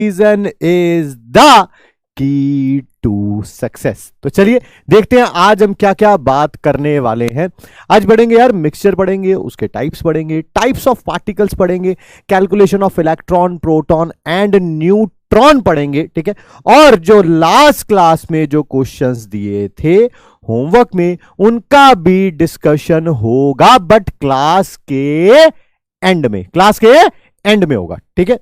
Reason is the key to success. तो चलिए देखते हैं आज हम क्या क्या बात करने वाले हैं। आज पढ़ेंगे यार मिक्सचर पढ़ेंगे, उसके टाइप्स पढ़ेंगे, टाइप्स ऑफ पार्टिकल्स पढ़ेंगे, calculation of electron, proton and neutron पढ़ेंगे, ठीक है। और जो लास्ट क्लास में जो क्वेश्चंस दिए थे होमवर्क में उनका भी डिस्कशन होगा, बट क्लास के एंड में होगा, ठीक है।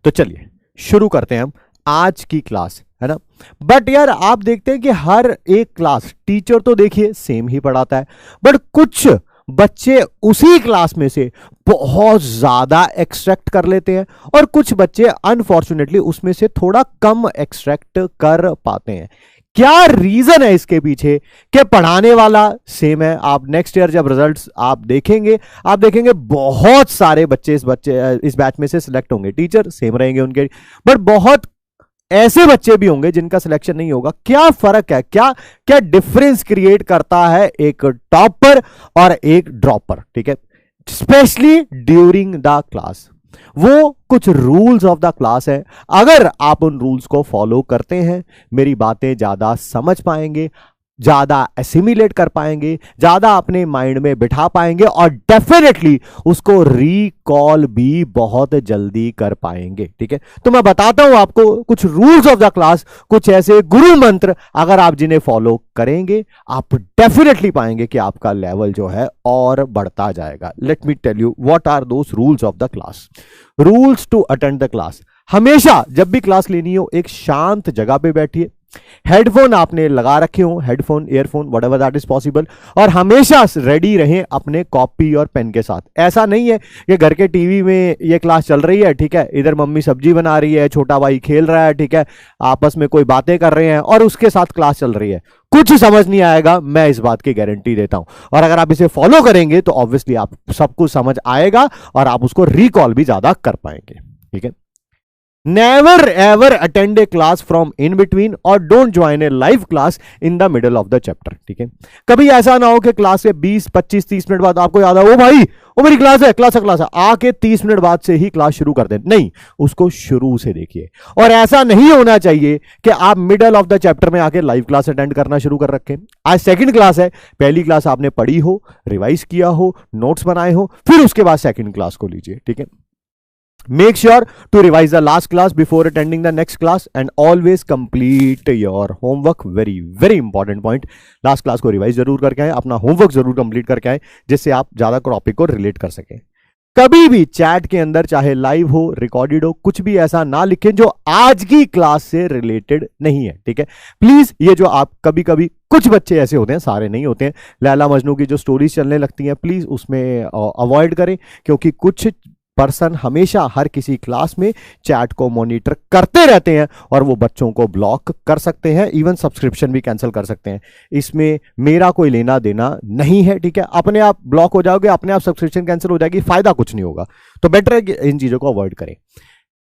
तो चलिए शुरू करते हैं हम आज की क्लास, है ना। बट यार आप देखते हैं कि हर एक क्लास टीचर तो देखिए सेम ही पढ़ाता है, बट कुछ बच्चे उसी क्लास में से बहुत ज्यादा एक्सट्रैक्ट कर लेते हैं और कुछ बच्चे अनफॉर्चुनेटली उसमें से थोड़ा कम एक्सट्रैक्ट कर पाते हैं। क्या रीजन है इसके पीछे? कि पढ़ाने वाला सेम है। आप नेक्स्ट ईयर जब रिजल्ट्स आप देखेंगे बहुत सारे बच्चे इस बैच में से सिलेक्ट होंगे, टीचर सेम रहेंगे उनके, बट बहुत ऐसे बच्चे भी होंगे जिनका सिलेक्शन नहीं होगा। क्या फर्क है, क्या डिफरेंस क्रिएट करता है एक टॉपर और एक ड्रॉपर, ठीक है। स्पेशली ड्यूरिंग द क्लास वो कुछ रूल्स ऑफ द क्लास है। अगर आप उन रूल्स को फॉलो करते हैं मेरी बातें ज्यादा समझ पाएंगे, ज्यादा एसिमिलेट कर पाएंगे, ज्यादा अपने माइंड में बिठा पाएंगे और डेफिनेटली उसको रिकॉल भी बहुत जल्दी कर पाएंगे, ठीक है। तो मैं बताता हूं आपको कुछ रूल्स ऑफ द क्लास, कुछ ऐसे गुरु मंत्र, अगर आप जिन्हें फॉलो करेंगे आप डेफिनेटली पाएंगे कि आपका लेवल जो है और बढ़ता जाएगा। Let me tell you what are those rules of the class. Rules to attend the class. हमेशा जब भी क्लास लेनी हो एक शांत जगह पे बैठिए, हेडफोन आपने लगा रखे हो, headphone, earphone, whatever that is possible, और हमेशा रेडी रहें अपने कॉपी और पेन के साथ। ऐसा नहीं है कि घर के टीवी में ये क्लास चल रही है, ठीक है, इधर मम्मी सब्जी बना रही है, छोटा भाई खेल रहा है, ठीक है, आपस में कोई बातें कर रहे हैं और उसके साथ क्लास चल रही है, कुछ समझ नहीं आएगा, मैं इस बात की गारंटी देता हूं। और अगर आप इसे फॉलो करेंगे तो ऑब्वियसली आप सब कुछ समझ आएगा और आप उसको रिकॉल भी ज्यादा कर पाएंगे, ठीक है। Never ever attend a class from in between और don't join a live class in the middle of the chapter, ठीक है। कभी ऐसा ना हो कि क्लास के 20, 25, 30 मिनट बाद आपको याद आ, ओ भाई ओ मेरी क्लास है, आके 30 मिनट बाद से ही क्लास शुरू कर दें। नहीं, उसको शुरू से देखिए। और ऐसा नहीं होना चाहिए कि आप मिडल ऑफ द चैप्टर में आके लाइव क्लास अटेंड करना शुरू कर रखें। आज सेकंड क्लास है, पहली क्लास आपने पढ़ी हो, रिवाइज किया हो, नोट्स बनाए हो, फिर उसके बाद सेकंड क्लास को लीजिए, ठीक है। Make sure to revise the last class before attending the next class and always complete your homework. Very very important point. Last class को रिवाइज जरूर करके आए, अपना होमवर्क जरूर कंप्लीट करके आए, जिससे आप ज्यादा टॉपिक को रिलेट कर सकें। कभी भी चैट के अंदर चाहे लाइव हो, रिकॉर्डेड हो, कुछ भी ऐसा ना लिखें जो आज की क्लास से रिलेटेड नहीं है, ठीक है। प्लीज ये जो आप कभी कुछ बच्चे ऐसे होते हैं, सारे नहीं होते हैं, लैला मजनू की जो स्टोरीज चलने लगती हैं, प्लीज उसमें अवॉइड करें, क्योंकि कुछ पर्सन हमेशा हर किसी क्लास में चैट को मॉनिटर करते रहते हैं और वो बच्चों को ब्लॉक कर सकते हैं, इवन सब्सक्रिप्शन भी कैंसिल कर सकते हैं। इसमें मेरा कोई लेना देना नहीं है, ठीक है। अपने आप ब्लॉक हो जाओगे, अपने आप सब्सक्रिप्शन कैंसिल हो जाएगी, फायदा कुछ नहीं होगा। तो बेटर है कि इन चीजों को अवॉइड करें।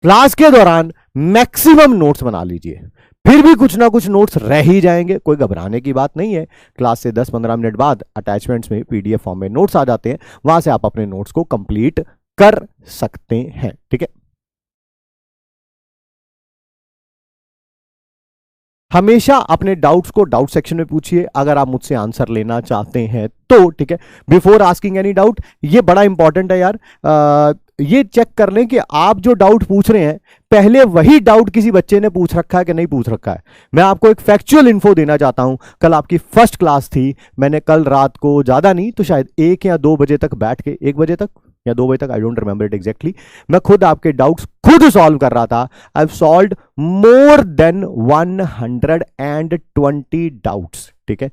क्लास के दौरान मैक्सिमम नोट्स बना लीजिए, फिर भी कुछ ना कुछ नोट्स रह ही जाएंगे, कोई घबराने की बात नहीं है। क्लास से 10-15 मिनट बाद अटैचमेंट्स में पीडीएफ फॉर्म में नोट्स आ जाते हैं, वहां से आप अपने नोट्स को कंप्लीट कर सकते हैं, ठीक है। हमेशा अपने डाउट्स को डाउट सेक्शन में पूछिए अगर आप मुझसे आंसर लेना चाहते हैं तो, ठीक है। बिफोर आस्किंग एनी डाउट, ये बड़ा इंपॉर्टेंट है यार, ये चेक कर लें कि आप जो डाउट पूछ रहे हैं पहले वही डाउट किसी बच्चे ने पूछ रखा है कि नहीं पूछ रखा है। मैं आपको एक फैक्चुअल इन्फो देना चाहता हूं। कल आपकी फर्स्ट क्लास थी, मैंने कल रात को ज्यादा नहीं तो शायद 1 या 2 बजे तक बैठ के, 1 बजे तक या 2 बजे तक, I don't remember it exactly, मैं खुद आपके डाउट्स खुद सॉल्व कर रहा था। I have solved more than 120 doubts, ठीक है।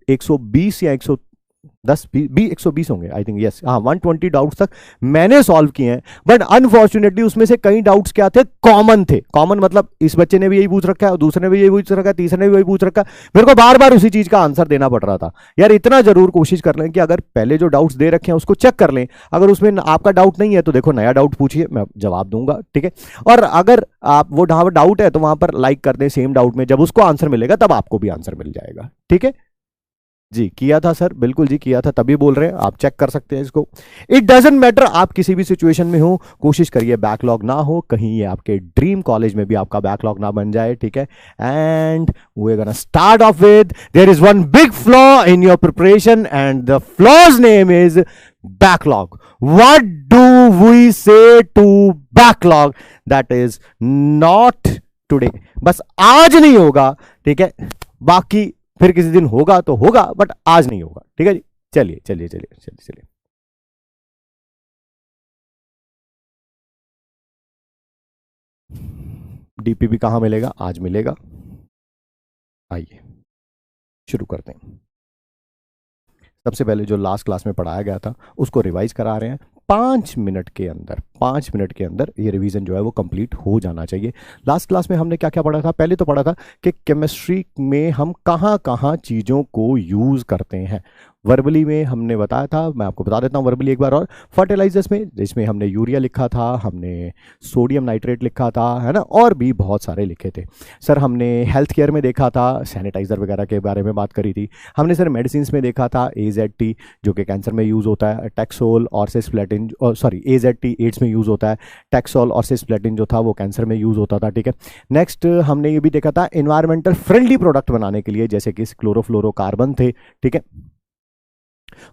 120 या 120 होंगे आई थिंक, यस, हाँ, 120 डाउट्स तक मैंने सॉल्व किए हैं। बट अनफॉर्चुनेटली उसमें से कई डाउट्स क्या थे, कॉमन थे। कॉमन मतलब इस बच्चे ने भी यही पूछ रखा है, दूसरे ने भी यही पूछ रखा है, तीसरे ने भी वही पूछ रखा है, मेरे को बार बार उसी चीज का आंसर देना पड़ रहा था। यार इतना जरूर कोशिश कर लें कि अगर पहले जो डाउट्स दे रखे हैं उसको चेक कर लें, अगर उसमें आपका डाउट नहीं है तो देखो नया डाउट पूछिए, मैं जवाब दूंगा, ठीक है। और अगर आप वो डाउट है तो वहां पर लाइक कर दें सेम डाउट में, जब उसको आंसर मिलेगा तब आपको भी आंसर मिल जाएगा, ठीक है। जी किया था सर, बिल्कुल जी किया था, तभी बोल रहे हैं, आप चेक कर सकते हैं इसको। इट डजेंट मैटर आप किसी भी सिचुएशन में हो, कोशिश करिए बैकलॉग ना हो, कहीं ये आपके ड्रीम कॉलेज में भी आपका बैकलॉग ना बन जाए, ठीक है। And we gonna start off with there is one big flaw in your preparation and the flaw's name is backlog. What do we say to backlog? That is not today, बस आज नहीं होगा, ठीक है, बाकी फिर किसी दिन होगा तो होगा, बट आज नहीं होगा, ठीक है जी। चलिए चलिए चलिए चलिए चलिए, डीपीपी कहां मिलेगा? आज मिलेगा। आइए शुरू करते हैं। सबसे पहले जो लास्ट क्लास में पढ़ाया गया था उसको रिवाइज करा रहे हैं। 5 मिनट के अंदर, 5 मिनट के अंदर ये रिवीजन जो है वो कंप्लीट हो जाना चाहिए। लास्ट क्लास में हमने क्या क्या पढ़ा था? पहले तो पढ़ा था कि केमिस्ट्री में हम कहाँ कहाँ चीज़ों को यूज़ करते हैं। वर्बली में हमने बताया था, मैं आपको बता देता हूँ वर्बली एक बार और। फर्टिलाइजर्स में, जिसमें हमने यूरिया लिखा था, हमने सोडियम नाइट्रेट लिखा था, है ना, और भी बहुत सारे लिखे थे। सर हमने हेल्थ केयर में देखा था, सैनिटाइजर वगैरह के बारे में बात करी थी। हमने सर मेडिसिन में देखा था AZT जो कि कैंसर में यूज़ होता है, टैक्सोल और सिस्प्लेटिन, सॉरी AZT एड्स में यूज़ होता है, टैक्सोल और सिस्प्लेटिन जो था वो कैंसर में यूज़ होता था, ठीक है। नेक्स्ट हमने ये भी देखा था इन्वायरमेंटल फ्रेंडली प्रोडक्ट बनाने के लिए, जैसे कि क्लोरोफ्लोरोकार्बन थे, ठीक है,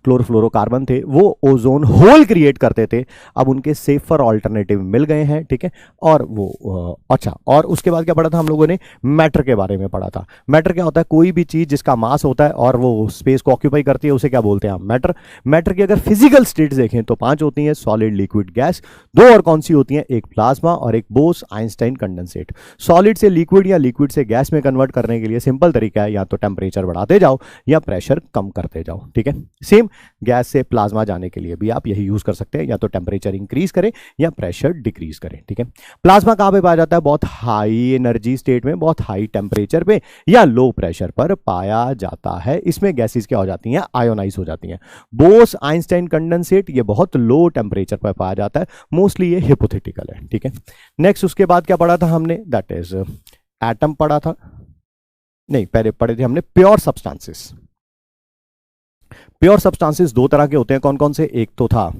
क्लोरोफ्लोरोकार्बन थे, वो ओजोन होल क्रिएट करते थे, अब उनके सेफर ऑल्टरनेटिव मिल गए हैं, ठीक है। और वो अच्छा, और उसके बाद क्या पढ़ा था हम लोगों ने? मैटर के बारे में पढ़ा था। मैटर क्या होता है? कोई भी चीज जिसका मास होता है और वो स्पेस को ऑक्यूपाई करती है, उसे क्या बोलते हैं हम? मैटर। मैटर की अगर फिजिकल स्टेट्स देखें तो 5 होती हैं, सॉलिड, लिक्विड, गैस। 2 और कौन सी होती हैं? एक प्लाज्मा और एक बोस आइंस्टाइन कंडेंसेट। सॉलिड से लिक्विड या लिक्विड से गैस में कन्वर्ट करने के लिए सिंपल तरीका है, या तो टेम्परेचर बढ़ाते जाओ या प्रेशर कम करते जाओ, ठीक है। सेम गैस से प्लाज्मा जाने के लिए भी आप यही यूज कर सकते हैं, या तो टेम्परेचर इंक्रीज करें या प्रेशर डिक्रीज करें, ठीक है। प्लाज्मा कहां पे पाया जाता है? बहुत हाई एनर्जी स्टेट में, बहुत हाई टेम्परेचर पे या लो प्रेशर पर पाया जाता है। इसमें गैसेस क्या हो जाती हैं? आयोनाइज हो जाती हैं। बोस आइंस्टाइन कंडेंसेट ये बहुत लो टेम्परेचर पर पाया जाता है, मोस्टली ये हिपोथेटिकल है, ठीक है। नेक्स्ट उसके बाद क्या पढ़ा था हमने? दैट इज एटम पढ़ा था, नहीं पहले पढ़े थे हमने प्योर सब्सटेंसेस। प्योर सब्सटेंसेस 2 तरह के होते हैं, कौन कौन से? एक तो था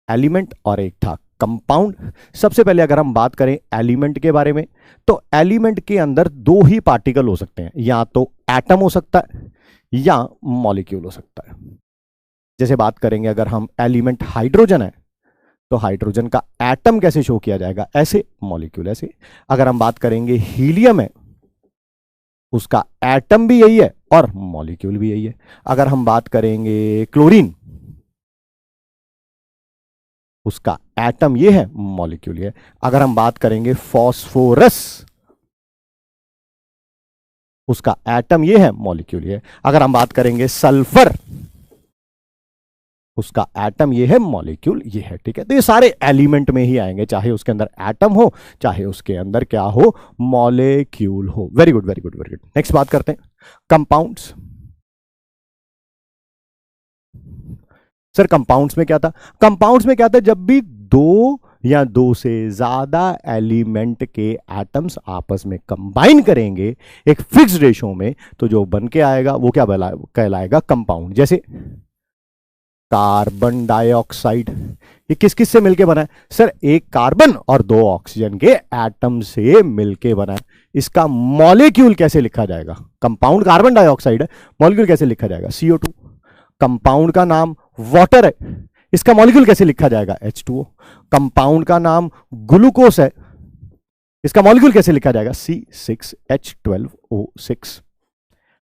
एलिमेंट और एक था कंपाउंड। सबसे पहले अगर हम बात करें एलिमेंट के बारे में, तो एलिमेंट के अंदर 2 ही पार्टिकल हो सकते हैं, या तो एटम हो सकता है या मॉलिक्यूल हो सकता है। जैसे बात करेंगे अगर हम एलिमेंट हाइड्रोजन है, तो हाइड्रोजन का एटम कैसे शो किया जाएगा? ऐसे, मॉलिक्यूल ऐसे। अगर हम बात करेंगे हीलियम है, उसका एटम भी यही है और मॉलिक्यूल भी यही है। अगर हम बात करेंगे क्लोरीन, उसका एटम ये है, मॉलिक्यूल ये है। अगर हम बात करेंगे फॉस्फोरस, उसका एटम ये है, मॉलिक्यूल ये है। अगर हम बात करेंगे सल्फर, उसका एटम ये है, मॉलिक्यूल ये है, ठीक है। तो ये सारे एलिमेंट में ही आएंगे, चाहे उसके अंदर एटम हो, चाहे उसके अंदर क्या हो? मॉलिक्यूल हो। Very good very good very good. Next बात करते हैं कंपाउंड्स। सर कंपाउंड्स में क्या था? कंपाउंड्स में क्या था? जब भी 2 या 2 से ज्यादा एलिमेंट के एटम्स आपस में कंबाइन करेंगे एक फिक्स्ड रेशो में, तो जो बन के आएगा वो क्या कहलाएगा? कंपाउंड। जैसे कार्बन डाइऑक्साइड, ये किस किस से मिलके बना है? सर एक कार्बन और 2 ऑक्सीजन के एटम से मिलके बना है। इसका मॉलिक्यूल कैसे लिखा जाएगा? कंपाउंड कार्बन डाइऑक्साइड है, मॉलिक्यूल कैसे लिखा जाएगा? CO2। कंपाउंड का नाम वाटर है, इसका मॉलिक्यूल कैसे लिखा जाएगा? H2O। कंपाउंड का नाम ग्लूकोस है, इसका मॉलिक्यूल कैसे लिखा जाएगा? C6H12O6।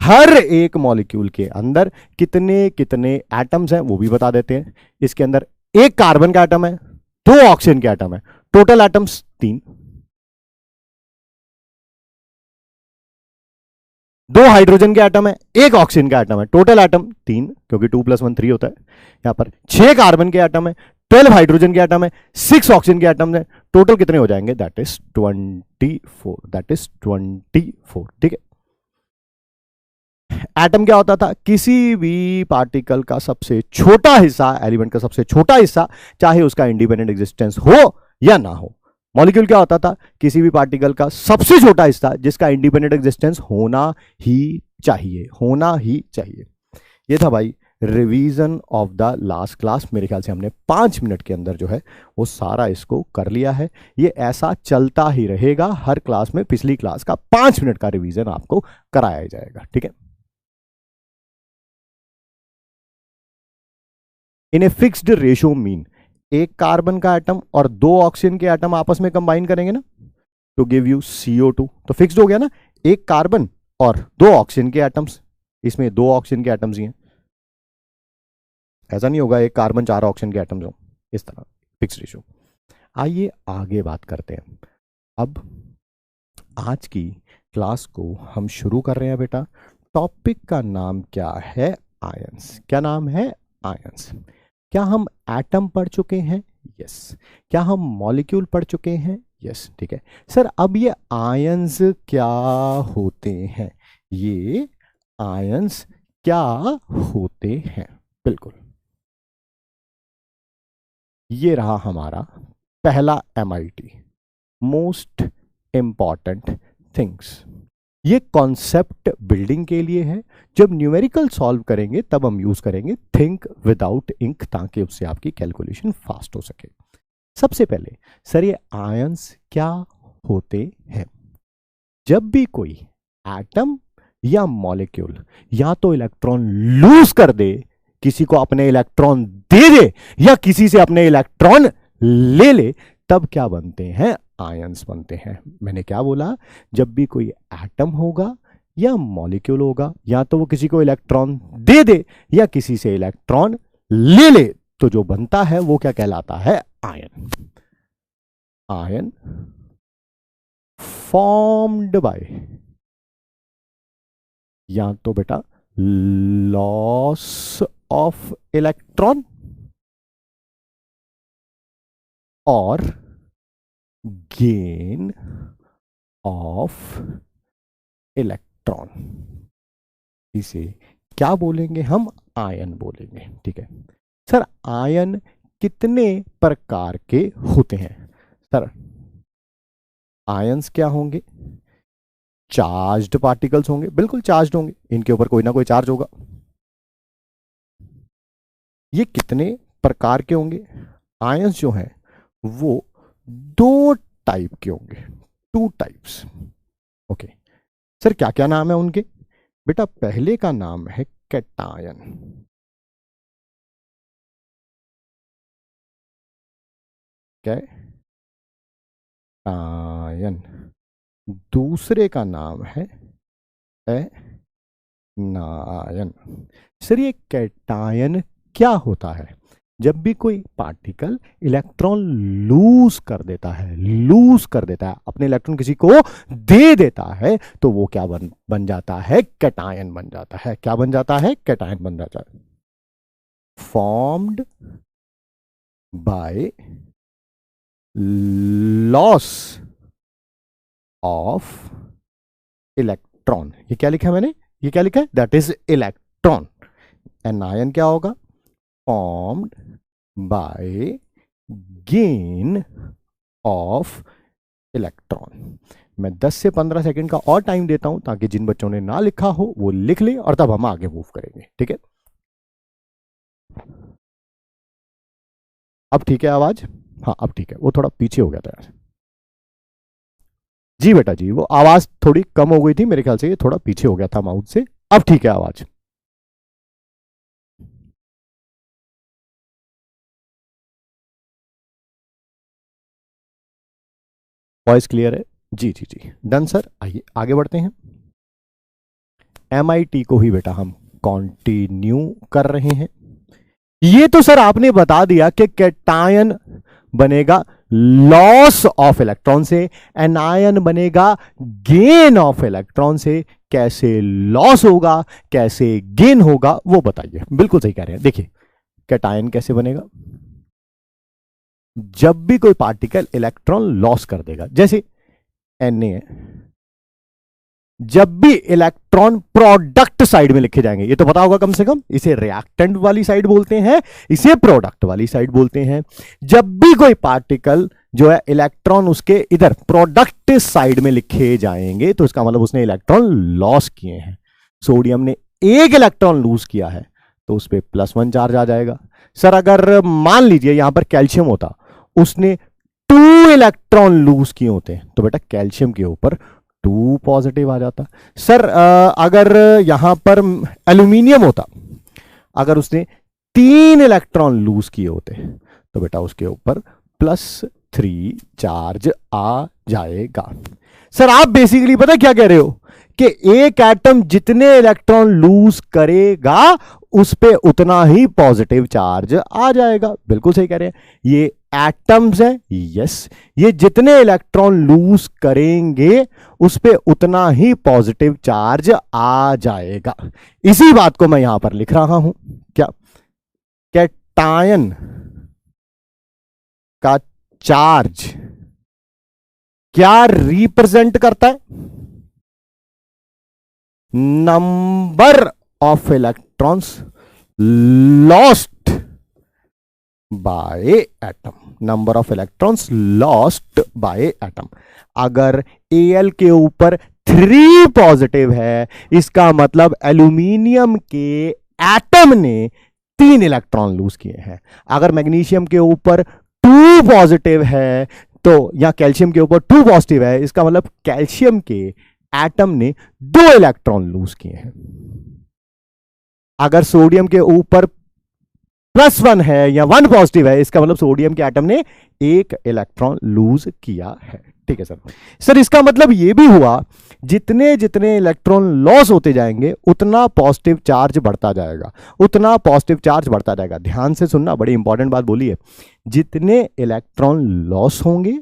हर एक मॉलिक्यूल के अंदर कितने कितने एटम्स हैं वो भी बता देते हैं। इसके अंदर एक कार्बन का एटम है, 2 ऑक्सीजन के एटम है, टोटल एटम्स 3। 2 हाइड्रोजन के एटम है, 1 ऑक्सीजन का एटम है, टोटल एटम 3, क्योंकि 2 + 1 3 होता है। यहां पर 6 कार्बन के एटम है, 12 हाइड्रोजन के एटम है, 6 ऑक्सीजन के एटम है, टोटल कितने हो जाएंगे? दैट इज 24, दैट इज 24, ठीक है। एटम क्या होता था? किसी भी पार्टिकल का सबसे छोटा हिस्सा, एलिमेंट का सबसे छोटा हिस्सा, चाहे उसका इंडिपेंडेंट एग्जिस्टेंस हो या ना हो। मॉलिक्यूल क्या होता था? किसी भी पार्टिकल का सबसे छोटा हिस्सा जिसका इंडिपेंडेंट एग्जिस्टेंस होना ही चाहिए, होना ही चाहिए। ये था भाई revision of the last class. मेरे ख्याल से हमने 5 मिनट के अंदर जो है वो सारा इसको कर लिया है। ये ऐसा चलता ही रहेगा, हर क्लास में पिछली क्लास का 5 मिनट का रिवीजन आपको कराया जाएगा, ठीक है। इन ए फिक्स्ड रेशियो मीन, एक कार्बन का एटम और 2 ऑक्सीजन के एटम आपस में कंबाइन करेंगे ना तो गिव यू CO2। तो फिक्स्ड हो गया ना, एक कार्बन और 2 ऑक्सीजन के एटम्स, इसमें 2 ऑक्सीजन के एटम्स ही हैं। ऐसा नहीं होगा एक कार्बन 4 ऑक्सीजन के एटम्स हो, इस तरह फिक्स्ड रेशियो। आइए आगे बात करते हैं। अब आज की क्लास को हम शुरू कर रहे हैं बेटा। टॉपिक का नाम क्या है? आयंस। क्या नाम है? आयंस। क्या हम एटम पढ़ चुके हैं? यस। क्या हम मॉलिक्यूल पढ़ चुके हैं? यस, ठीक है सर। अब ये आयंस क्या होते हैं? ये आयंस क्या होते हैं? बिल्कुल, ये रहा हमारा पहला MIT, मोस्ट इंपॉर्टेंट थिंग्स। ये कॉन्सेप्ट बिल्डिंग के लिए है। जब न्यूमेरिकल सॉल्व करेंगे तब हम यूज करेंगे थिंक विदाउट इंक, ताकि उससे आपकी कैलकुलेशन फास्ट हो सके। सबसे पहले सर ये आयंस क्या होते हैं? जब भी कोई एटम या मॉलिक्यूल या तो इलेक्ट्रॉन लूज कर दे, किसी को अपने इलेक्ट्रॉन दे दे, या किसी से अपने इलेक्ट्रॉन ले ले, तब क्या बनते हैं? आयंस बनते हैं। मैंने क्या बोला? जब भी कोई एटम होगा या मॉलिक्यूल होगा, या तो वो किसी को इलेक्ट्रॉन दे दे या किसी से इलेक्ट्रॉन ले ले, तो जो बनता है वो क्या कहलाता है? आयन। आयन फॉर्म्ड बाय, या तो बेटा लॉस ऑफ इलेक्ट्रॉन और गेन ऑफ इलेक्ट्रॉन, इसे क्या बोलेंगे हम? आयन बोलेंगे, ठीक है सर। आयन कितने प्रकार के होते हैं? सर आयंस क्या होंगे? चार्ज्ड पार्टिकल्स होंगे, बिल्कुल चार्ज्ड होंगे, इनके ऊपर कोई ना कोई चार्ज होगा। ये कितने प्रकार के होंगे? आयंस जो हैं वो 2 टाइप के होंगे, 2 टाइप्स। ओके सर, क्या क्या नाम है उनके? बेटा पहले का नाम है कैटायन। कैटायन। दूसरे का नाम है एनायन। सर ये कैटायन क्या होता है? जब भी कोई पार्टिकल इलेक्ट्रॉन लूज कर देता है, अपने इलेक्ट्रॉन किसी को दे देता है, तो वो क्या बन जाता है? कैटायन बन जाता है। क्या बन जाता है? कैटायन बन जाता है। Formed by loss of electron. ये क्या लिखा है मैंने? ये क्या लिखा है? That is electron. एनायन क्या होगा? Formed by gain of electron. मैं 10 से 15 सेकंड का और टाइम देता हूं, ताकि जिन बच्चों ने ना लिखा हो वो लिख ले, और तब हम आगे मूव करेंगे, ठीक है। अब ठीक है आवाज? हाँ अब ठीक है, वो थोड़ा पीछे हो गया था यार। जी बेटा जी, वो आवाज थोड़ी कम हो गई थी मेरे ख्याल से, ये थोड़ा पीछे हो गया था माउथ से। अब ठीक है आवाज। वॉइस क्लियर है? जी जी जी, डन सर। आइए आगे बढ़ते हैं। MIT को ही बेटा हम कंटिन्यू कर रहे हैं। ये तो सर आपने बता दिया कि कैटायन बनेगा लॉस ऑफ इलेक्ट्रॉन से, एनायन बनेगा गेन ऑफ इलेक्ट्रॉन से। कैसे लॉस होगा, कैसे गेन होगा, वो बताइए। बिल्कुल सही कह रहे हैं। देखिए कैटायन कैसे बनेगा? जब भी कोई पार्टिकल इलेक्ट्रॉन लॉस कर देगा, जैसे Na है, जब भी इलेक्ट्रॉन प्रोडक्ट साइड में लिखे जाएंगे, ये तो पता होगा कम से कम, इसे रिएक्टेंट वाली साइड बोलते हैं, इसे प्रोडक्ट वाली साइड बोलते हैं। जब भी कोई पार्टिकल जो है इलेक्ट्रॉन उसके इधर प्रोडक्ट साइड में लिखे जाएंगे, तो इसका मतलब उसने इलेक्ट्रॉन लॉस किए हैं। सोडियम ने 1 इलेक्ट्रॉन लूज किया है, तो उस पर +1 चार्ज आ जाएगा। सर अगर मान लीजिए यहां पर कैल्शियम होता, उसने 2 इलेक्ट्रॉन लूज किए होते तो बेटा कैल्शियम के ऊपर 2 पॉजिटिव आ जाता। सर अगर यहां पर एल्यूमिनियम होता, अगर उसने 3 इलेक्ट्रॉन लूज किए होते तो बेटा उसके ऊपर +3 चार्ज आ जाएगा। सर आप बेसिकली पता क्या कह रहे हो कि एक एटम जितने इलेक्ट्रॉन लूज करेगा उस पे उतना ही पॉजिटिव चार्ज आ जाएगा। बिल्कुल सही कह रहे हैं, ये एटम्स हैं, यस, ये जितने इलेक्ट्रॉन लूज करेंगे उस पे उतना ही पॉजिटिव चार्ज आ जाएगा। इसी बात को मैं यहां पर लिख रहा हूं। क्या कैटायन का चार्ज क्या रिप्रेजेंट करता है? Number of electrons lost by atom. Number of electrons lost by atom. अगर Al के ऊपर 3 पॉजिटिव है, इसका मतलब एल्यूमिनियम के एटम ने 3 इलेक्ट्रॉन लूज किए हैं। अगर मैग्नीशियम के ऊपर 2 पॉजिटिव है तो या कैल्शियम के ऊपर 2 पॉजिटिव है, इसका मतलब कैल्शियम के एटम ने 2 इलेक्ट्रॉन लूज किए हैं। अगर सोडियम के ऊपर +1 है या 1 पॉजिटिव है, इसका मतलब सोडियम के एटम ने 1 इलेक्ट्रॉन लूज किया है। ठीक है सर। सर इसका मतलब यह भी हुआ जितने जितने इलेक्ट्रॉन लॉस होते जाएंगे उतना पॉजिटिव चार्ज बढ़ता जाएगा, उतना पॉजिटिव चार्ज बढ़ता जाएगा। ध्यान से सुनना, बड़ी इंपॉर्टेंट बात बोली है। जितने इलेक्ट्रॉन लॉस होंगे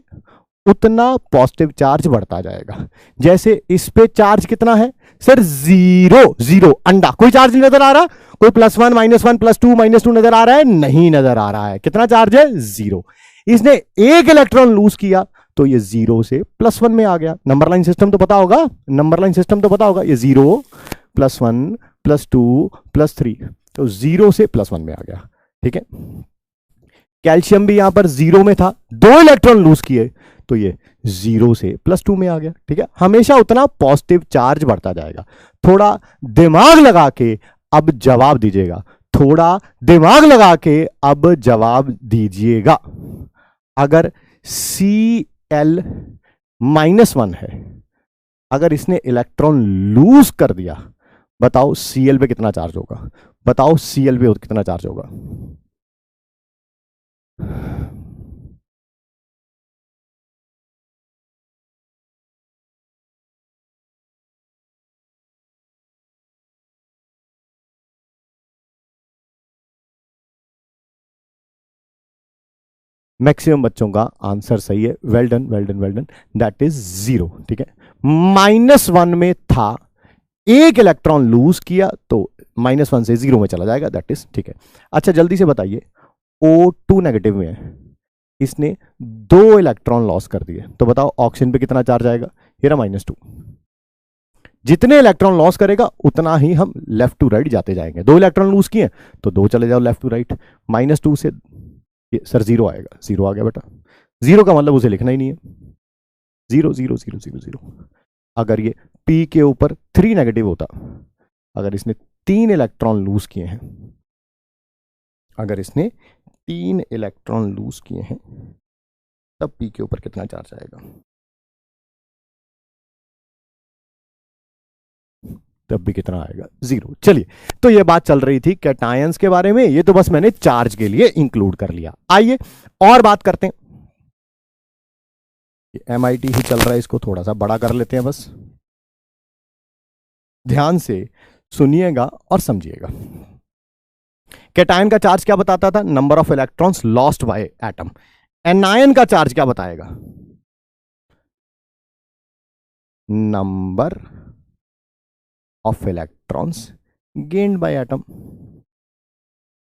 उतना पॉजिटिव चार्ज बढ़ता जाएगा। जैसे इस पे चार्ज कितना है सर? 0 अंडा, कोई चार्ज नहीं नजर आ रहा। कोई +1 -1 +2 -2 नजर आ रहा है? नहीं नजर आ रहा है। कितना चार्ज है? 0। इसने एक इलेक्ट्रॉन लूज किया तो ये 0 से +1 में आ गया। नंबर लाइन सिस्टम तो पता होगा, नंबर लाइन सिस्टम तो पता होगा। ये 0 +1 +2 +3, तो 0 से +1 में आ गया। ठीक है। कैल्शियम भी यहां पर 0 में था, 2 इलेक्ट्रॉन लूज किए तो ये 0 से +2 में आ गया। ठीक है। हमेशा उतना पॉजिटिव चार्ज बढ़ता जाएगा। थोड़ा दिमाग लगा के अब जवाब दीजिएगा, थोड़ा दिमाग लगा के अब जवाब दीजिएगा। अगर Cl-1 है, अगर इसने इलेक्ट्रॉन लूज कर दिया, बताओ Cl पे कितना चार्ज होगा? बताओ Cl पे कितना चार्ज होगा? मैक्सिमम बच्चों का आंसर सही है। Well done, well done, well done. That is 0। ठीक है। -1 में था, एक इलेक्ट्रॉन लूज किया तो -1 से 0 में चला जाएगा। दैट इज ठीक है। अच्छा जल्दी से बताइए, O2 नेगेटिव में है, इसने 2 इलेक्ट्रॉन लॉस कर दिए, तो बताओ ऑक्सीजन पे कितना चार्ज आएगा? ये रहा -2। जितने इलेक्ट्रॉन लॉस करेगा उतना ही हम लेफ्ट टू राइट जाते जाएंगे। 2 इलेक्ट्रॉन लूज किए तो 2 चले जाओ लेफ्ट टू राइट। -2 से ये सर 0 आएगा। 0 आ गया बेटा। 0 का मतलब उसे लिखना ही नहीं है। 0 0 0 0 0। अगर ये P के ऊपर 3 नेगेटिव होता, अगर इसने 3 इलेक्ट्रॉन लूज किए हैं, अगर इसने 3 इलेक्ट्रॉन लूज किए हैं, तब P के ऊपर कितना चार्ज आएगा? तब भी कितना आएगा? 0। चलिए, तो ये बात चल रही थी कैटायंस के बारे में, ये तो बस मैंने चार्ज के लिए इंक्लूड कर लिया। आइए और बात करते हैं। MIT ही चल रहा है, इसको थोड़ा सा बड़ा कर लेते हैं। बस ध्यान से सुनिएगा और समझिएगा। कैटायन का चार्ज क्या बताता था? Number of electrons lost by atom. Anion का चार्ज क्या बताएगा? Number of electrons gained by atom.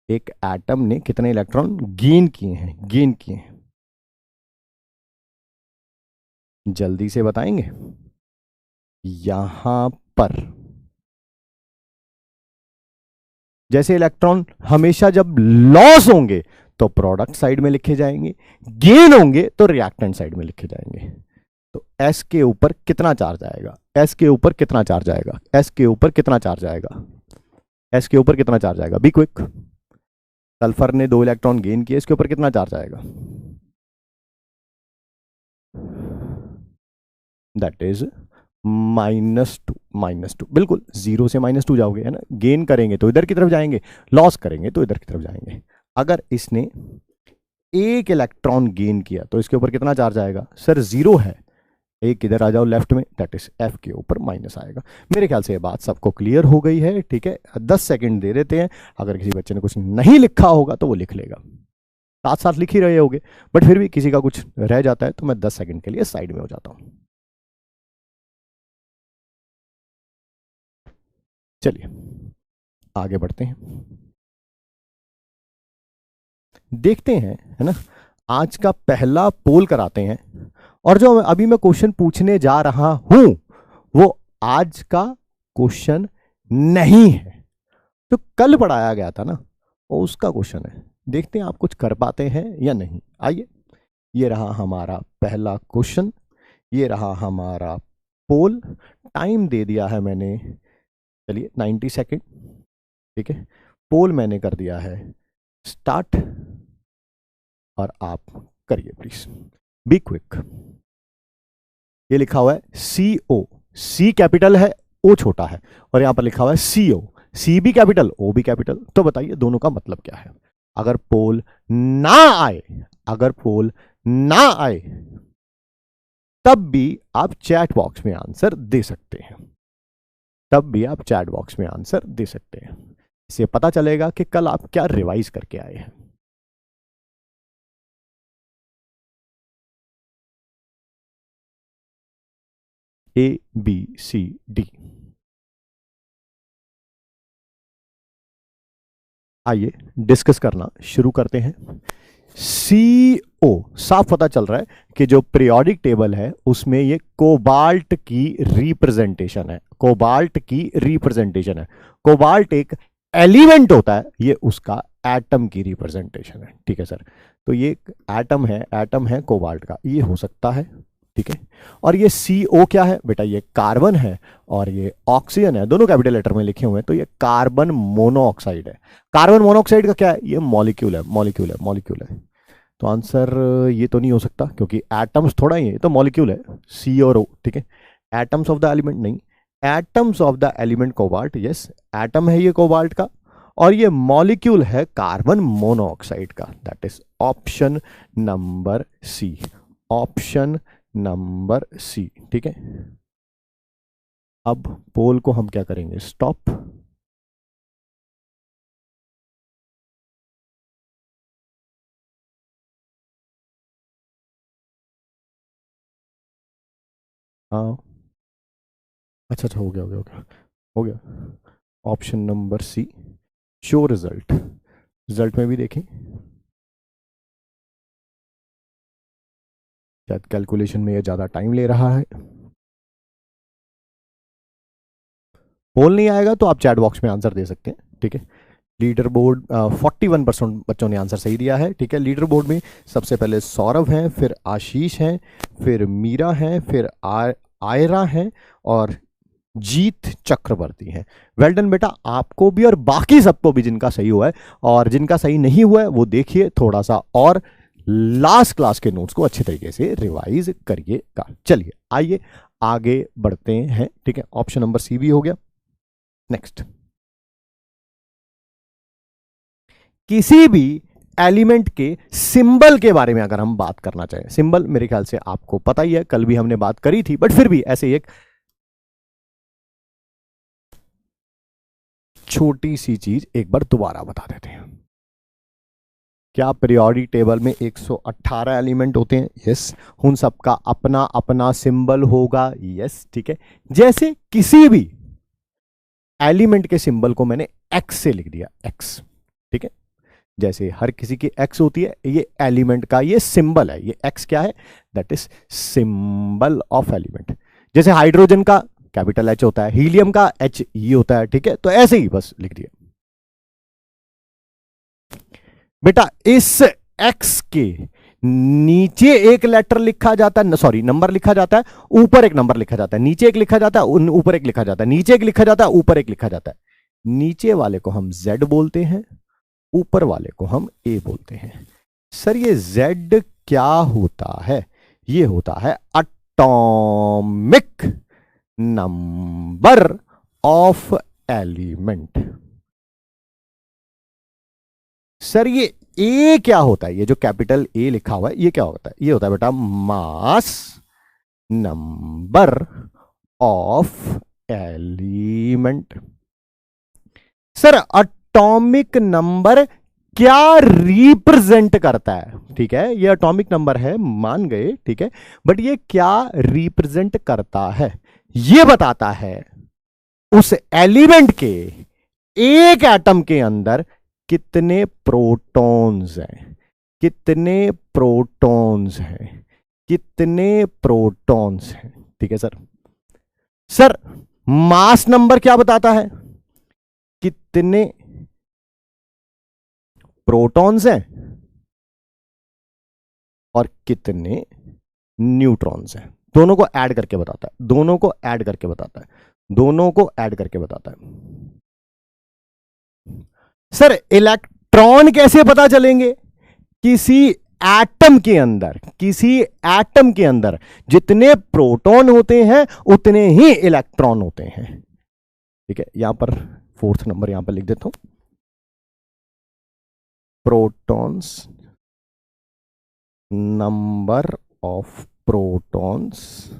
एक एटम ने कितने इलेक्ट्रॉन गेन किए हैं? गेन किए हैं। जल्दी से बताएंगे। यहां पर जैसे इलेक्ट्रॉन हमेशा जब लॉस होंगे तो प्रोडक्ट साइड में लिखे जाएंगे, गेन होंगे तो रिएक्टेंट साइड में लिखे जाएंगे। तो S के ऊपर कितना चार्ज आएगा? S के ऊपर कितना चार्ज आएगा? S के ऊपर कितना चार्ज आएगा? एस के ऊपर कितना चार्ज आएगा, बी क्विक। सल्फर ने 2 इलेक्ट्रॉन गेन किए, इसके ऊपर कितना चार्ज आएगा, दैट इज -2, बिल्कुल 0 से -2 जाओगे, है ना। गेन करेंगे तो इधर की तरफ जाएंगे, लॉस करेंगे तो इधर की तरफ जाएंगे। अगर इसने 1 इलेक्ट्रॉन गेन किया तो इसके ऊपर कितना चार्ज आएगा, सर 0 है, एक इधर आ जाओ लेफ्ट में, दैट इज एफ के ऊपर माइनस आएगा। मेरे ख्याल से ये बात सबको क्लियर हो गई है, ठीक है। 10 सेकंड दे देते हैं, अगर किसी बच्चे ने कुछ नहीं लिखा होगा तो वो लिख लेगा, साथ साथ लिख ही रहे होगे, बट फिर भी किसी का कुछ रह जाता है तो मैं 10 सेकंड के लिए साइड में हो जाता हूं। चलिए आगे बढ़ते हैं, देखते हैं, है ना। आज का पहला पोल कराते हैं, और जो अभी मैं क्वेश्चन पूछने जा रहा हूं वो आज का क्वेश्चन नहीं है, जो कल पढ़ाया गया था ना वो उसका क्वेश्चन है। देखते हैं आप कुछ कर पाते हैं या नहीं। आइए, ये रहा हमारा पहला क्वेश्चन, ये रहा हमारा पोल। टाइम दे दिया है मैंने, चलिए 90 सेकेंड, ठीक है। पोल मैंने कर दिया है स्टार्ट, और आप करिए प्लीज, बी क्विक। ये लिखा हुआ है CO, C कैपिटल है, O छोटा है, और यहां पर लिखा हुआ है CO, C भी कैपिटल, O भी कैपिटल। तो बताइए दोनों का मतलब क्या है। अगर पोल ना आए, अगर पोल ना आए तब भी आप चैट बॉक्स में आंसर दे सकते हैं, तब भी आप चैट बॉक्स में आंसर दे सकते हैं। इससे पता चलेगा कि कल आप क्या रिवाइज करके आए हैं। ABCD। आइए डिस्कस करना शुरू करते हैं। CO, साफ पता चल रहा है कि जो पीरियोडिक टेबल है उसमें ये कोबाल्ट की रिप्रेजेंटेशन है, कोबाल्ट की रिप्रेजेंटेशन है। कोबाल्ट एक एलिमेंट होता है, ये उसका एटम की रिप्रेजेंटेशन है, ठीक है सर। तो ये एटम है, एटम है कोबाल्ट का, ये हो सकता है, ठीक है। और ये CO क्या है बेटा, ये कार्बन है और ये ऑक्सीजन है, दोनों कैपिटल लेटर में लिखे हुए हैं, तो ये कार्बन मोनोऑक्साइड है। कार्बन मोनोऑक्साइड का क्या है, ये मॉलिक्यूल है, मॉलिक्यूल है, मॉलिक्यूल है। तो आंसर ये तो नहीं हो सकता क्योंकि एटम्स थोड़ा ही है, तो मॉलिक्यूल है, C और O, ठीक है। एटम्स ऑफ द एलिमेंट नहीं, atoms of the element cobalt, yes atom है ये कोबाल्ट का, और ये मॉलिक्यूल है कार्बन मोनोऑक्साइड का, that is option number C, option number C, ठीक है। अब पोल को हम क्या करेंगे, स्टॉप। हाँ अच्छा अच्छा, हो गया हो गया हो गया हो गया। Option number C, show result. Result में भी देखें, शायद कैलकुलेशन में ये ज्यादा टाइम ले रहा है। पोल नहीं आएगा तो आप चैट बॉक्स में आंसर दे सकते हैं, ठीक है। लीडर बोर्ड 41% बच्चों ने आंसर सही दिया है, ठीक है। लीडर बोर्ड में सबसे पहले सौरभ हैं, फिर आशीष हैं, फिर मीरा हैं, फिर आयरा हैं, और जीत चक्रवर्ती हैं। वेल डन बेटा, आपको भी और बाकी सबको भी जिनका सही हुआ है, और जिनका सही नहीं हुआ है वो देखिए थोड़ा सा, और लास्ट क्लास के नोट्स को अच्छे तरीके से रिवाइज करिएगा। चलिए आइए आगे बढ़ते हैं, ठीक है। ऑप्शन नंबर C भी हो गया। नेक्स्ट, किसी भी एलिमेंट के सिंबल के बारे में अगर हम बात करना चाहें, सिंबल मेरे ख्याल से आपको पता ही है, कल भी हमने बात करी थी, बट फिर भी ऐसे एक छोटी सी चीज एक बार दोबारा बता देते हैं। क्या पीरियोडिक टेबल में 118 एलिमेंट होते हैं? यस। उन सबका अपना अपना सिंबल होगा, यस, ठीक है। जैसे किसी भी एलिमेंट के सिंबल को मैंने एक्स से लिख दिया, एक्स, ठीक है। जैसे हर किसी की एक्स होती है, ये एलिमेंट का ये सिंबल है, ये एक्स क्या है, that is symbol of element. जैसे हाइड्रोजन का कैपिटल H होता है, हीलियम का HE होता है, ठीक है। तो ऐसे ही बस लिख दिया बेटा। इस एक्स के नीचे एक लेटर लिखा जाता है, सॉरी नंबर लिखा जाता है, ऊपर एक नंबर लिखा जाता है, नीचे एक लिखा जाता है, ऊपर एक लिखा जाता है, नीचे एक लिखा जाता है, ऊपर एक लिखा जाता है। नीचे वाले को हम Z बोलते हैं, ऊपर वाले को हम A बोलते हैं। सर ये Z क्या होता है? ये होता है atomic number of element. Sir ये A क्या होता है? ये जो कैपिटल A लिखा हुआ है ये क्या होता है? ये होता है बेटा mass number of element. Sir atomic number क्या रिप्रेजेंट करता है? ठीक है, ये एटॉमिक नंबर है, मान गए, ठीक है, बट ये क्या रिप्रेजेंट करता है? ये बताता है उस एलिमेंट के एक एटम के अंदर कितने प्रोटॉन्स हैं, कितने प्रोटॉन्स हैं, कितने प्रोटॉन्स हैं। ठीक है सर। सर मास नंबर क्या बताता है? कितने प्रोटॉन्स हैं और कितने न्यूट्रॉन्स हैं। दोनों को ऐड करके बताता है, दोनों को ऐड करके बताता है, दोनों को ऐड करके बताता है। सर इलेक्ट्रॉन कैसे पता चलेंगे? किसी एटम के अंदर, किसी एटम के अंदर जितने प्रोटॉन होते हैं उतने ही इलेक्ट्रॉन होते हैं। ठीक है, यहां पर 4th नंबर यहां पर लिख देता हूं, protons, number of protons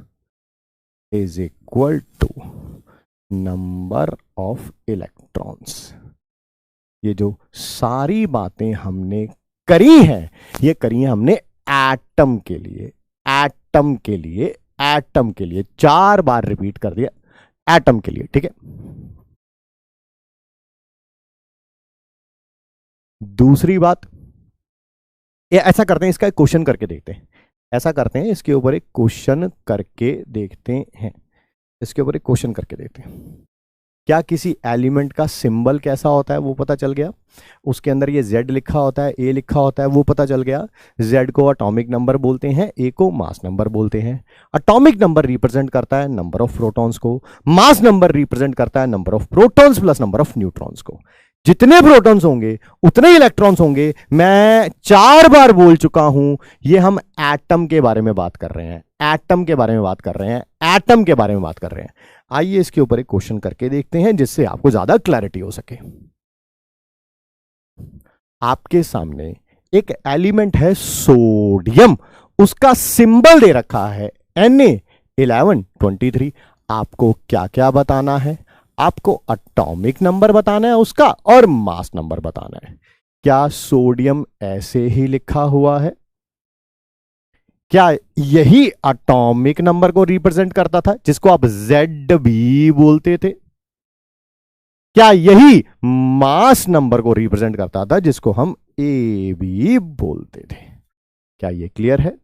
is equal to number of electrons. ये जो सारी बातें हमने करी हैं, ये करी हैं हमने एटम के लिए, एटम के लिए, एटम के लिए, 4 बार रिपीट कर दिया, एटम के लिए। ठीक है, दूसरी बात, ये ऐसा करते हैं, इसका एक क्वेश्चन करके देखते हैं, ऐसा करते हैं, इसके ऊपर एक क्वेश्चन करके देखते हैं, इसके ऊपर एक क्वेश्चन करके देखते हैं। क्या किसी एलिमेंट का सिंबल कैसा होता है वो पता चल गया, उसके अंदर ये Z लिखा होता है, A लिखा होता है वो पता चल गया। Z को एटॉमिक नंबर बोलते हैं, A को मास नंबर बोलते हैं। एटॉमिक नंबर रिप्रेजेंट करता है नंबर ऑफ प्रोटॉन्स को, मास नंबर रिप्रेजेंट करता है number of protons plus number of neutrons को। जितने प्रोटॉन्स होंगे उतने इलेक्ट्रॉन्स होंगे। मैं 4 बार बोल चुका हूं, ये हम एटम के बारे में बात कर रहे हैं, एटम के बारे में बात कर रहे हैं, एटम के बारे में बात कर रहे हैं। आइए इसके ऊपर एक क्वेश्चन करके देखते हैं जिससे आपको ज्यादा क्लैरिटी हो सके। आपके सामने एक एलिमेंट है सोडियम, उसका सिंबल दे रखा है Na1123। आपको क्या क्या बताना है? आपको एटॉमिक नंबर बताना है उसका और मास नंबर बताना है। क्या सोडियम ऐसे ही लिखा हुआ है? क्या यही एटॉमिक नंबर को रिप्रेजेंट करता था जिसको आप Z भी बोलते थे? क्या यही मास नंबर को रिप्रेजेंट करता था जिसको हम A भी बोलते थे? क्या ये क्लियर है?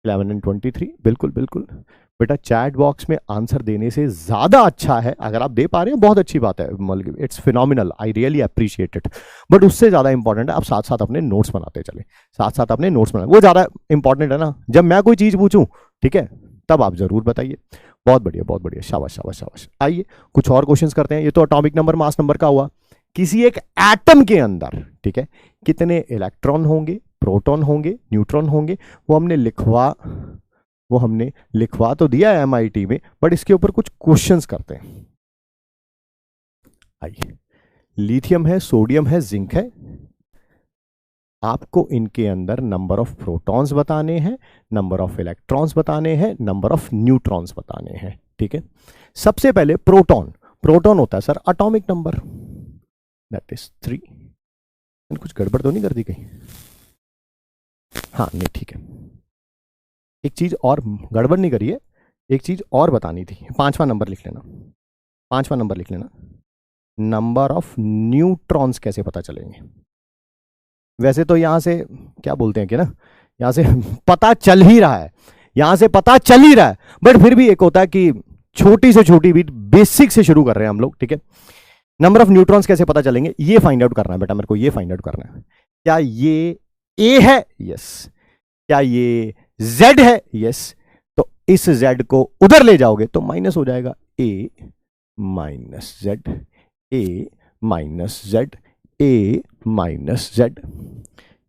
11 and 23, बिल्कुल बिल्कुल बेटा। चैट बॉक्स में आंसर देने से ज्यादा अच्छा है अगर आप दे पा रहे हैं, बहुत अच्छी बात है, मतलब it's phenomenal, I really appreciate it. But उससे ज्यादा इंपॉर्टेंट है आप साथ साथ अपने नोट्स बनाते चले, साथ साथ अपने नोट्स बनाए, वो ज्यादा इंपॉर्टेंट है ना। जब मैं कोई चीज पूछूं, ठीक है, तब आप जरूर बताइए। बहुत बढ़िया, बहुत बढ़िया, शाबाश शाबाश शाबाश। आइए कुछ और क्वेश्चंस करते हैं। ये तो एटॉमिक नंबर मास नंबर का हुआ। किसी एक एटम के अंदर, ठीक है, कितने इलेक्ट्रॉन होंगे, प्रोटॉन होंगे, न्यूट्रॉन होंगे, वो हमने लिखवा तो दिया है MIT में, बट इसके ऊपर कुछ क्वेश्चंस करते हैं। आइए, लिथियम है, सोडियम है, जिंक है। आपको इनके अंदर नंबर ऑफ प्रोटॉन्स बताने हैं, नंबर ऑफ इलेक्ट्रॉन्स बताने हैं, नंबर ऑफ न्यूट्रॉन्स बताने हैं। ठीक है, सबसे पहले प्रोटॉन। प्रोटॉन होता है sir atomic number, that is 3। कुछ गड़बड़ तो नहीं कर दी कहीं? हाँ, नहीं, ठीक है। एक चीज और गड़बड़ नहीं करिए, एक चीज और बतानी थी। 5वां नंबर लिख लेना, 5वां नंबर लिख लेना। नंबर ऑफ न्यूट्रॉन्स कैसे पता चलेंगे? वैसे तो यहां से क्या बोलते हैं कि ना, यहां से पता चल ही रहा है, यहां से पता चल ही रहा है, बट फिर भी एक होता है कि छोटी से छोटी भी बेसिक से शुरू कर रहे हैं हम लोग। ठीक है, नंबर ऑफ न्यूट्रॉन्स कैसे पता चलेंगे ये फाइंड आउट करना है बेटा, मेरे को ये फाइंड आउट करना है। क्या ये A है? यस। क्या ये Z है? यस। तो इस Z को उधर ले जाओगे तो माइनस हो जाएगा, A minus Z। A minus Z, A minus Z.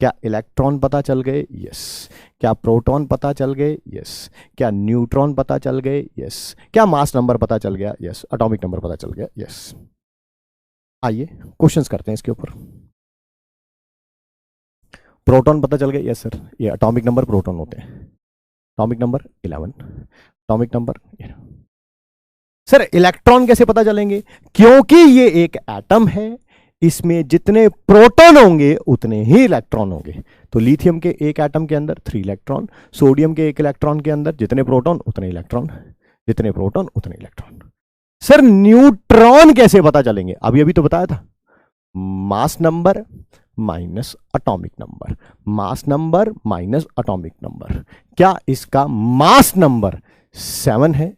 क्या इलेक्ट्रॉन पता चल गए? यस। क्या प्रोटॉन पता चल गए? यस। क्या न्यूट्रॉन पता चल गए? यस। क्या मास नंबर पता चल गया? यस। एटॉमिक नंबर पता चल गया? यस। आइए क्वेश्चंस करते हैं इसके ऊपर। प्रोटॉन पता चल गया? यस सर, ये एटॉमिक नंबर प्रोटॉन होते हैं। Atomic number 11, atomic number. Sir electron कैसे पता चलेंगे? क्योंकि ये एक एटम है, इसमें जितने प्रोटॉन होंगे उतने ही इलेक्ट्रॉन होंगे। तो लिथियम के एक एटम के अंदर 3 इलेक्ट्रॉन, सोडियम के एक इलेक्ट्रॉन के अंदर जितने प्रोटॉन उतने इलेक्ट्रॉन, जितने प्रोटॉन उतने इलेक्ट्रॉन। सर न्यूट्रॉन कैसे पता चलेंगे? अभी अभी तो बताया था, मास number minus atomic number, mass number minus atomic number. क्या इसका मास नंबर 7 है?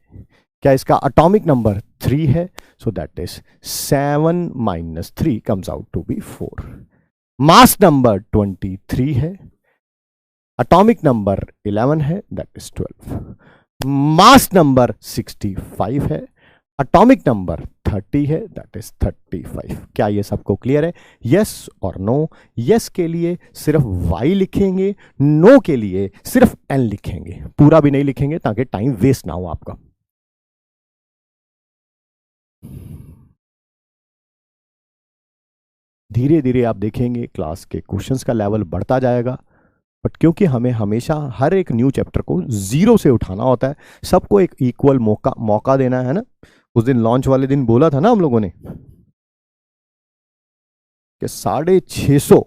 क्या इसका एटॉमिक नंबर 3 है? So that is 7 minus 3 comes out to be 4। Mass number 23 है, एटॉमिक नंबर 11 है, दैट इज 12। मास नंबर 65 है, एटॉमिक नंबर 30 है, दैट इज 35। क्या ये सबको क्लियर है? यस और नो? यस के लिए सिर्फ y लिखेंगे, नो के लिए सिर्फ n लिखेंगे, पूरा भी नहीं लिखेंगे ताकि टाइम वेस्ट ना हो आपका। धीरे धीरे आप देखेंगे क्लास के क्वेश्चंस का लेवल बढ़ता जाएगा, बट क्योंकि हमें हमेशा हर एक न्यू चैप्टर को जीरो से उठाना होता है, सबको एक इक्वल मौका देना है ना। उस दिन लॉन्च वाले दिन बोला था ना हम लोगों ने कि 650,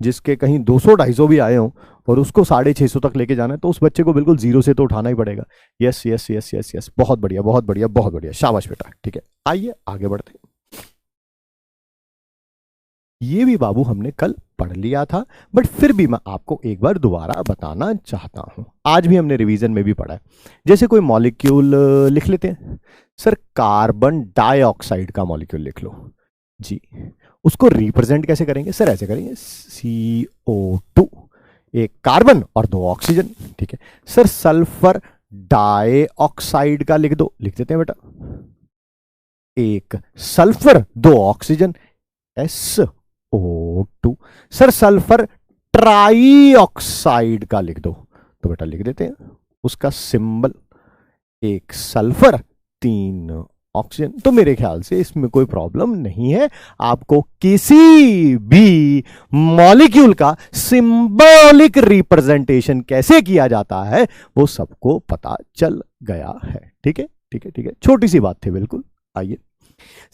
जिसके कहीं 200-250 भी आए हों और उसको 650 तक लेके जाना है, तो उस बच्चे को बिल्कुल जीरो से तो उठाना ही पड़ेगा। Yes yes yes yes yes, बहुत बढ़िया बहुत बढ़िया बहुत बढ़िया, शाबाश बेटा। ठीक है, आइए आगे बढ़ते हैं। ये भी बाबू हमने कल पढ़ लिया था, बट फिर भी मैं आपको एक बार दोबारा बताना चाहता हूं। आज भी हमने रिवीजन में भी पढ़ा है। जैसे कोई मॉलिक्यूल लिख लेते हैं। सर कार्बन डाइऑक्साइड का मॉलिक्यूल लिख लो जी, उसको रिप्रेजेंट कैसे करेंगे? सर ऐसे करेंगे, CO2, एक कार्बन और 2 ऑक्सीजन। ठीक है सर, सल्फर डाइऑक्साइड का लिख दो, लिख देते हैं बेटा, एक sulphur 2 oxygen, SO2। Sir sulphur trioxide का लिख दो, तो बेटा लिख देते हैं, उसका सिंबल एक सल्फर 3 ऑक्सीजन। तो मेरे ख्याल से इसमें कोई प्रॉब्लम नहीं है। आपको किसी भी मॉलिक्यूल का सिंबॉलिक रिप्रेजेंटेशन कैसे किया जाता है वो सबको पता चल गया है। ठीक है ठीक है ठीक है, छोटी सी बात थी बिल्कुल। आइए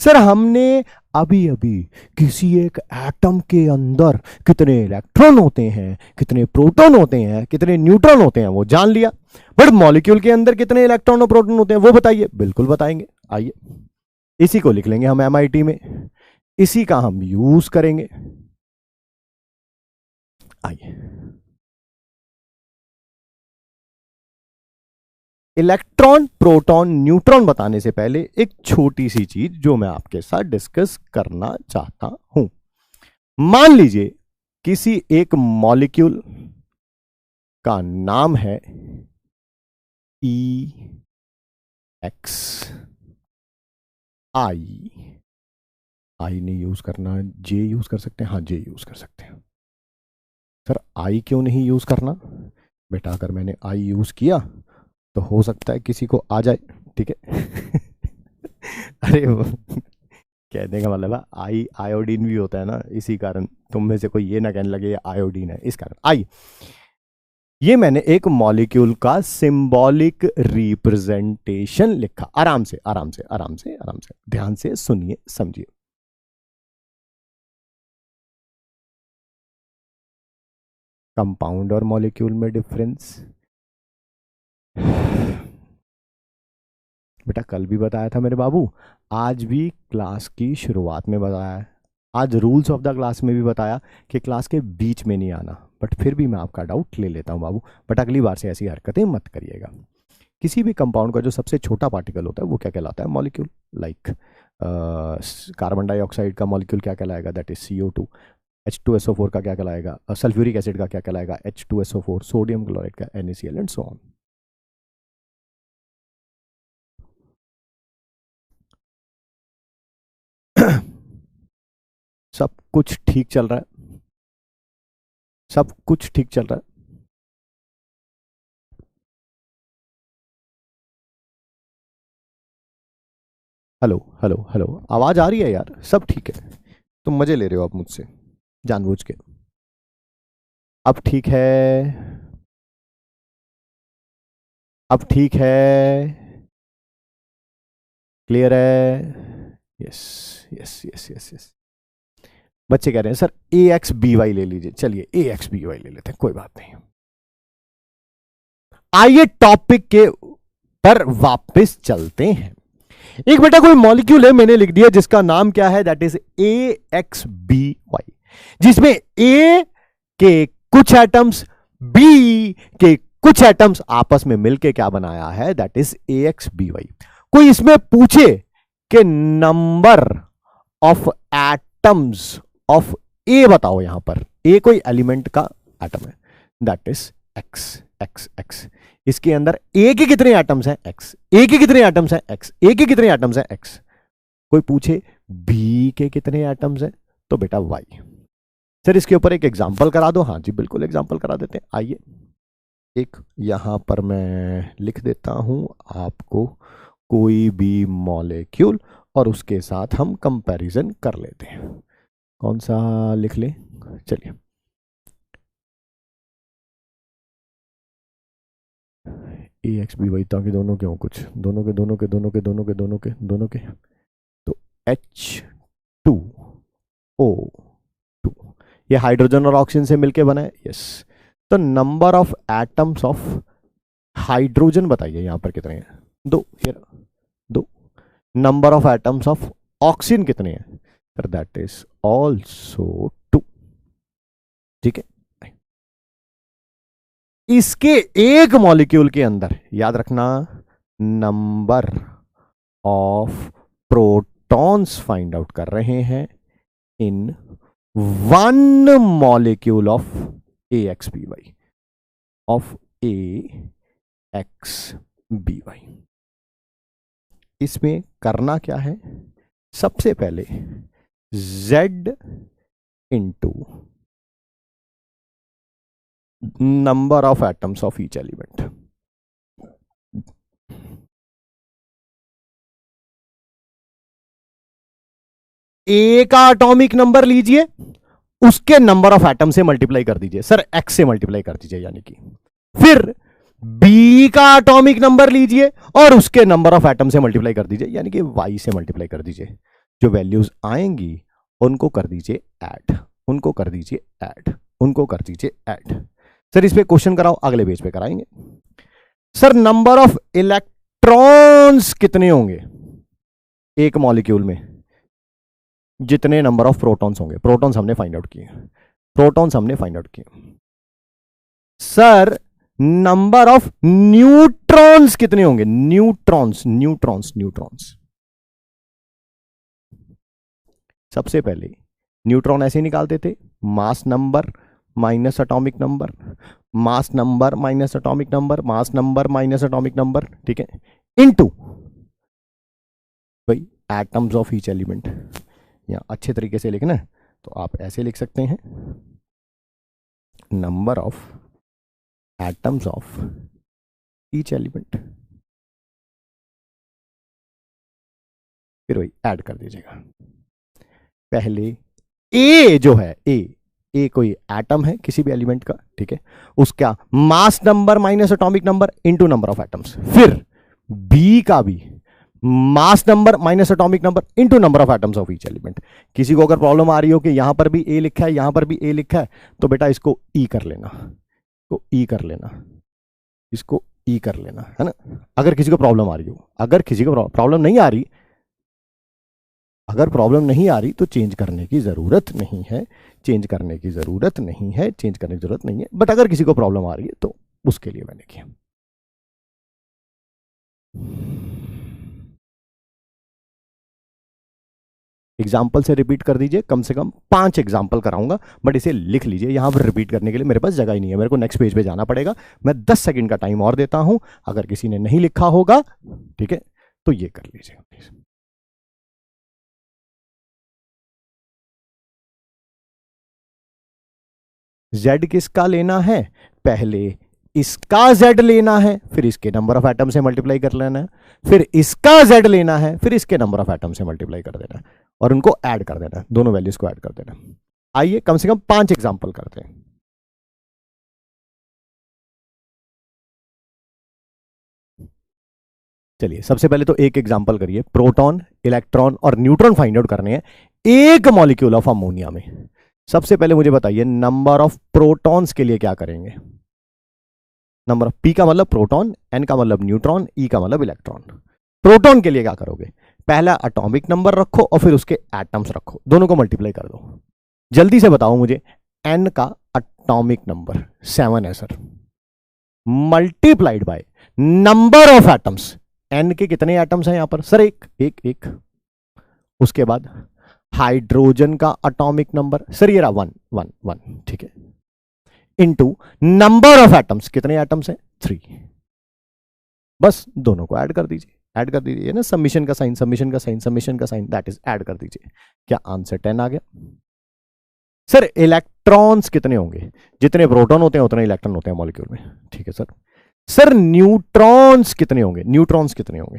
सर, हमने अभी अभी किसी एक एटम के अंदर कितने इलेक्ट्रॉन होते हैं, कितने प्रोटॉन होते हैं, कितने न्यूट्रॉन होते हैं वो जान लिया, बट मॉलिक्यूल के अंदर कितने इलेक्ट्रॉन और प्रोटॉन होते हैं वो बताइए। बिल्कुल बताएंगे, आइए इसी को लिख लेंगे हम MIT में, इसी का हम यूज करेंगे। आइए, इलेक्ट्रॉन प्रोटॉन न्यूट्रॉन बताने से पहले एक छोटी सी चीज जो मैं आपके साथ डिस्कस करना चाहता हूं। मान लीजिए किसी एक मॉलिक्यूल का नाम है EX, आई नहीं यूज करना, J यूज कर सकते हैं, हाँ J यूज कर सकते हैं। सर आई क्यों नहीं यूज करना? बेटा अगर मैंने आई यूज किया तो हो सकता है किसी को आ जाए। ठीक है अरे कहने का मतलब है आई आयोडीन भी होता है ना, इसी कारण तुम में से कोई ये ना कहने लगे ये आयोडीन है, इस कारण आई। ये मैंने एक मॉलिक्यूल का सिंबॉलिक रिप्रेजेंटेशन लिखा। आराम से आराम से आराम से आराम से ध्यान से सुनिए समझिए। कंपाउंड और मॉलिक्यूल में डिफरेंस बेटा कल भी बताया था मेरे बाबू, आज भी क्लास की शुरुआत में बताया है, आज रूल्स ऑफ द क्लास में भी बताया कि क्लास के बीच में नहीं आना, बट फिर भी मैं आपका डाउट ले लेता हूं बाबू, बट अगली बार से ऐसी हरकतें मत करिएगा। किसी भी कंपाउंड का जो सबसे छोटा पार्टिकल होता है वो क्या कहलाता है? मॉलिक्यूल। लाइक कार्बन डाइऑक्साइड का मॉलिक्यूल क्या कहलाएगा? That is CO2। H2SO4 का क्या कहलाएगा? सल्फ्यूरिक एसिड का क्या कहलाएगा? H2SO4। सोडियम क्लोराइड का NaCl एंड सो ऑन। सब कुछ ठीक चल रहा है, सब कुछ ठीक चल रहा है। हेलो हेलो हेलो, आवाज आ रही है यार? सब ठीक है? तुम मजे ले रहे हो आप मुझसे जानबूझ के। अब ठीक है, अब ठीक है, क्लियर है? Yes yes yes yes yes. बच्चे कह रहे हैं सर ए एक्स बी वाई ले लीजिए, चलिए ए एक्स बी वाई ले लेते हैं, कोई बात नहीं। आइए टॉपिक के पर वापस चलते हैं। एक बेटा कोई मॉलिक्यूल है, मैंने लिख दिया, जिसका नाम क्या है, that is A X B Y, जिसमें ए के कुछ एटम्स, बी के कुछ एटम्स आपस में मिलके क्या बनाया है, that is A X B Y. कोई इसमें पूछे कि number of atoms of A बताओ, यहां पर ए कोई एलिमेंट का एटम है, that is X X X. इसके अंदर ए के कितने एटम्स हैं, एक्स। ए के कितने एटम्स हैं, एक्स। ए के कितने एटम्स हैं, एक्स। कोई पूछे बी के कितने एटम्स हैं, तो बेटा वाई। सर इसके ऊपर एक एग्जांपल करा दो। हाँ जी बिल्कुल एग्जांपल करा देते हैं, आइए। एक यहां पर मैं लिख देता हूं आपको कोई भी मॉलिक्यूल, और उसके साथ हम कंपैरिजन कर लेते हैं। कौन सा लिख लें, चलिए ए एक्स बी वाई, ताकि दोनों के हों कुछ, दोनों के दोनों के दोनों के दोनों के दोनों के दोनों के, तो H2O2, ये हाइड्रोजन और ऑक्सीजन से मिलके बना है, यस। तो number of atoms of hydrogen बताइए यहां पर कितने हैं, दो, दो। Number of atoms of oxygen कितने हैं, सर दैट इज ऑल्सो 2, ठीक है। इसके एक मॉलिक्यूल के अंदर याद रखना, number of protons find out कर रहे हैं in one molecule of A X B Y, of A X B Y. इसमें करना क्या है, सबसे पहले Z into number of atoms of each element. A का एटॉमिक नंबर लीजिए, उसके नंबर ऑफ एटम से मल्टीप्लाई कर दीजिए, सर एक्स से मल्टीप्लाई कर दीजिए, यानी कि फिर बी का एटॉमिक नंबर लीजिए और उसके नंबर ऑफ एटम से मल्टीप्लाई कर दीजिए, यानी कि वाई से मल्टीप्लाई कर दीजिए। जो वैल्यूज आएंगी उनको कर दीजिए ऐड, उनको कर दीजिए ऐड, उनको कर दीजिए ऐड। सर इस पे क्वेश्चन कराओ, अगले पेज पे कराएंगे। सर नंबर ऑफ इलेक्ट्रॉन्स कितने होंगे एक मॉलिक्यूल में, जितने नंबर ऑफ प्रोटॉन्स होंगे। प्रोटॉन्स हमने फाइंड आउट किए, प्रोटॉन्स हमने फाइंड आउट किए। सर नंबर ऑफ न्यूट्रॉन्स कितने होंगे, न्यूट्रॉन्स न्यूट्रॉन्स न्यूट्रॉन्स। सबसे पहले न्यूट्रॉन ऐसे निकालते थे, मास number minus atomic number, mass number minus atomic number, mass number minus atomic number, ठीक है, इनटू भाई एटम्स ऑफ ईच एलिमेंट। या अच्छे तरीके से लिखना है तो आप ऐसे लिख सकते हैं, number of atoms of each element, फिर वही ऐड कर दीजिएगा। पहले ए जो है, ए कोई एटम है किसी भी एलिमेंट का, ठीक है, उसका मास number minus atomic number into number of atoms. फिर बी का भी मास number minus atomic number into number of atoms of each element. किसी को अगर प्रॉब्लम आ रही हो कि यहां पर भी ए लिखा है, यहां पर भी ए लिखा है, तो बेटा इसको ई कर लेना, को ई कर लेना, इसको ई कर लेना, है ना। अगर किसी को प्रॉब्लम आ रही हो, अगर किसी को प्रॉब्लम नहीं आ रही, अगर प्रॉब्लम नहीं आ रही तो चेंज करने की जरूरत नहीं है, चेंज करने की जरूरत नहीं है, चेंज करने की जरूरत नहीं है। बट अगर किसी को प्रॉब्लम आ रही है तो उसके लिए मैंने किया। एग्जाम्पल से रिपीट कर दीजिए, कम से कम 5 एग्जाम्पल कराऊंगा, बट इसे लिख लीजिए। यहां पर रिपीट करने के लिए मेरे पास जगह ही नहीं है, मेरे को नेक्स्ट पेज पे जाना पड़ेगा। मैं 10 सेकंड का टाइम और देता हूं, अगर किसी ने नहीं लिखा होगा, ठीक है, तो ये कर लीजिएगा प्लीज। Z किसका लेना है, पहले इसका Z लेना है, फिर इसके नंबर ऑफ एटम से मल्टीप्लाई कर लेना है, फिर इसका Z लेना है, फिर इसके नंबर ऑफ एटम से मल्टीप्लाई कर देना है और उनको ऐड कर देना है, दोनों वैल्यूज को ऐड कर देना है। आइए कम से कम 5 एग्जांपल करते हैं। चलिए सबसे पहले तो एक एग्जांपल करिए, प्रोटॉन, इलेक्ट्रॉन और न्यूट्रॉन फाइंड आउट करने हैं एक मॉलिक्यूल ऑफ अमोनिया में। सबसे पहले मुझे बताइए नंबर ऑफ प्रोटॉन्स के लिए क्या करेंगे। नंबर ऑफ, पी का मतलब प्रोटॉन, एन का मतलब न्यूट्रॉन, ई का मतलब इलेक्ट्रॉन। प्रोटॉन के लिए क्या करोगे, पहला एटॉमिक नंबर रखो और फिर उसके एटम्स रखो, दोनों को मल्टीप्लाई कर दो। जल्दी से बताओ मुझे, एन का एटॉमिक नंबर 7 है sir, multiplied by number of atoms, N के कितने एटम्स हैं यहां पर सर, एक एक एक। उसके बाद हाइड्रोजन का एटॉमिक नंबर सर ये रहा 1 1 1, ठीक है, इनटू नंबर ऑफ एटम्स, कितने एटम्स हैं 3। बस दोनों को ऐड कर दीजिए, ऐड कर दीजिए ना, समीशन का साइन, समीशन का साइन, समीशन का साइन, दैट इज ऐड कर दीजिए। क्या आंसर 10 आ गया। सर इलेक्ट्रॉन्स कितने होंगे, जितने प्रोटॉन होते हैं उतने इलेक्ट्रॉन होते हैं मॉलिक्यूल में, ठीक है सर। सर न्यूट्रॉन्स कितने होंगे, न्यूट्रॉन्स कितने होंगे,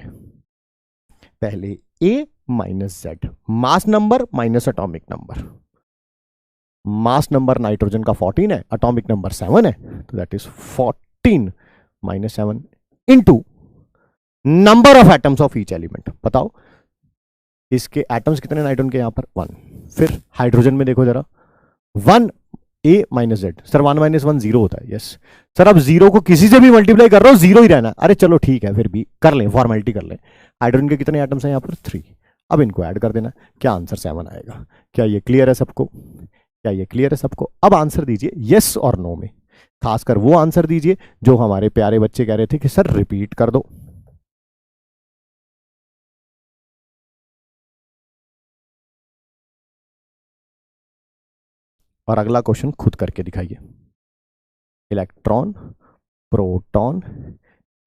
पहले A minus Z, mass number minus atomic number. Mass number nitrogen का 14 है, एटॉमिक नंबर 7 है, तो that is 14 minus 7 into number of atoms of each element. बताओ इसके एटम्स कितने नाइट्रोजन के, यहां पर 1। फिर हाइड्रोजन में देखो जरा, 1 A minus Z, sir 1 minus 1 zero होता है, यस सर। अब जीरो को किसी से भी मल्टीप्लाई कर रहा हूं जीरो ही रहना, अरे चलो ठीक है, फिर भी कर लें, फॉर्मेलिटी कर लें। हाइड्रोजन के कितने एटम्स हैं यहां पर 3, अब इनको ऐड कर देना, क्या आंसर 7 आएगा। क्या ये क्लियर है सबको, क्या ये क्लियर है सबको। अब आंसर दीजिए यस और नो में, खासकर वो आंसर दीजिए जो हमारे प्यारे बच्चे कह रहे थे कि सर रिपीट कर दो। और अगला क्वेश्चन खुद करके दिखाइए। Electron, proton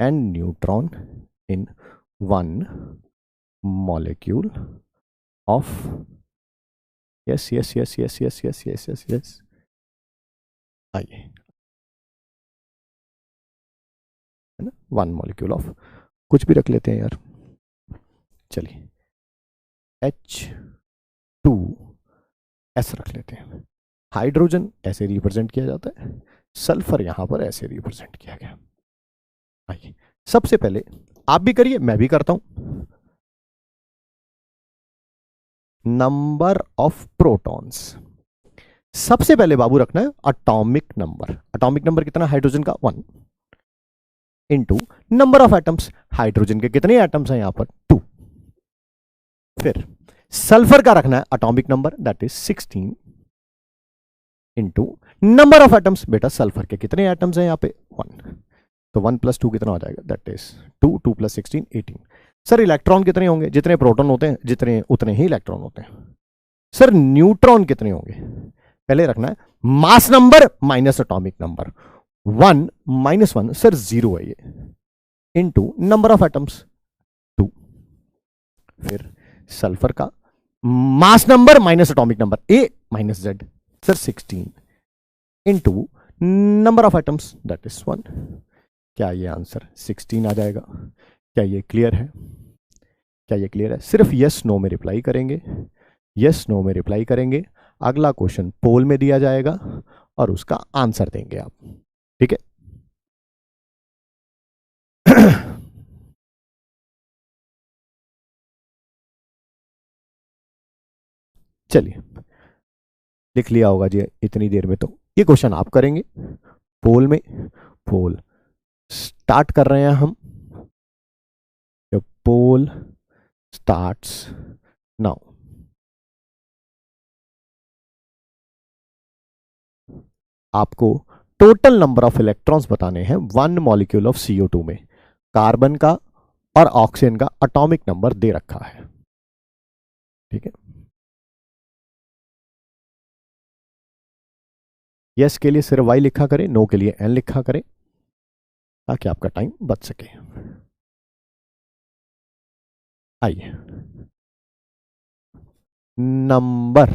and neutron in one molecule of, yes yes yes yes yes yes yes yes yes, आइए, है ना, वन मॉलिक्यूल ऑफ, कुछ भी रख लेते हैं यार, चलिए H2S रख लेते हैं। हाइड्रोजन ऐसे रिप्रेजेंट किया जाता है, सल्फर यहां पर ऐसे रिप्रेजेंट किया गया। आइए सबसे पहले आप भी करिए, मैं भी करता हूं। नंबर ऑफ प्रोटॉन्स, सबसे पहले बाबू रखना है एटॉमिक नंबर। एटॉमिक नंबर कितना हाइड्रोजन का 1 into number of atoms, hydrogen के कितने एटम्स हैं यहां पर 2। फिर सल्फर का रखना है atomic number that is 16 into number of atoms, बेटा सल्फर के कितने एटम्स हैं यहां पे 1, तो 1 + 2 कितना हो जाएगा, दैट इज 2, 2 + 16 18। सर इलेक्ट्रॉन कितने होंगे, जितने प्रोटॉन होते हैं जितने उतने ही इलेक्ट्रॉन होते हैं। सर न्यूट्रॉन कितने होंगे, पहले रखना है मास number minus atomic number, 1 - 1 sir 0 है ये, इंटू नंबर ऑफ एटम्स 2। फिर सल्फर का mass number minus atomic number A minus Z, sir 16 into number of atoms that is 1। क्या ये आंसर 16 आ जाएगा। क्या ये क्लियर है, क्या ये क्लियर है। सिर्फ यस नो में रिप्लाई करेंगे, यस नो में रिप्लाई करेंगे। अगला क्वेश्चन पोल में दिया जाएगा और उसका आंसर देंगे आप, ठीक है। चलिए लिख लिया होगा जी इतनी देर में, तो ये क्वेश्चन आप करेंगे पोल में। पोल स्टार्ट कर रहे हैं हम, पोल स्टार्ट्स नाउ। आपको टोटल नंबर ऑफ इलेक्ट्रॉन्स बताने हैं वन मॉलिक्यूल ऑफ CO2 में। कार्बन का और ऑक्सीजन का एटॉमिक नंबर दे रखा है, ठीक है। यस के लिए सिर्फ वाई लिखा करें, नो के लिए एन लिखा करें, ताकि आपका टाइम बच सके। आइए, number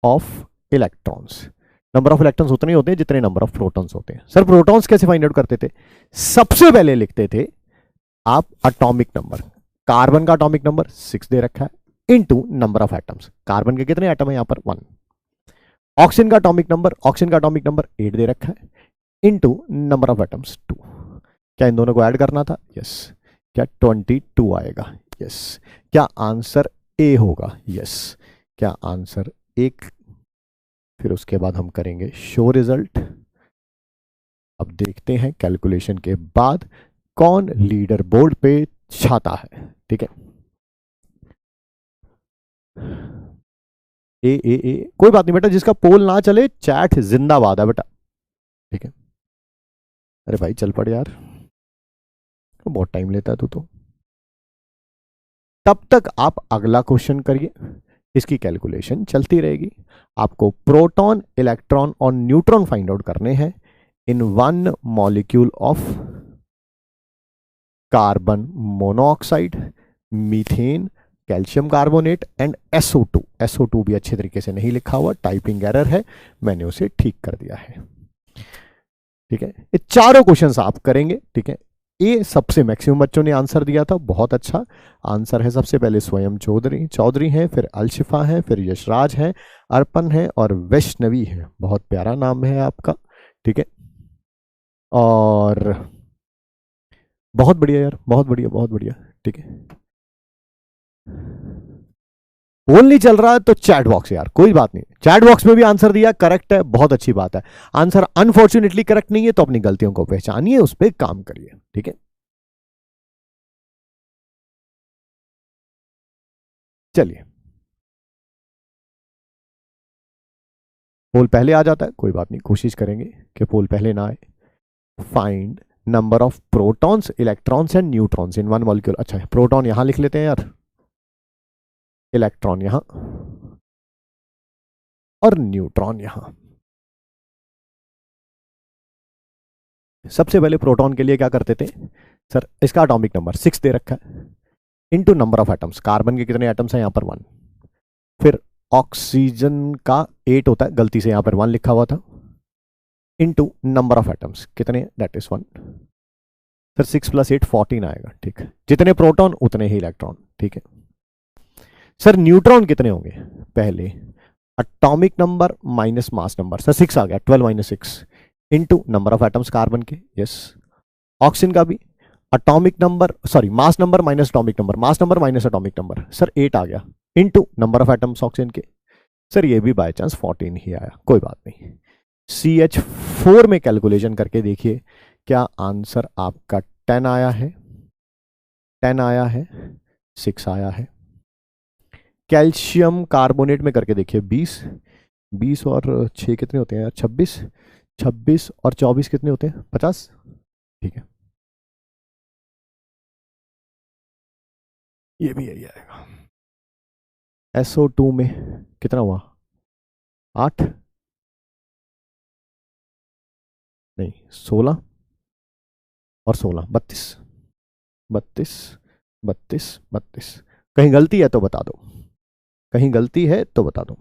of electrons, number of electrons उतने होते हैं जितने नंबर ऑफ प्रोटॉन्स होते हैं। सर प्रोटॉन्स कैसे फाइंड आउट करते थे? सबसे पहले लिखते थे आप एटॉमिक नंबर, कार्बन का एटॉमिक नंबर 6 दे रखा है into number of atoms. Carbon के कितने एटम है यहां पर? 1। ऑक्सीजन का एटॉमिक नंबर 8 दे रखा है इनटू नंबर ऑफ एटम्स 2। क्या इन दोनों को ऐड करना था? यस। क्या 22 आएगा? यस। क्या आंसर ए होगा? यस। क्या आंसर एक? फिर उसके बाद हम करेंगे शो रिजल्ट। अब देखते हैं कैलकुलेशन के बाद कौन लीडर बोर्ड पे छाता है। ठीक है, ए कोई बात नहीं बेटा, जिसका पोल ना चले चैट जिंदाबाद है बेटा। ठीक है, अरे भाई चल पड़ यार, बहुत टाइम लेता है तू तो। तब तक आप अगला क्वेश्चन करिए, इसकी कैलकुलेशन चलती रहेगी। आपको प्रोटॉन, इलेक्ट्रॉन और न्यूट्रॉन फाइंड आउट करने हैं इन 1 molecule of carbon monoxide, methane, calcium carbonate and SO2। SO2 भी अच्छे तरीके से नहीं लिखा हुआ, टाइपिंग एरर है, मैंने उसे ठीक कर दिया है। ठीक है, ये चारों क्वेश्चंस आप करेंगे। ठीक है, ये सबसे मैक्सिमम बच्चों ने आंसर दिया था, बहुत अच्छा आंसर है। सबसे पहले स्वयं चौधरी हैं, फिर अलशिफा है, फिर यशराज है, अर्पण है और वैष्णवी है। बहुत प्यारा नाम है आपका। ठीक है, और बहुत बढ़िया यार, बहुत बढ़िया, बहुत बढ़िया। ठीक है, पोल नहीं चल रहा है तो चैट बॉक्स यार, कोई बात नहीं, चैट बॉक्स में भी आंसर दिया, करेक्ट है, बहुत अच्छी बात है। आंसर अनफॉर्चुनेटली करेक्ट नहीं है तो अपनी गलतियों को पहचानिए, उस पर काम करिए। ठीक है, चलिए, पोल पहले आ जाता है, कोई बात नहीं, कोशिश करेंगे कि पोल पहले ना आए। Find number of protons, electrons and neutrons in 1 molecule. अच्छा, प्रोटॉन यहां लिख लेते हैं यार, इलेक्ट्रॉन यहां और न्यूट्रॉन यहां। सबसे पहले प्रोटॉन के लिए क्या करते थे सर? इसका एटॉमिक नंबर 6 दे रखा है into number of atoms. Carbon के कितने एटम्स हैं यहां पर? 1। फिर ऑक्सीजन का 8 होता है, गलती से यहां पर 1 लिखा हुआ था, इनटू नंबर ऑफ एटम्स कितने? That is 1। फिर 6 + 8 14 आएगा। ठीक है, जितने प्रोटॉन उतने ही इलेक्ट्रॉन। ठीक है सर, न्यूट्रॉन कितने होंगे? पहले atomic number minus mass number, sir 6 आ गया, 12 - 6 into number of atoms carbon के। यस, ऑक्सीजन का भी atomic number, sorry mass number minus atomic number, mass number minus atomic number, sir 8 आ गया, into number of atoms oxygen के। Sir ये भी by chance 14 ही आया, कोई बात नहीं। CH4 में कैलकुलेशन करके देखिए, क्या आंसर आपका 10 आया है? 10 आया है, 6 आया है। कैल्शियम कार्बोनेट में करके देखिए, 20 20 और 6 कितने होते हैं यार? 26 26 और 24 कितने होते हैं? 50। ठीक है, ये भी यही आएगा। SO2 में कितना हुआ? 8 नहीं, 16 और 16 32 32 32 32। कहीं गलती है तो बता दो, कहीं गलती है तो बता दो।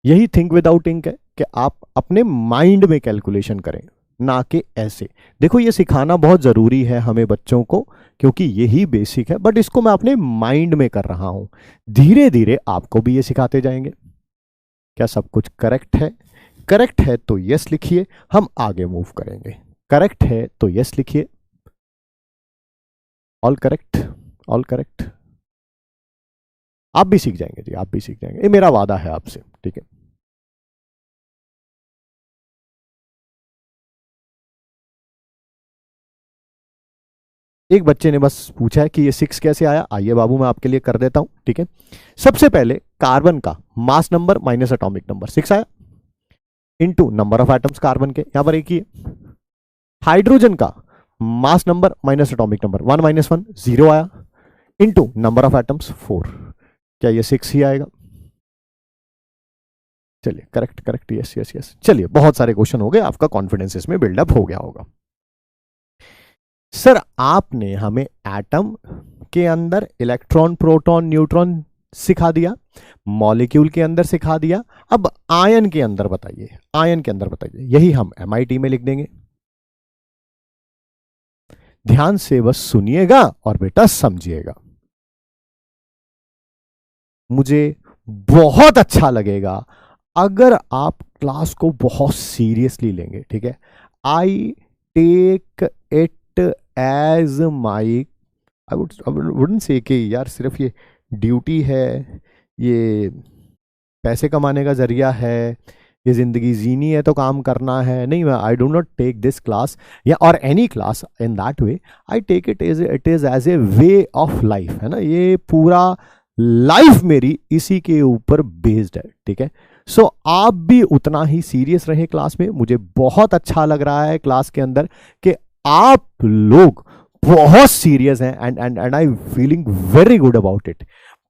यही थिंक विदाउट इंक है कि आप अपने माइंड में कैलकुलेशन करें, ना कि ऐसे। देखो ये सिखाना बहुत जरूरी है हमें बच्चों को, क्योंकि यही बेसिक है, बट इसको मैं अपने माइंड में कर रहा हूं। धीरे धीरे आपको भी ये सिखाते जाएंगे। क्या सब कुछ करेक्ट है? करेक्ट है तो यस लिखिए, हम आगे मूव करेंगे। करेक्ट है तो यस लिखिए। All correct, all correct. आप भी सीख जाएंगे जी, आप भी सीख जाएंगे, ये मेरा वादा है आपसे। ठीक है, एक बच्चे ने बस पूछा है कि ये 6 कैसे आया। आइए बाबू, मैं आपके लिए कर देता हूं। ठीक है, सबसे पहले कार्बन का mass number minus atomic number 6 आया, into number of atoms carbon के, यहां पर एक ही है। हाइड्रोजन का mass number minus atomic number 1 - 1 0 आया, इनटू नंबर ऑफ एटम्स 4। क्या ये 6 ही आएगा? चलिए, correct correct, yes yes yes. चलिए, बहुत सारे क्वेश्चन हो गए, आपका कॉन्फिडेंस इसमें बिल्डअप हो गया होगा। सर आपने हमें एटम के अंदर इलेक्ट्रॉन, प्रोटॉन, न्यूट्रॉन सिखा दिया, मॉलिक्यूल के अंदर सिखा दिया, अब आयन के अंदर बताइए, आयन के अंदर बताइए। यही हम MIT में लिख देंगे। ध्यान से बस सुनिएगा और बेटा समझिएगा। मुझे बहुत अच्छा लगेगा अगर आप क्लास को बहुत सीरियसली लेंगे, ठीक है। I take it as my, I wouldn't say कि यार सिर्फ ये ड्यूटी है, ये पैसे कमाने का जरिया है, ये जिंदगी जीनी है तो काम करना है, नहीं। I do not take this class या और any class in that way. I take it is as a way of life, है ना। ये पूरा लाइफ मेरी इसी के ऊपर बेस्ड है, ठीक है। सो आप भी उतना ही सीरियस रहे क्लास में। मुझे बहुत अच्छा लग रहा है क्लास के अंदर कि आप लोग बहुत सीरियस हैं and I feeling very good about it.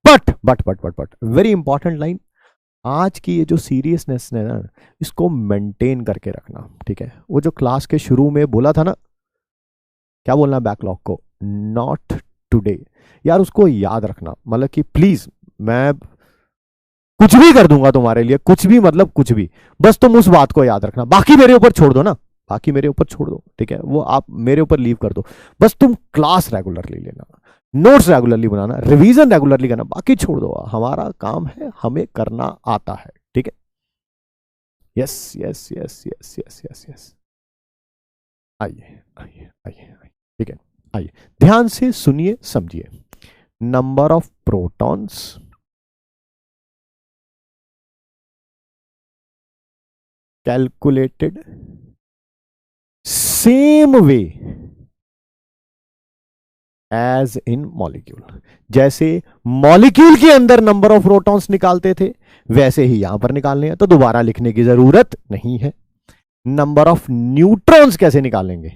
But very important line, आज की ये जो सीरियसनेस है ना, इसको मेंटेन करके रखना, ठीक है। वो जो क्लास के शुरू में बोला था ना, क्या बोलना बैकलॉग को, नॉट टुडे, यार उसको याद रखना। मतलब कि प्लीज, मैं कुछ भी कर दूंगा तुम्हारे लिए, कुछ भी मतलब कुछ भी, बस तुम उस बात को याद रखना। बाकी मेरे ऊपर छोड़ दो ना, बाकी मेरे ऊपर छोड़ दो, ठीक है। वो आप मेरे ऊपर लीव कर दो, बस तुम क्लास रेगुलरली लेना, नोट्स रेगुलरली बनाना, रिवीजन रेगुलरली करना, बाकी छोड़ दो। हमारा काम है, हमें करना आता है, ठीक है। Yes yes yes yes yes yes yes, आइए आइए आइए, ठीक है। आइए ध्यान से सुनिए, समझिए। Number of protons calculated same way as in molecule. जैसे मॉलिक्यूल के अंदर नंबर ऑफ प्रोटॉन्स निकालते थे, वैसे ही यहां पर निकालने हैं, तो दोबारा लिखने की जरूरत नहीं है। नंबर ऑफ न्यूट्रॉन्स कैसे निकालेंगे,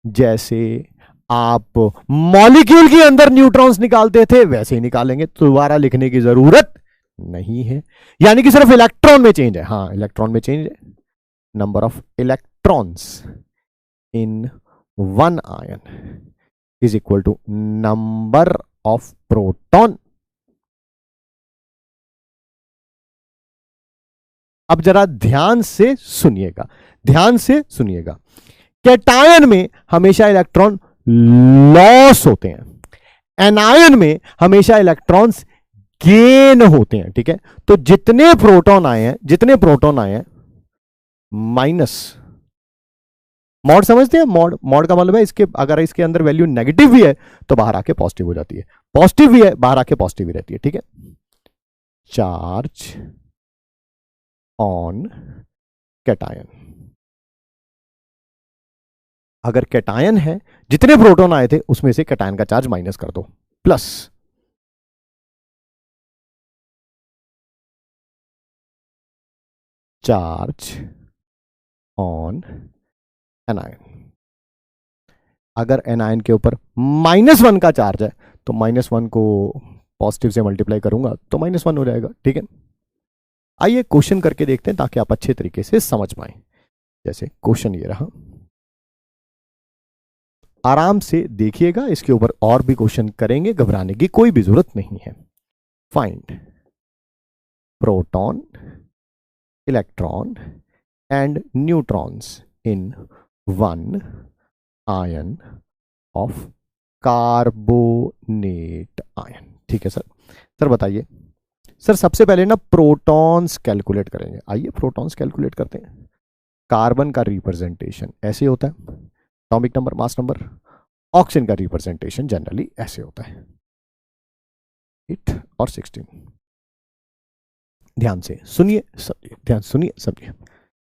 जैसे आप मॉलिक्यूल के अंदर न्यूट्रॉन्स निकालते थे वैसे ही निकालेंगे, तो दोबारा लिखने की जरूरत नहीं है। यानी कि सिर्फ इलेक्ट्रॉन में चेंज है, हाँ इलेक्ट्रॉन में चेंज है। Number of electrons in one ion is equal to number of proton. अब जरा ध्यान से सुनिएगा, ध्यान से सुनिएगा। कैटायन में हमेशा इलेक्ट्रॉन लॉस होते हैं, एनायन में हमेशा इलेक्ट्रॉन्स गेन होते हैं, ठीक है। तो जितने प्रोटॉन आए हैं, जितने प्रोटॉन आए हैं, माइनस मॉड, समझते हैं मॉड, मॉड का मतलब है इसके, अगर इसके अंदर वैल्यू नेगेटिव भी है तो बाहर आके पॉजिटिव हो जाती है, पॉजिटिव भी है बाहर आके पॉजिटिव भी रहती है, ठीक है। चार्ज ऑन कैटायन, अगर कैटायन है, जितने प्रोटॉन आए थे उसमें से कैटायन का चार्ज माइनस कर दो, प्लस चार्ज ऑन एनायन। अगर एनायन के ऊपर -1 का चार्ज है तो -1 को पॉजिटिव से मल्टीप्लाई करूंगा तो -1 हो जाएगा, ठीक है। आइए क्वेश्चन करके देखते हैं ताकि आप अच्छे तरीके से समझ पाए। जैसे क्वेश्चन ये रहा, आराम से देखिएगा, इसके ऊपर और भी क्वेश्चन करेंगे, घबराने की कोई भी जरूरत नहीं है। Find proton, electron and neutrons in one ion of carbonate ion, ठीक है सर। सर बताइए सर, सबसे पहले ना प्रोटॉन्स कैलकुलेट करेंगे। आइए प्रोटॉन्स कैलकुलेट करते हैं। कार्बन का रिप्रेजेंटेशन ऐसे होता है, atomic number, mass number. Oxygen का रिप्रेजेंटेशन जनरली ऐसे होता है, 8 और 16। ध्यान से सुनिए, समझिए, ध्यान सुनिए, समझिए।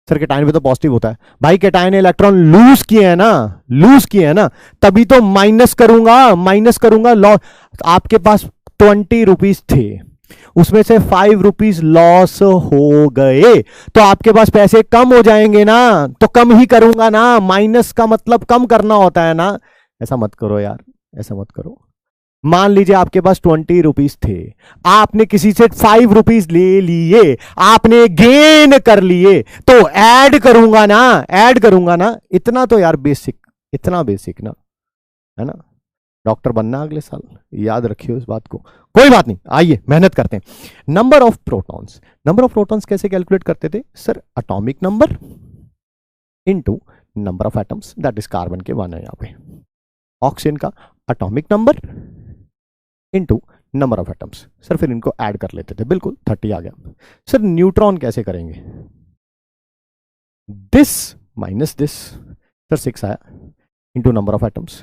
सर कैटायन पे तो पॉजिटिव होता है, भाई कैटायन ने इलेक्ट्रॉन लूज किए हैं ना, लूज किए हैं ना, तभी तो माइनस करूंगा, माइनस करूंगा। लॉस, आपके पास 20 रुपीज थे, उसमें से 5 रुपीज लॉस हो गए, तो आपके पास पैसे कम हो जाएंगे ना, तो कम ही करूंगा ना। माइनस का मतलब कम करना होता है ना। ऐसा मत करो यार, ऐसा मत करो। मान लीजिए आपके पास 20 रुपीज थे, आपने किसी से 5 रुपीज ले लिए, आपने गेन कर लिए, तो ऐड करूंगा ना, ऐड करूंगा ना। इतना तो यार बेसिक, इतना बेसिक ना, है ना। डॉक्टर बनना अगले साल, याद रखियो इस बात को। कोई बात नहीं, आइए मेहनत करते हैं। Number of protons, number of protons कैसे कैलकुलेट करते थे sir? Atomic number into number of atoms, that is carbon के 1 है यहां पे। ऑक्सीजन का atomic number into number of atoms. Sir फिर इनको ऐड कर लेते थे, बिल्कुल 30 आ गया। सर न्यूट्रॉन कैसे करेंगे? दिस माइनस दिस, सर 6 आया, into number of atoms,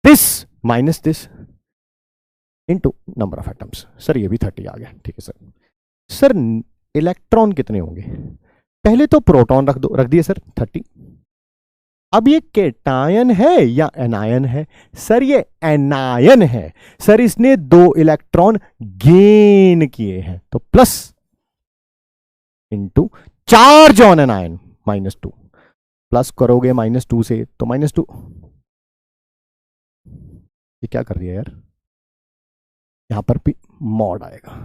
this minus this into number of atoms. Sir ये भी 30 आ गया, ठीक है सर। सर इलेक्ट्रॉन कितने होंगे? पहले तो प्रोटॉन रख दिए सर 30। अब ये केटायन है या एनायन है? सर ये एनायन है। सर इसने 2 इलेक्ट्रॉन गेन किए हैं, तो plus into charge on anion -2, plus करोगे -2 से तो -2। ये क्या कर दिया यार? यहां पर भी मॉड आएगा,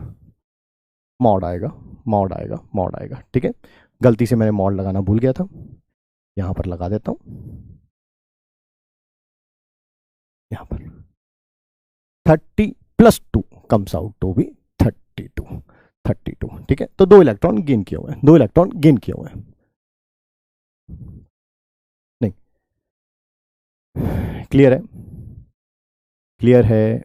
मॉड आएगा, मॉड आएगा, मॉड आएगा, ठीक है। गलती से मैंने मॉड लगाना भूल गया था, यहां पर लगा देता हूं। यहां पर 30 + 2 कम्स आउट टू बी 32, 32, ठीक है। तो 2 इलेक्ट्रॉन गेन किए हुए हैं, 2 इलेक्ट्रॉन गेन किए हुए हैं। नहीं, क्लियर है? क्लियर है?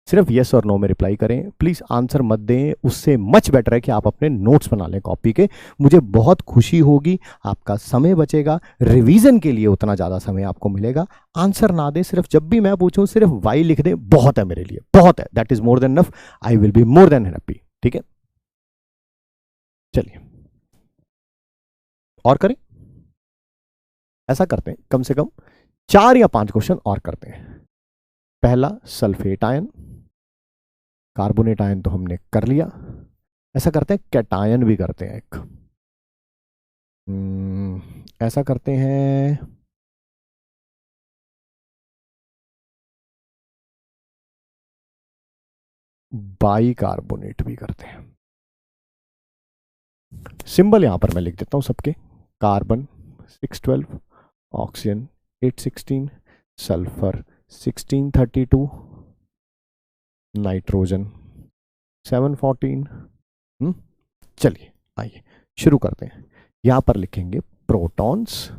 सिर्फ यस और नो में रिप्लाई करें, प्लीज आंसर मत दें, उससे मच बेटर है कि आप अपने नोट्स बना लें कॉपी के। मुझे बहुत खुशी होगी, आपका समय बचेगा, रिवीजन के लिए उतना ज्यादा समय आपको मिलेगा। आंसर ना दें, सिर्फ जब भी मैं पूछूं सिर्फ वाई लिख दें, बहुत है मेरे लिए, बहुत है, that is more than enough, I will be more than happy, ठीक है। चलिए और करें, ऐसा करते हैं कम से कम 4 या 5 क्वेश्चन और करते हैं। पहला सल्फेट आयन, कार्बोनेट आयन तो हमने कर लिया। ऐसा करते हैं कैटायन भी करते हैं एक, ऐसा करते हैं बाई कार्बोनेट भी करते हैं। सिंबल यहां पर मैं लिख देता हूं सबके, कार्बन 612, ऑक्सीजन 816, सल्फर 1632, नाइट्रोजन 714। चलिए आइए शुरू करते हैं। यहां पर लिखेंगे प्रोटॉन्स,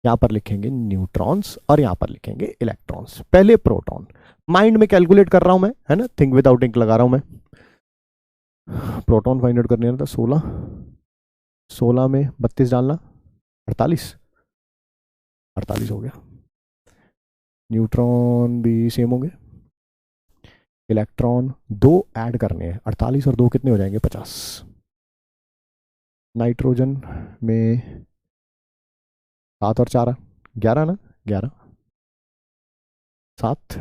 यहां पर लिखेंगे न्यूट्रॉन्स और यहां पर लिखेंगे इलेक्ट्रॉन्स। पहले प्रोटॉन, माइंड में कैलकुलेट कर रहा हूं मैं, है ना, थिंक विदाउट इंक लगा रहा हूं मैं। प्रोटॉन फाइंड आउट करने था 16, 16 में 32 डालना, 48, 48 हो गया। न्यूट्रॉन भी सेम होंगे, इलेक्ट्रॉन 2 ऐड करने हैं, 48 और 2 कितने हो जाएंगे? 50। नाइट्रोजन में 7 और 4 11 ना, 11, 7।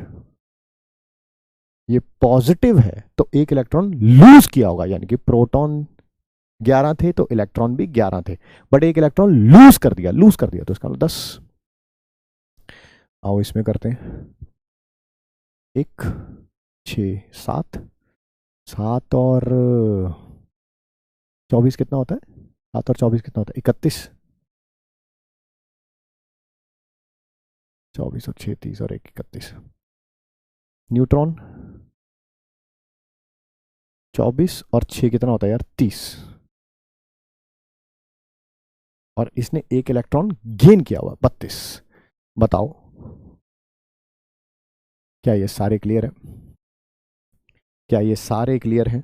ये पॉजिटिव है तो 1 इलेक्ट्रॉन लूज किया होगा, यानी कि प्रोटॉन 11 थे तो इलेक्ट्रॉन भी 11 थे, बट 1 इलेक्ट्रॉन लूज कर दिया, लूज कर दिया, तो इसका 10। आओ इसमें करते हैं, 1 6 7, 7 और 24 कितना होता है? 7 और 24 कितना होता है? 31, 24 और 6 30 और 1 31। न्यूट्रॉन 24 और 6 कितना होता है यार? 30, और इसने 1 इलेक्ट्रॉन गेन किया हुआ 32। बताओ क्या ये सारे क्लियर है? क्या ये सारे क्लियर हैं?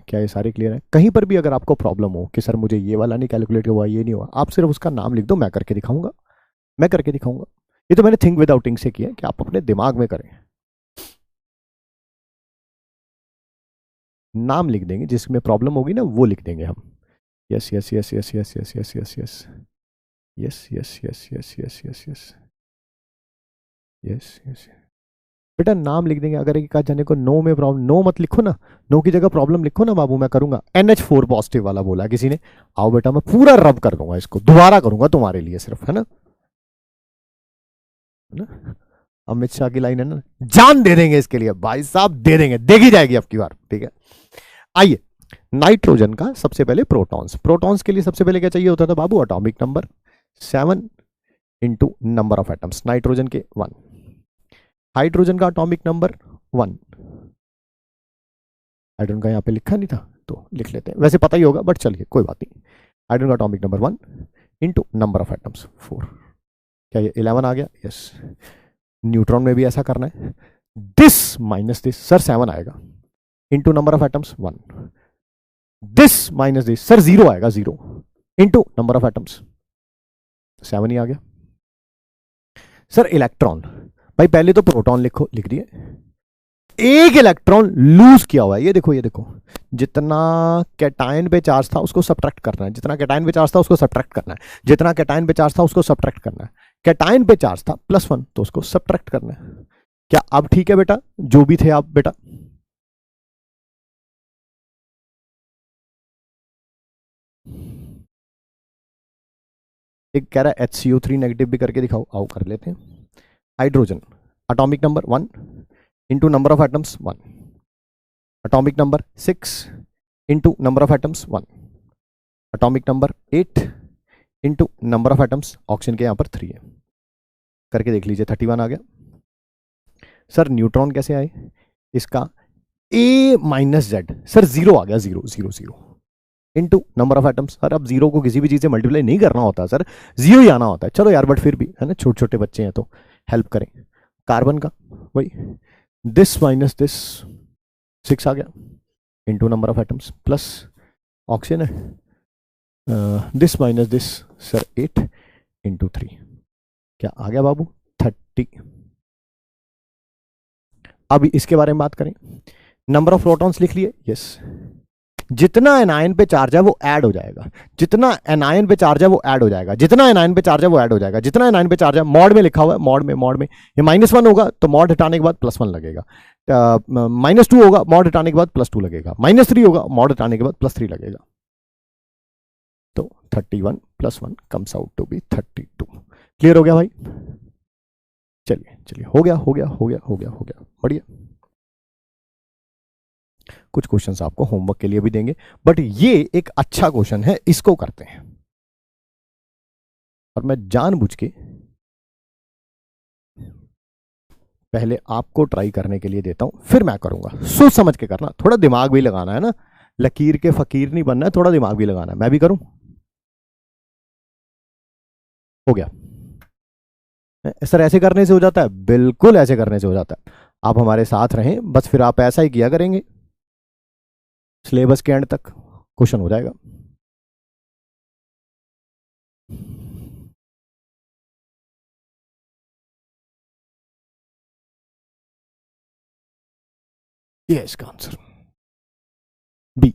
क्या ये सारे क्लियर हैं? कहीं पर भी अगर आपको प्रॉब्लम हो कि सर मुझे ये वाला नहीं कैलकुलेट हुआ, ये नहीं हुआ, आप सिर्फ उसका नाम लिख दो, मैं करके दिखाऊंगा, मैं करके दिखाऊंगा। ये तो मैंने थिंक विदाउट इंक से किया कि आप अपने दिमाग में करें। नाम लिख देंगे, जिसमें प्रॉब्लम होगी ना वो लिख देंगे हम। Yes yes yes yes yes yes yes yes yes yes yes yes yes yes yes yes yes yes. बेटा नाम लिख देंगे। अगर एक जाने को नो में प्रॉब्लम, नो मत लिखो ना, नो की जगह प्रॉब्लम लिखो ना बाबू, मैं करूंगा। NH4 पॉजिटिव वाला बोला किसी ने, आओ बेटा मैं पूरा रब कर दूंगा इसको, दोबारा करूंगा तुम्हारे लिए सिर्फ, है ना, अमित शाह की लाइन है ना, जान दे देंगे इसके लिए भाई साहब, दे देंगे, देखी जाएगी आपकी बार, ठीक है। आइए, नाइट्रोजन का सबसे पहले प्रोटॉन्स, प्रोटॉन्स के लिए सबसे पहले क्या चाहिए होता था बाबू? Atomic number 7 into number of atoms. Nitrogen के 1, हाइड्रोजन का एटॉमिक नंबर 1, हाइड्रोजन का यहाँ पे लिखा नहीं था तो लिख लेते हैं, वैसे पता ही होगा बट चलिए कोई बात नहीं। हाइड्रोजन का atomic number 1 into number of atoms 4, क्या ये 11 आ गया? यस। न्यूट्रॉन में भी ऐसा करना है, दिस माइनस दिस सर 7 आएगा, into number of atoms 1, this minus this sir 0 आएगा, 0 इंटू नंबर ऑफ एटम्स 7 ही आ गया। सर इलेक्ट्रॉन, भाई पहले तो प्रोटॉन लिखो, लिख दिए, एक इलेक्ट्रॉन लूज किया हुआ है, ये देखो ये देखो, जितना कैटायन पे चार्ज था उसको सब्ट्रैक्ट करना है, जितना कैटायन पे चार्ज था उसको सब्ट्रैक्ट करना है, जितना कैटायन पे चार्ज था उसको सब्ट्रैक्ट करना है। कैटायन पे चार्ज था +1 तो उसको सब्ट्रैक्ट करना है। क्या अब ठीक है बेटा, जो भी थे आप बेटा? एक कह रहा है HCO3 नेगेटिव भी करके दिखाओ, आओ कर लेते हैं। Hydrogen atomic number 1 into number of atoms 1, atomic number 6 into number of atoms 1, atomic number 8 into number of atoms, oxygen के यहां पर 3 है, करके देख लीजिए 31 आ गया। सर न्यूट्रॉन कैसे आए? इसका A माइनस जेड, सर 0 आ गया, 0 0 0 into number of atoms. Sir अब 0 को किसी भी चीज से मल्टीप्लाई नहीं करना होता सर, 0 ही आना होता है। चलो यार बट फिर भी है ना, छोटे छोटे बच्चे हैं तो हेल्प करें। कार्बन का वही दिस माइनस दिस 6 आ गया, into number of atoms, plus oxygen है this minus this sir 8 into 3, क्या आ गया बाबू? 30। अब इसके बारे में बात करें, नंबर ऑफ प्रोटॉन्स लिख लिए, यस। जितना एनायन पे चार्ज है वो ऐड हो जाएगा, जितना एनायन पे चार्ज है वो ऐड हो जाएगा, जितना एनायन पे चार्ज है वो ऐड हो जाएगा, जितना एनायन पे चार्ज है। मॉड में लिखा हुआ है, मॉड में ये -1 होगा तो मॉड हटाने के बाद +1 लगेगा, -2 होगा मॉड हटाने के बाद +2 लगेगा, -3 होगा मॉड हटाने के बाद +3 लगेगा। तो 31 + 1 comes out to be 32। Clear हो गया भाई? चलिए चलिए, हो गया हो गया हो गया हो गया हो गया, बढ़िया। कुछ क्वेश्चंस आपको होमवर्क के लिए भी देंगे, बट ये एक अच्छा क्वेश्चन है, इसको करते हैं। और मैं जानबूझ के पहले आपको ट्राई करने के लिए देता हूं, फिर मैं करूंगा। सोच समझ के करना, थोड़ा दिमाग भी लगाना है ना, लकीर के फकीर नहीं बनना है, थोड़ा दिमाग भी लगाना है। मैं भी करूं? हो गया सर, ऐसे करने से हो जाता है? बिल्कुल ऐसे करने से हो जाता है। आप हमारे साथ रहें बस, फिर आप ऐसा ही किया करेंगे, सिलेबस के एंड तक क्वेश्चन हो जाएगा। ये है इसका answer, B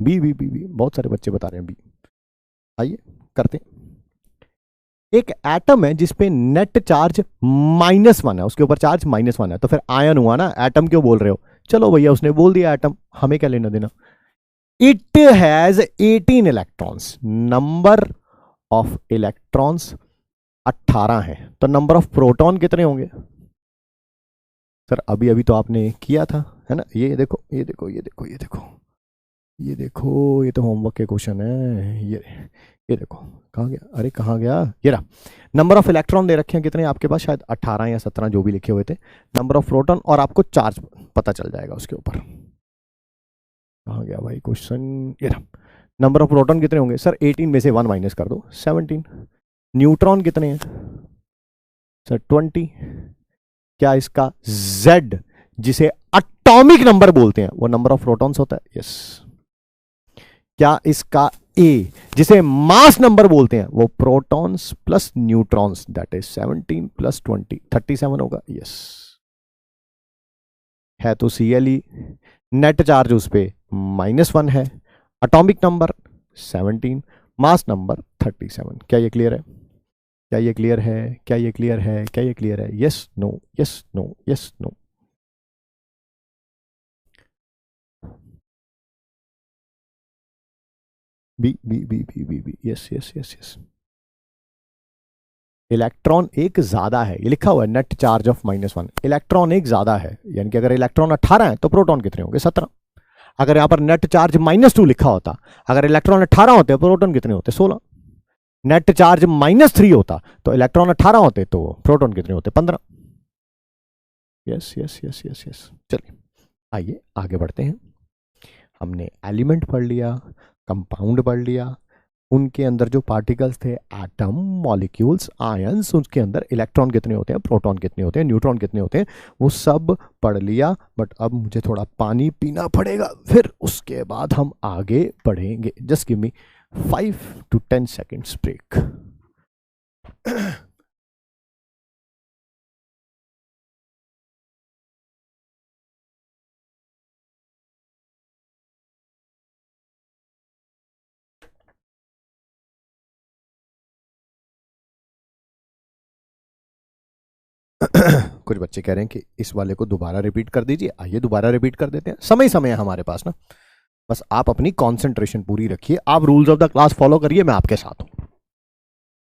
B B B B. बहुत सारे बच्चे बता रहे हैं बी। आइए करते हैं। एक एटम है जिसपे नेट चार्ज -1 है, उसके ऊपर चार्ज -1 है, तो फिर आयन हुआ ना, एटम क्यों बोल रहे हो? चलो भैया उसने बोल दिया एटम, हमें क्या लेना देना। It has 18 electrons, number of electrons 18 है, तो नंबर ऑफ प्रोटॉन कितने होंगे? सर अभी अभी तो आपने किया था है ना, ये देखो ये देखो ये देखो ये देखो ये देखो, ये तो होमवर्क के क्वेश्चन है। ये देखो कहाँ गया, अरे कहाँ गया, ये रहा। नंबर ऑफ इलेक्ट्रॉन दे रखे हैं कितने आपके पास, शायद 18 या 17 जो भी लिखे हुए थे। नंबर ऑफ प्रोटॉन और आपको चार्ज पता चल जाएगा उसके ऊपर। कहाँ गया भाई क्वेश्चन, ये रहा। नंबर ऑफ प्रोटॉन कितने होंगे सर? 18 में से 1 माइनस कर दो, 17। न्यूट्रॉन कितने हैं सर? 20। क्या इसका Z, जिसे एटॉमिक नंबर बोलते हैं, वो नंबर ऑफ प्रोटॉन्स होता है? यस। क्या इसका A, जिसे मास नंबर बोलते हैं, वो protons plus neutrons, that is 17 + 20 37 होगा? यस। है तो Cl, नेट चार्ज उस पे -1 है, एटॉमिक नंबर 17, मास नंबर 37। क्या ये क्लियर है? क्या ये क्लियर है? क्या ये क्लियर है? क्या ये क्लियर है? Yes no yes no yes no. B B B B B B, yes yes yes yes. Electron एक ज्यादा है, ये लिखा हुआ है नेट चार्ज ऑफ -1, इलेक्ट्रॉन एक ज्यादा है, यानी कि अगर इलेक्ट्रॉन 18 है तो प्रोटॉन कितने होंगे? 17। अगर यहां पर नेट चार्ज -2 लिखा होता, अगर इलेक्ट्रॉन 18 होते प्रोटॉन कितने होते? 16। नेट चार्ज -3 होता तो इलेक्ट्रॉन 18 होते, तो प्रोटॉन कितने होते? 15। Yes yes yes yes yes. चलिए आइए आगे बढ़ते हैं। हमने एलिमेंट पढ़ लिया, कंपाउंड पढ़ लिया, उनके अंदर जो पार्टिकल्स थे, एटम, मॉलिक्यूल्स, आयंस, उसके अंदर इलेक्ट्रॉन कितने होते हैं, प्रोटॉन कितने होते हैं, न्यूट्रॉन कितने होते हैं, वो सब पढ़ लिया। बट अब मुझे थोड़ा पानी पीना पड़ेगा, फिर उसके बाद हम आगे बढ़ेंगे। Just give me 5 to 10 seconds break. कुछ बच्चे कह रहे हैं कि इस वाले को दोबारा रिपीट कर दीजिए। आइए दोबारा रिपीट कर देते हैं, समय समय है हमारे पास ना, बस आप अपनी कंसंट्रेशन पूरी रखिए, आप rules of the class follow करिए, मैं आपके साथ हूं।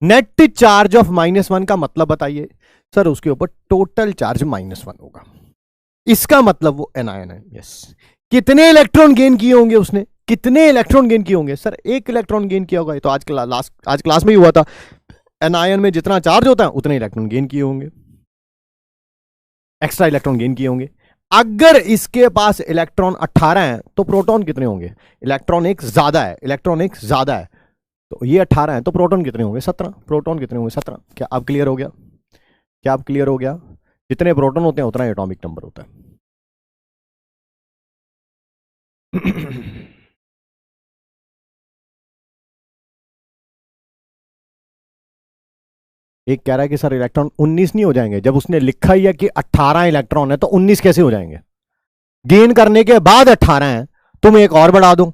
नेट चार्ज ऑफ -1 का मतलब बताइए। सर उसके ऊपर टोटल चार्ज -1 होगा, इसका मतलब वो एनायन है। यस। कितने इलेक्ट्रॉन गेन किए होंगे उसने, कितने इलेक्ट्रॉन गेन किए होंगे? सर 1 इलेक्ट्रॉन गेन किया होगा, ये तो आज क्लास में ही हुआ था। एनायन में जितना चार्ज होता है उतने इलेक्ट्रॉन गेन किए होंगे, एक्स्ट्रा इलेक्ट्रॉन गेन किए होंगे। अगर इसके पास इलेक्ट्रॉन 18 है तो प्रोटॉन कितने होंगे? इलेक्ट्रॉन एक ज्यादा है, इलेक्ट्रॉन एक ज्यादा है, तो ये 18 है तो प्रोटॉन कितने होंगे? 17। प्रोटॉन कितने होंगे? 17। क्या आप क्लियर हो गया? क्या आप क्लियर हो गया? जितने प्रोटॉन होते हैं उतना एटॉमिक नंबर होता है। एक कह रहा है कि सर इलेक्ट्रॉन 19 नहीं हो जाएंगे, जब उसने लिखा ही है कि 18 इलेक्ट्रॉन है तो 19 कैसे हो जाएंगे? गेन करने के बाद 18 है, तुम एक और बढ़ा दो।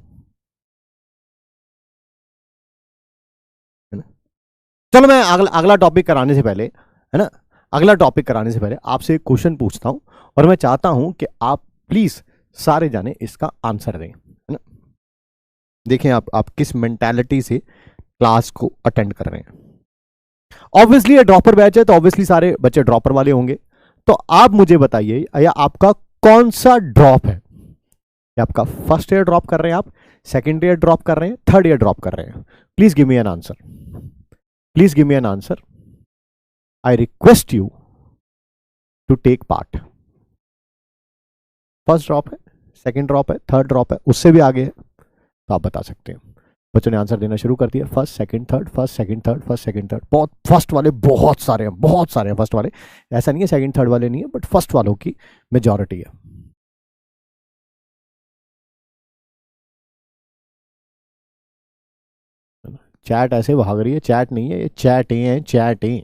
चलो मैं अगला टॉपिक कराने से पहले, है ना, अगला टॉपिक कराने से पहले आपसे एक क्वेश्चन पूछता हूं, और मैं चाहता हूं कि आप प्लीज सारे जाने इसका आंसर दें, है ना। देखें आप किस मेंटालिटी से क्लास को अटेंड कर रहे हैं। ऑब्वियसली ये ड्रॉपर बैच है तो ऑब्वियसली सारे बच्चे ड्रॉपर वाले होंगे, तो आप मुझे बताइए या आपका कौन सा ड्रॉप है? या आपका फर्स्ट ईयर ड्रॉप कर रहे हैं, आप सेकेंड ईयर ड्रॉप कर रहे हैं, थर्ड ईयर ड्रॉप कर रहे हैं? Please give me an answer, please give me an answer. I request you to take part. First drop है, सेकेंड ड्रॉप है, थर्ड ड्रॉप है, उससे भी आगे है, तो आप बता सकते हैं। बच्चों ने आंसर देना शुरू कर दिया। First second third, first second third, first second third. बहुत फर्स्ट वाले बहुत सारे हैं, बहुत सारे हैं फर्स्ट वाले, ऐसा नहीं है सेकंड थर्ड वाले नहीं है, बट फर्स्ट वालों की मेजॉरिटी है। चैट ऐसे भाग रही है, चैट नहीं है ये, चैट है, चैट है।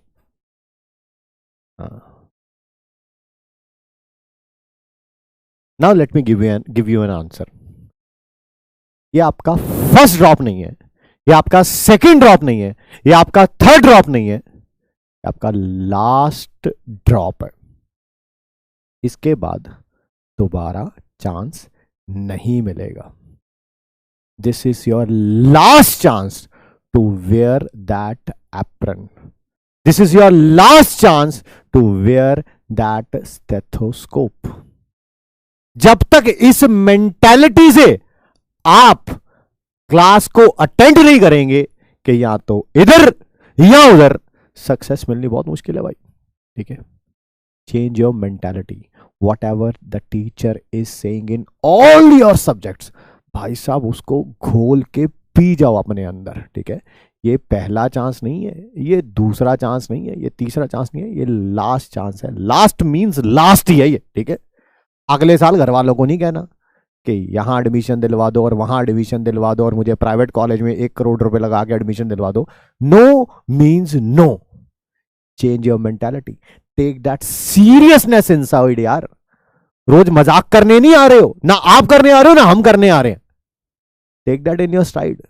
Now let me give you an answer. ये आपका फर्स्ट ड्रॉप नहीं है, ये आपका सेकंड ड्रॉप नहीं है, ये आपका थर्ड ड्रॉप नहीं है, ये आपका लास्ट ड्रॉप है। इसके बाद दोबारा चांस नहीं मिलेगा। This is your last chance to wear that apron. This is your last chance to wear that stethoscope. जब तक इस मेंटालिटी से आप क्लास को अटेंड नहीं करेंगे कि या तो इधर या उधर, सक्सेस मिलनी बहुत मुश्किल है भाई, ठीक है। Change your mentality, what ever the teacher is saying in all your subjects, भाई साहब उसको घोल के पी जाओ अपने अंदर, ठीक है। ये पहला चांस नहीं है, ये दूसरा चांस नहीं है, ये तीसरा चांस नहीं है, ये लास्ट चांस है। लास्ट मींस लास्ट ही है ये, ठीक है। अगले साल घर वालों को नहीं कहना कि यहां एडमिशन दिलवा दो और वहां एडमिशन दिलवा दो और मुझे प्राइवेट कॉलेज में 1 करोड़ रुपए लगा के एडमिशन दिलवा दो। No means no. Change your mentality, take that seriousness inside यार। रोज मजाक करने नहीं आ रहे हो, ना आप करने आ रहे हो ना हम करने आ रहे हैं। Take that in your stride.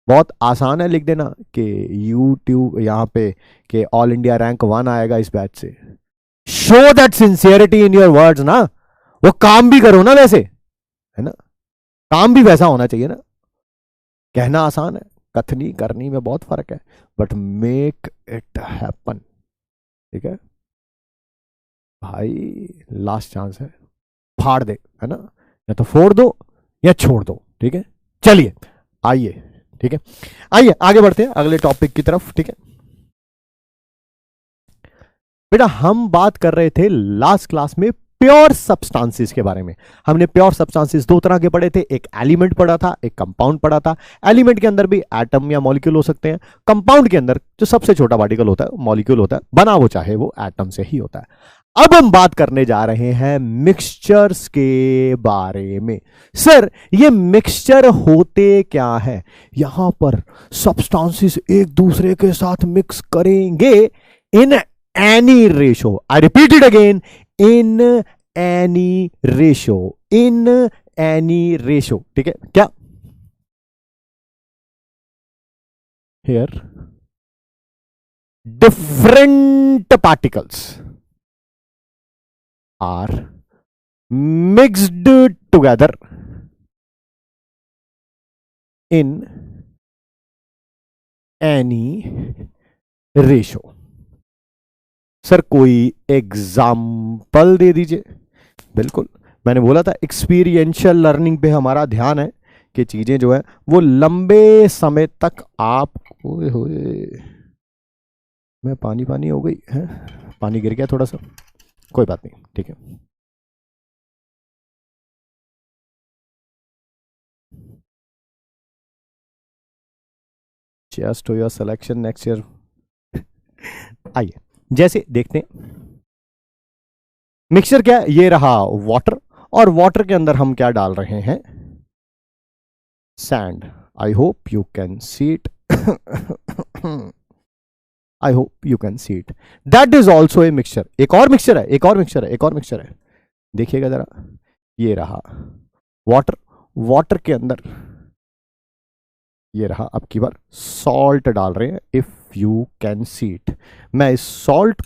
बहुत आसान है लिख देना कि यूट्यूब यहाँ पे कि ऑल इंडिया रैंक 1 आएगा इस बैच से। Show that sincerity in your words ना, वो काम भी करो ना वैसे, है ना, काम भी वैसा होना चाहिए ना। कहना आसान है, कथनी करनी में बहुत फर्क है, बट मेक इट हैपन, ठीक है भाई। लास्ट चांस है, फाड़ दे, है ना, या तो फोड़ दो या छोड़ दो, ठीक है। चलिए आइए, ठीक है, आइए आगे बढ़ते हैं अगले टॉपिक की तरफ। ठीक है बेटा, हम बात कर रहे थे लास्ट क्लास में प्योर सब्सटेंसेस के बारे में। हमने प्योर सब्सटेंसेस दो तरह के पढ़े थे, एक एलिमेंट पढ़ा था, एक कंपाउंड पढ़ा था। एलिमेंट के अंदर भी एटम या मॉलिक्यूल हो सकते हैं, कंपाउंड के अंदर जो सबसे छोटा पार्टिकल होता है मॉलिक्यूल होता है, बना वो चाहे वो एटम से ही होता है। अब हम बात करने जा रहे हैं मिक्सचर्स के बारे में। सर ये मिक्सचर होते क्या है? यहां पर सब्सटेंसेस एक दूसरे के साथ मिक्स करेंगे in any ratio. I repeat it again, in any ratio, in any ratio. ठीक है, क्या here different particles are mixed together in any ratio। Sir कोई एग्जाम्पल दे दीजिए। बिल्कुल, मैंने बोला था एक्सपीरियंशियल लर्निंग पे हमारा ध्यान है कि चीजें जो है वो लंबे समय तक आप मैं पानी पानी हो गई है, पानी गिर गया थोड़ा सा, कोई बात नहीं, ठीक है। Just to your selection next year। आइए जैसे देखते हैं मिक्सचर क्या है। ये रहा वाटर, और वाटर के अंदर हम क्या डाल रहे हैं? Sand. I hope you can see it, I hope you can see it. That is also a mixture. एक और मिक्सचर है, एक और मिक्सचर है, एक और मिक्सचर है। देखिएगा जरा, ये रहा वाटर, वाटर के अंदर ये रहा अब की बार सॉल्ट डाल रहे हैं। If you can see it, मैं इस सॉल्ट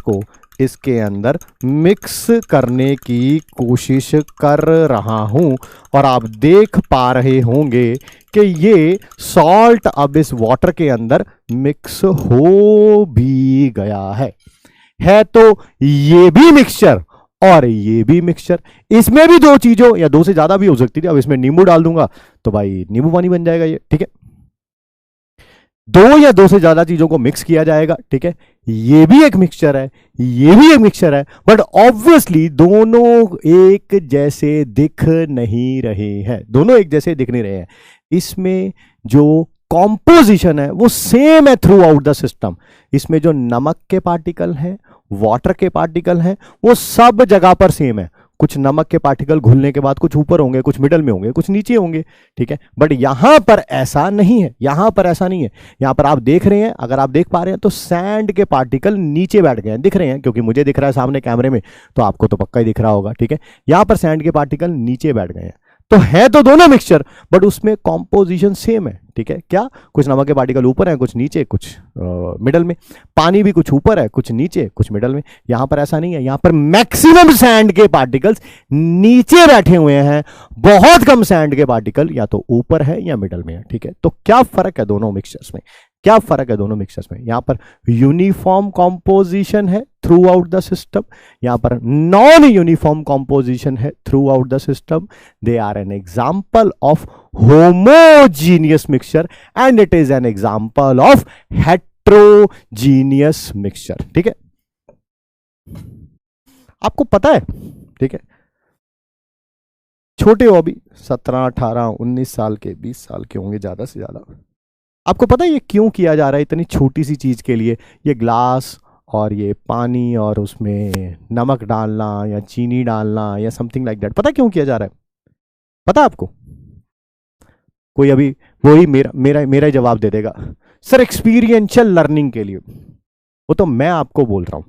को इसके अंदर मिक्स करने की कोशिश कर रहा हूं, और आप देख पा रहे होंगे कि ये सॉल्ट अब इस वाटर के अंदर मिक्स हो भी गया है तो ये भी मिक्सचर और ये भी मिक्सचर। इसमें भी दो चीजों या दो से ज्यादा भी हो सकती थी। अब इसमें नींबू डाल दूंगा तो भाई नींबू पानी बन जाएगा ये, ठीक है। दो या दो से ज्यादा चीजों को मिक्स किया जाएगा, ठीक है। ये भी एक मिक्सचर है, ये भी एक मिक्सचर है, बट ऑब्वियसली दोनों एक जैसे दिख नहीं रहे हैं, दोनों एक जैसे दिख नहीं रहे हैं। इसमें जो कॉम्पोजिशन है वो सेम है थ्रू आउट द सिस्टम। इसमें जो नमक के पार्टिकल हैं, वाटर के पार्टिकल हैं, वो सब जगह पर सेम है। कुछ नमक के पार्टिकल घुलने के बाद कुछ ऊपर होंगे, कुछ मिडल में होंगे, कुछ नीचे होंगे, ठीक है। बट यहां पर ऐसा नहीं है, यहां पर ऐसा नहीं है। यहां पर आप देख रहे हैं, अगर आप देख पा रहे हैं तो सैंड के पार्टिकल नीचे बैठ गए हैं, दिख रहे हैं, क्योंकि मुझे दिख रहा है सामने कैमरे में, तो आपको तो पक्का ही दिख रहा होगा, ठीक है। यहां पर सैंड के पार्टिकल नीचे बैठ गए हैं, तो है तो दोनों मिक्सचर, बट उसमें कॉम्पोजिशन सेम है, ठीक है। क्या, कुछ नमक के पार्टिकल ऊपर है, कुछ नीचे, कुछ मिडल में। पानी भी कुछ ऊपर है, कुछ नीचे, कुछ मिडल में। यहां पर ऐसा नहीं है, यहां पर मैक्सिमम सैंड के पार्टिकल्स नीचे बैठे हुए हैं, बहुत कम सैंड के पार्टिकल या तो ऊपर है या मिडल में है, ठीक है। तो क्या फर्क है दोनों मिक्सचर्स में? क्या फर्क है दोनों मिक्सचर्स में? यहां पर यूनिफॉर्म कॉम्पोजिशन है थ्रू आउट द सिस्टम, यहां पर नॉन यूनिफॉर्म कॉम्पोजिशन है throughout the system. They are an example of homogeneous mixture and it is an example of heterogeneous mixture, ठीक है। आपको पता है, ठीक है, छोटे हो अभी 17 18 19 साल के, 20 साल के होंगे ज्यादा से ज्यादा। आपको पता है ये क्यों किया जा रहा है इतनी छोटी सी चीज के लिए? ये ग्लास और ये पानी और उसमें नमक डालना या चीनी डालना या समथिंग लाइक दैट, पता क्यों किया जा रहा है? पता आपको? कोई अभी वही मेरा मेरा मेरा ही जवाब दे देगा, सर एक्सपीरियंशियल लर्निंग के लिए। वो तो मैं आपको बोल रहा हूं,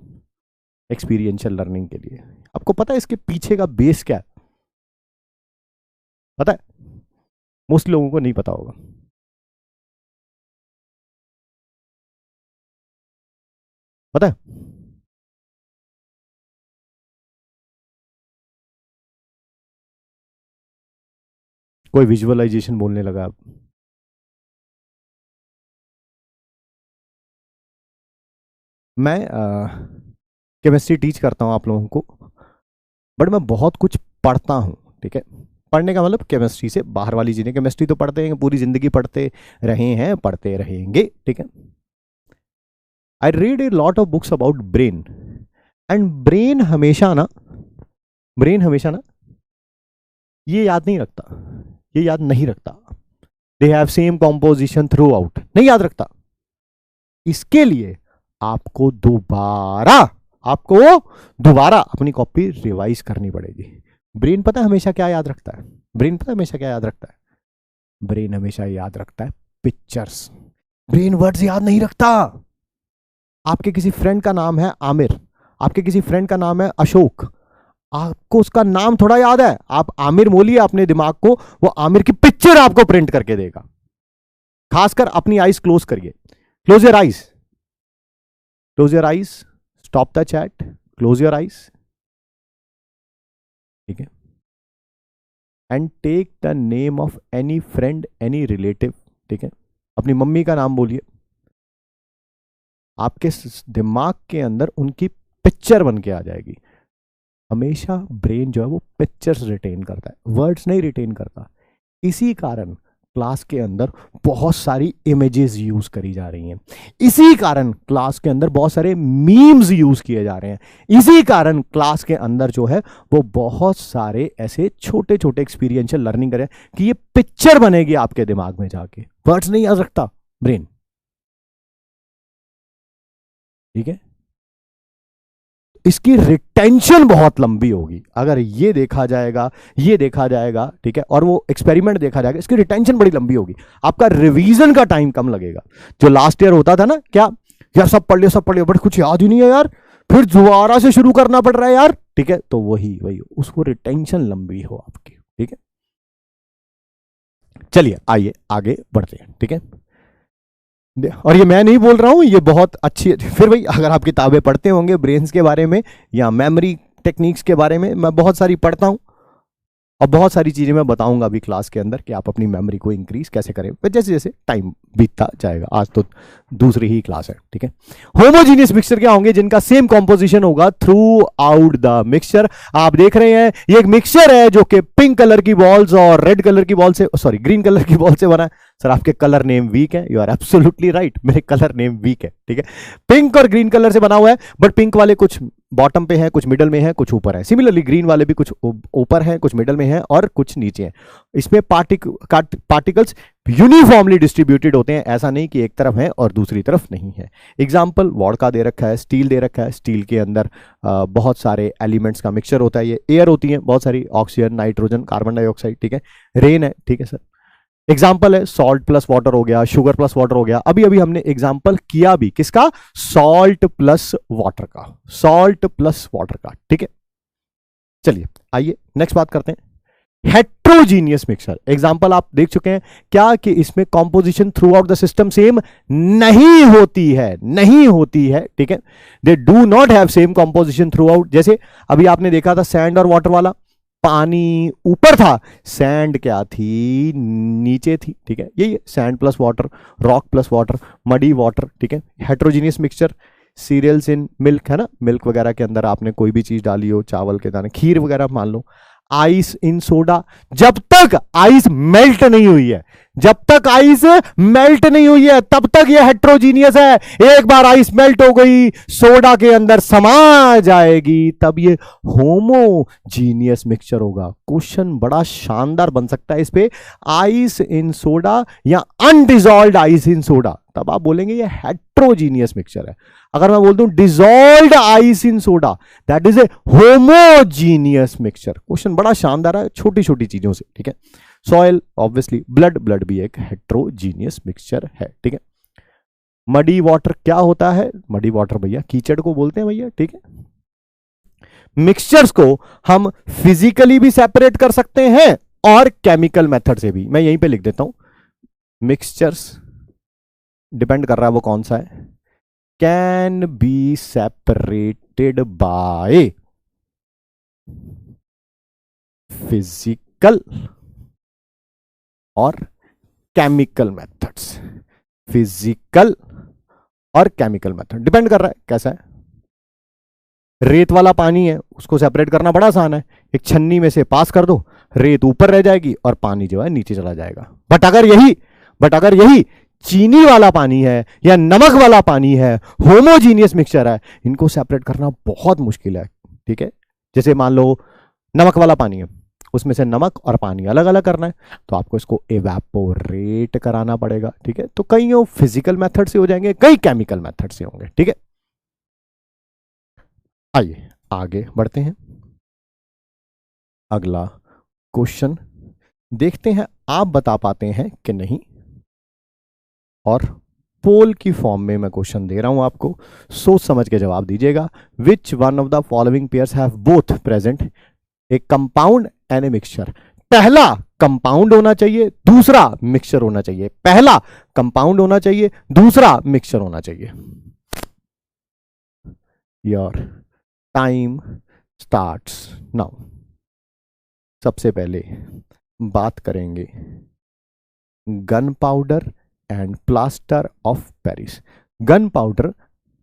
एक्सपीरियंशियल लर्निंग के लिए। आपको पता है इसके पीछे का बेस क्या है? पता है? मोस्ट लोगों को नहीं पता होगा। पता है? कोई विजुअलाइजेशन बोलने लगा अब। मैं केमिस्ट्री टीच करता हूं आप लोगों को, बट मैं बहुत कुछ पढ़ता हूं, ठीक है। पढ़ने का मतलब केमिस्ट्री से बाहर वाली चीजें, केमिस्ट्री तो पढ़ते हैं, पूरी जिंदगी पढ़ते रहे हैं, पढ़ते रहेंगे, ठीक है। I read a lot of books about brain, and brain हमेशा ना ये याद नहीं रखता, ये याद नहीं रखता। They have same composition through out, नहीं याद रखता। इसके लिए आपको दोबारा अपनी कॉपी रिवाइज करनी पड़ेगी। ब्रेन पता है हमेशा क्या याद रखता है? ब्रेन हमेशा याद रखता है पिक्चर्स। ब्रेन वर्ड्स याद नहीं रखता। आपके किसी फ्रेंड का नाम है आमिर, आपके किसी फ्रेंड का नाम है अशोक, आपको उसका नाम थोड़ा याद है, आप आमिर बोलिए अपने दिमाग को, वो आमिर की पिक्चर आपको प्रिंट करके देगा। खासकर अपनी आईज क्लोज करिए, close your eyes, stop the chat, close your eyes, ठीक है, and take the name of any friend, any relative, ठीक है। अपनी मम्मी का नाम बोलिए, आपके दिमाग के अंदर उनकी पिक्चर बन के आ जाएगी। हमेशा ब्रेन जो है वो पिक्चर्स रिटेन करता है, वर्ड्स नहीं रिटेन करता। इसी कारण क्लास के अंदर बहुत सारी इमेजेस यूज करी जा रही हैं, इसी कारण क्लास के अंदर बहुत सारे मीम्स यूज किए जा रहे हैं, इसी कारण क्लास के अंदर जो है वो बहुत सारे ऐसे छोटे छोटे एक्सपीरियंशियल लर्निंग करें कि ये पिक्चर बनेगी आपके दिमाग में जाके। वर्ड्स नहीं याद रखता ब्रेन, ठीक है। इसकी रिटेंशन बहुत लंबी होगी अगर ये देखा जाएगा, ठीक है, और वो एक्सपेरिमेंट देखा जाएगा, इसकी रिटेंशन बड़ी लंबी होगी। आपका रिवीजन का टाइम कम लगेगा। जो लास्ट ईयर होता था ना, क्या यार सब पढ़ लिया बट कुछ याद ही नहीं है यार, फिर दोबारा से शुरू करना पड़ रहा है यार, ठीक है, तो वही उसको रिटेंशन लंबी हो आपकी, ठीक है। चलिए आइए आगे बढ़ते हैं, ठीक है। और ये मैं नहीं बोल रहा हूं, ये बहुत अच्छी, फिर भाई अगर आप किताबें पढ़ते होंगे ब्रेन्स के बारे में या मेमोरी टेक्निक्स के बारे में, मैं बहुत सारी पढ़ता हूं और बहुत सारी चीजें मैं बताऊंगा अभी क्लास के अंदर कि आप अपनी मेमोरी को इंक्रीज कैसे करें, जैसे जैसे टाइम बीतता जाएगा। आज तो दूसरी ही क्लास है, ठीक है। होमोजीनियस मिक्सचर क्या होंगे? जिनका सेम कॉम्पोजिशन होगा थ्रू आउट द मिक्सचर। आप देख रहे हैं ये एक मिक्सचर है जो कि पिंक कलर की बॉल्स और रेड कलर की बॉल से, सॉरी ग्रीन कलर की बॉल से बना है। सर आपके कलर नेम वीक है, यू आर एब्सोल्युटली राइट, मेरे कलर नेम वीक है, ठीक है। पिंक और ग्रीन कलर से बना हुआ है, बट पिंक वाले कुछ बॉटम पे है, कुछ मिडल में है, कुछ ऊपर है। सिमिलरली ग्रीन वाले भी कुछ ऊपर है, कुछ मिडल में है और कुछ नीचे है। इसमें पार्टिकल्स यूनिफॉर्मली डिस्ट्रीब्यूटेड होते हैं, ऐसा नहीं कि एक तरफ है और दूसरी तरफ नहीं है। एग्जाम्पल वोडका दे रखा है, स्टील दे रखा है, स्टील के अंदर बहुत सारे एलिमेंट्स का मिक्सचर होता है। ये एयर होती है बहुत सारी, ऑक्सीजन, नाइट्रोजन, कार्बन डाइऑक्साइड, ठीक है, रेन है, ठीक है सर। एग्जाम्पल है सॉल्ट प्लस वाटर हो गया, शुगर प्लस वाटर हो गया। अभी अभी हमने एग्जाम्पल किया भी किसका? सॉल्ट प्लस वाटर का, सॉल्ट प्लस वाटर का, ठीक है। चलिए आइए नेक्स्ट बात करते हैं, हेट्रोजीनियस मिक्सचर। एग्जाम्पल आप देख चुके हैं क्या कि इसमें composition through out the system same नहीं होती है, ठीक है। They do not have same composition through out. जैसे अभी आपने देखा था सैंड और वाटर वाला, पानी ऊपर था, सैंड क्या थी? नीचे थी, ठीक है। ये sand plus water, rock plus water, muddy water, ठीक है। Heterogeneous mixture. Cereals in milk है ना, मिल्क वगैरह के अंदर आपने कोई भी चीज डाली हो, चावल के दाने, खीर वगैरह मान लो। आइस इन सोडा, जब तक आइस मेल्ट नहीं हुई है, तब तक ये हेट्रोजीनियस है। एक बार आइस मेल्ट हो गई, सोडा के अंदर समा जाएगी, तब ये होमोजीनियस मिक्सचर होगा। क्वेश्चन बड़ा शानदार बन सकता है इस पे, आइस इन सोडा या अनडिजॉल्व्ड आइस इन सोडा, तब आप बोलेंगे ये हेट्रोजीनियस मिक्सचर है। अगर मैं बोल दूं dissolved ice in soda, that is A homogeneous mixture. Question बड़ा शानदार है छोटी छोटी चीजों से, ठीक है। सॉइल ऑब्वियसली, ब्लड भी एक हेट्रोजीनियस मिक्सचर है, ठीक है। मडी वाटर क्या होता है? मडी वाटर भैया कीचड़ को बोलते हैं भैया, ठीक है। मिक्सचर्स को हम फिजिकली भी सेपरेट कर सकते हैं और केमिकल मेथड से भी। मैं यहीं पे लिख देता हूं, मिक्सचर्स डिपेंड कर रहा है वो कौन सा है, can be separated by physical और केमिकल मेथड्स। फिजिकल और केमिकल मेथड डिपेंड कर रहा है कैसा है। रेत वाला पानी है, उसको सेपरेट करना बड़ा आसान है, एक छन्नी में से पास कर दो, रेत ऊपर रह जाएगी और पानी जो है नीचे चला जाएगा। बट अगर यही चीनी वाला पानी है या नमक वाला पानी है, होमोजीनियस मिक्सचर है, इनको सेपरेट करना बहुत मुश्किल है। ठीक है, जैसे मान लो नमक वाला पानी है, उसमें से नमक और पानी अलग अलग करना है, तो आपको इसको एवेपोरेट कराना पड़ेगा। ठीक है, तो कई फिजिकल मेथड से हो जाएंगे, कई केमिकल मेथड से होंगे। ठीक है, आइए आगे बढ़ते हैं। अगला क्वेश्चन देखते हैं आप बता पाते हैं कि नहीं, और पोल की फॉर्म में मैं क्वेश्चन दे रहा हूं आपको, सोच समझ के जवाब दीजिएगा। Which one of the following pairs have both present A compound and a mixture. पहला कंपाउंड होना चाहिए, दूसरा मिक्सचर होना चाहिए। पहला कंपाउंड होना चाहिए, दूसरा मिक्सचर होना चाहिए। Your time starts now. सबसे पहले बात करेंगे gun powder and plaster of Paris. Gun powder